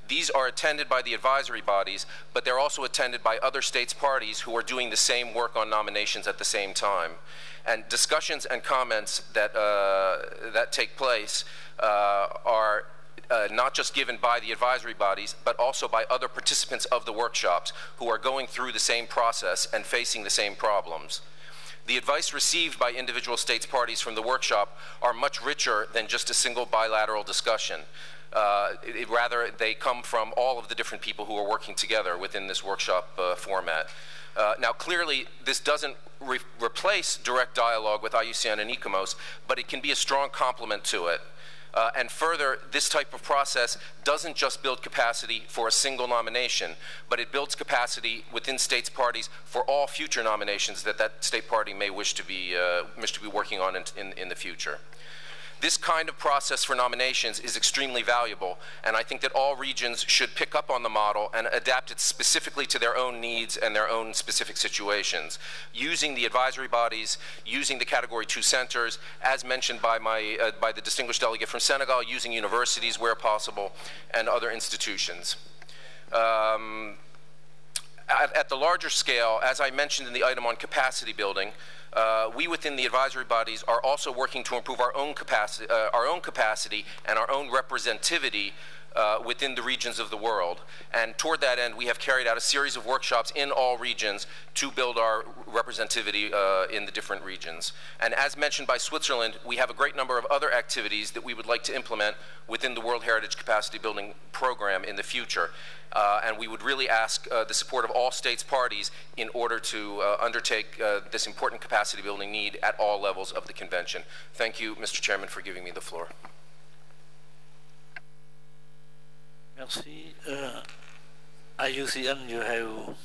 These are attended by the advisory bodies, but they're also attended by other states parties who are doing the same work on nominations at the same time. And discussions and comments that, that take place are not just given by the advisory bodies, but also by other participants of the workshops who are going through the same process and facing the same problems. The advice received by individual states parties from the workshop are much richer than just a single bilateral discussion. Rather, they come from all of the different people who are working together within this workshop format. Now, clearly, this doesn't replace direct dialogue with IUCN and ECOMOS, but it can be a strong complement to it. And further, this type of process doesn't just build capacity for a single nomination, but it builds capacity within states parties for all future nominations that that state party may wish to be working on in the future. This kind of process for nominations is extremely valuable, and I think that all regions should pick up on the model and adapt it specifically to their own needs and their own specific situations, using the advisory bodies, using the Category 2 centers, as mentioned by the distinguished delegate from Senegal, using universities where possible, and other institutions. At the larger scale, as I mentioned in the item on capacity building, we within the advisory bodies are also working to improve our own capacity and our own representativity within the regions of the world. And toward that end, we have carried out a series of workshops in all regions to build our representativity in the different regions. And as mentioned by Switzerland, we have a great number of other activities that we would like to implement within the World Heritage Capacity Building Program in the future. And we would really ask the support of all states parties in order to undertake this important capacity building need at all levels of the convention. Thank you, Mr. Chairman, for giving me the floor. Merci. IUCN, you have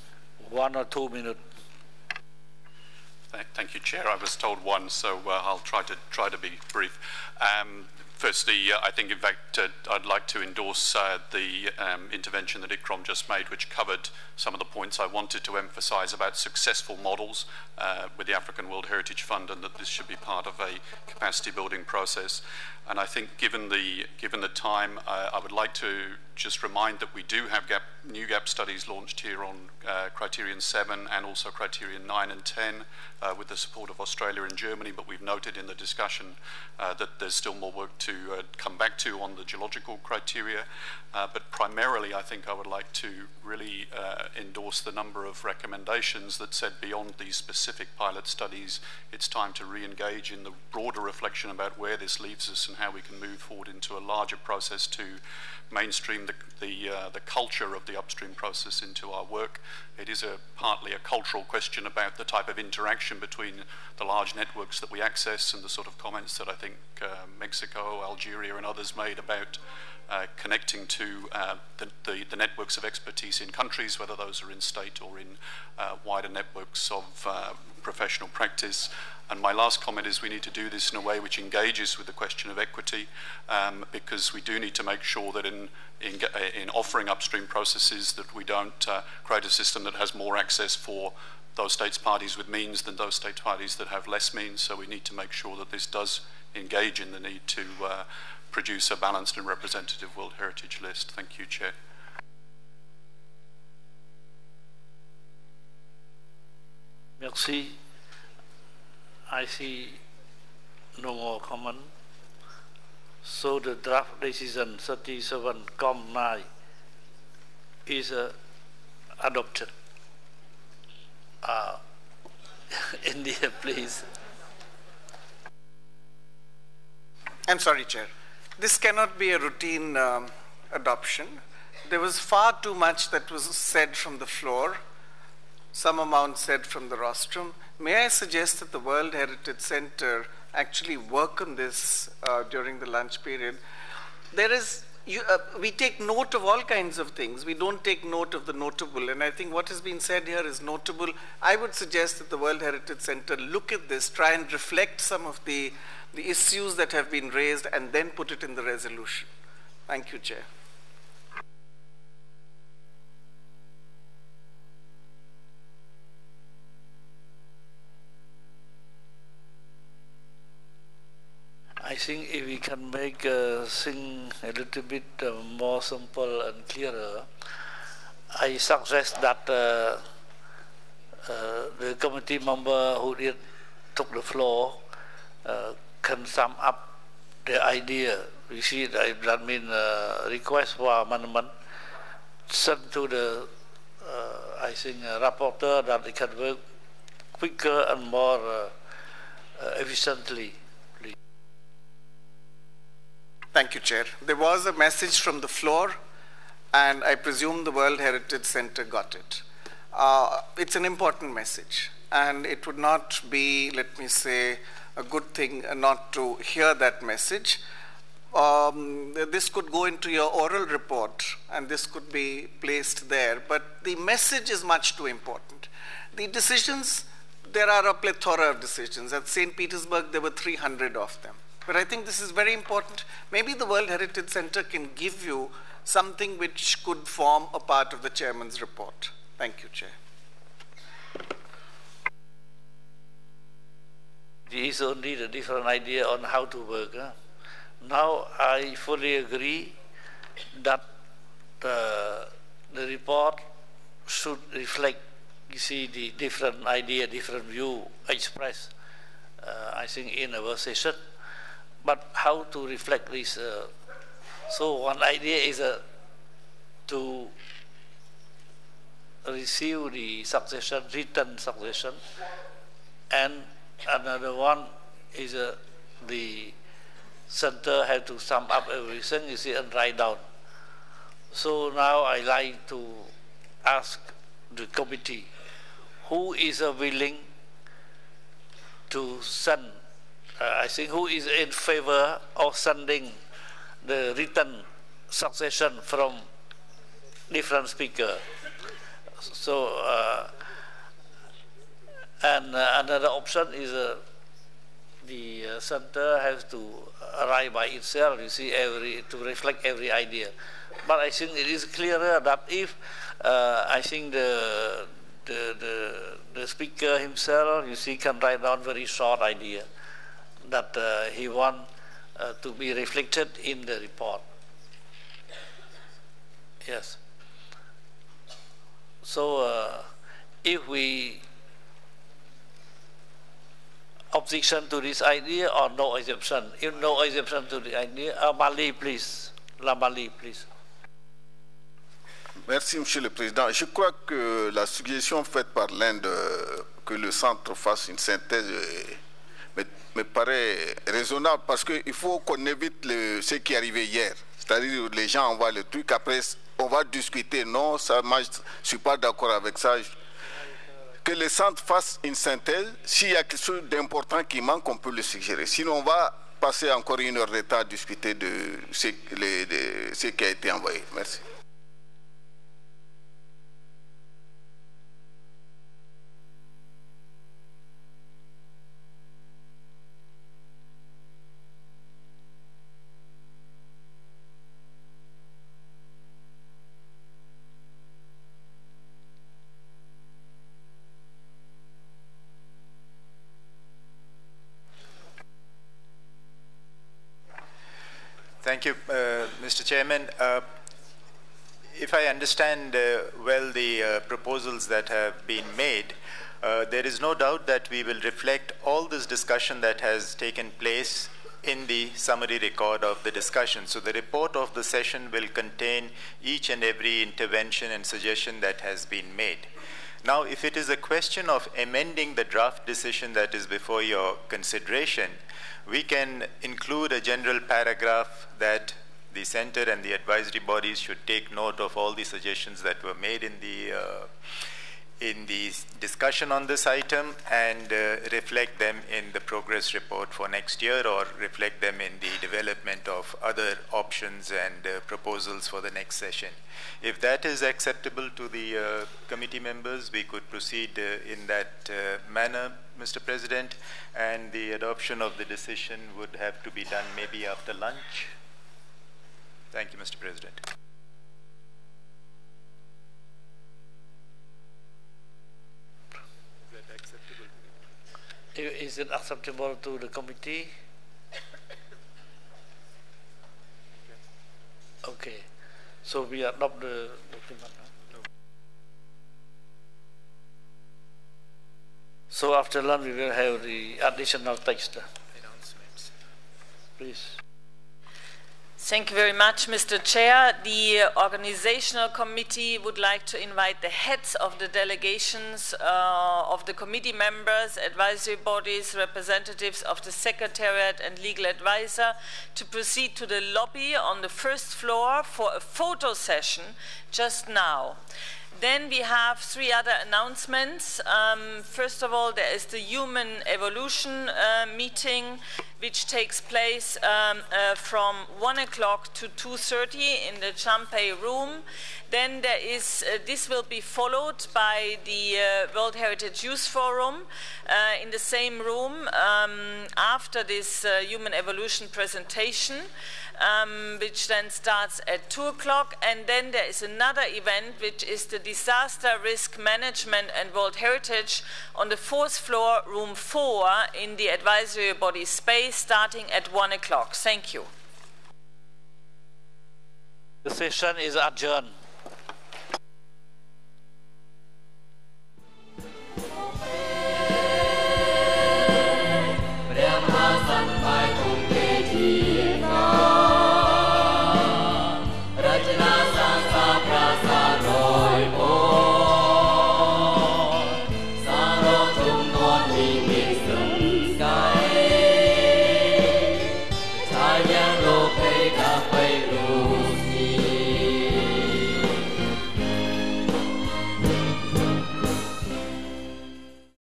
1 or 2 minutes. Thank you, Chair. I was told 1, so I'll try to be brief. Firstly, I think, in fact, I'd like to endorse the intervention that Ikram just made, which covered some of the points I wanted to emphasize about successful models with the African World Heritage Fund, and that this should be part of a capacity building process. And I think, given the time, I would like to just remind that we do have new gap studies launched here on Criterion 7 and also Criterion 9 and 10 with the support of Australia and Germany, but we've noted in the discussion that there's still more work to come back to on the geological criteria. But primarily, I think I would like to really endorse the number of recommendations that said beyond these specific pilot studies, it's time to re-engage in the broader reflection about where this leaves us and how we can move forward into a larger process to mainstream the culture of the upstream process into our work. It is partly a cultural question about the type of interaction between the large networks that we access and the sort of comments that I think Mexico, Algeria and others made about connecting to the networks of expertise in countries, whether those are in state or in wider networks of professional practice. And my last comment is we need to do this in a way which engages with the question of equity, because we do need to make sure that in offering upstream processes that we don't create a system that has more access for those states parties with means than those states parties that have less means. So we need to make sure that this does engage in the need to produce a balanced and representative World Heritage List. Thank you, Chair. Merci. I see no more comment. So the draft decision 37-9 is adopted. India, please. I'm sorry, Chair. This cannot be a routine adoption. There was far too much that was said from the floor, some amount said from the rostrum. May I suggest that the World Heritage Center actually work on this during the lunch period? We take note of all kinds of things. We don't take note of the notable. And I think what has been said here is notable. I would suggest that the World Heritage Center look at this, try and reflect some of the issues that have been raised, and then put it in the resolution. Thank you, Chair. I think if we can make things a little bit more simple and clearer, I suggest that the committee member who took the floor can sum up the idea. You see, that means request for amendment sent to the, I think, rapporteur, that they can work quicker and more efficiently. Thank you, Chair. There was a message from the floor, and I presume the World Heritage Center got it. It's an important message, and it would not be, let me say, a good thing not to hear that message. This could go into your oral report, and this could be placed there, but the message is much too important. The decisions, there are a plethora of decisions. At St. Petersburg, there were 300 of them. But I think this is very important. Maybe the World Heritage Center can give you something which could form a part of the Chairman's report. Thank you, Chair. This is only the different idea on how to work. Now I fully agree that the report should reflect, you see, the different idea, different view expressed, I think, in our session. But how to reflect this So one idea is to receive the succession, written succession, and another one is the center have to sum up everything, you see, and write down. So now I like to ask the committee, who is willing to send, I think who is in favor of sending the written succession from different speakers. So, and another option is the center has to arrive by itself, you see, to reflect every idea. But I think it is clearer that if I think the speaker himself, you see, can write down very short idea that he wants to be reflected in the report. Yes. So if we objection to this idea or no exemption, if no exemption to the idea, Mali, please. La Mali, please. Merci, Monsieur le Président. Je crois que la suggestion faite par l'Inde que le centre fasse une synthèse me paraît raisonnable parce qu'il faut qu'on évite ce qui est arrivé hier. C'est-à-dire que les gens envoient le truc, après on va discuter. Non, ça, moi, je ne suis pas d'accord avec ça. Que le centre fasse une synthèse. S'il y a quelque chose d'important qui manque, on peut le suggérer. Sinon, on va passer encore 1 heure de temps à discuter de ce qui a été envoyé. Merci. Thank you, Mr. Chairman. If I understand well the proposals that have been made, there is no doubt that we will reflect all this discussion that has taken place in the summary record of the discussion. So the report of the session will contain each and every intervention and suggestion that has been made. Now, if it is a question of amending the draft decision that is before your consideration, we can include a general paragraph that the center and the advisory bodies should take note of all the suggestions that were made in the discussion on this item and reflect them in the progress report for next year or reflect them in the development of other options and proposals for the next session. If that is acceptable to the committee members, we could proceed in that manner, Mr. President, and the adoption of the decision would have to be done maybe after lunch. Thank you, Mr. President. Is it acceptable to the committee? Okay. So we adopt the document. So after lunch we will have the additional text. Announcements. Please. Thank you very much, Mr. Chair. The organizational committee would like to invite the heads of the delegations of the committee members, advisory bodies, representatives of the secretariat and legal advisor to proceed to the lobby on the first floor for a photo session just now. Then we have 3 other announcements. First of all, there is the Human Evolution meeting, which takes place from 1 o'clock to 2:30 in the Champay room. Then there is, this will be followed by the World Heritage Youth Forum in the same room after this Human Evolution presentation. Which then starts at 2 o'clock, and then there is another event which is the Disaster Risk Management and World Heritage on the 4th floor, room 4 in the advisory body space starting at 1 o'clock. Thank you. The session is adjourned.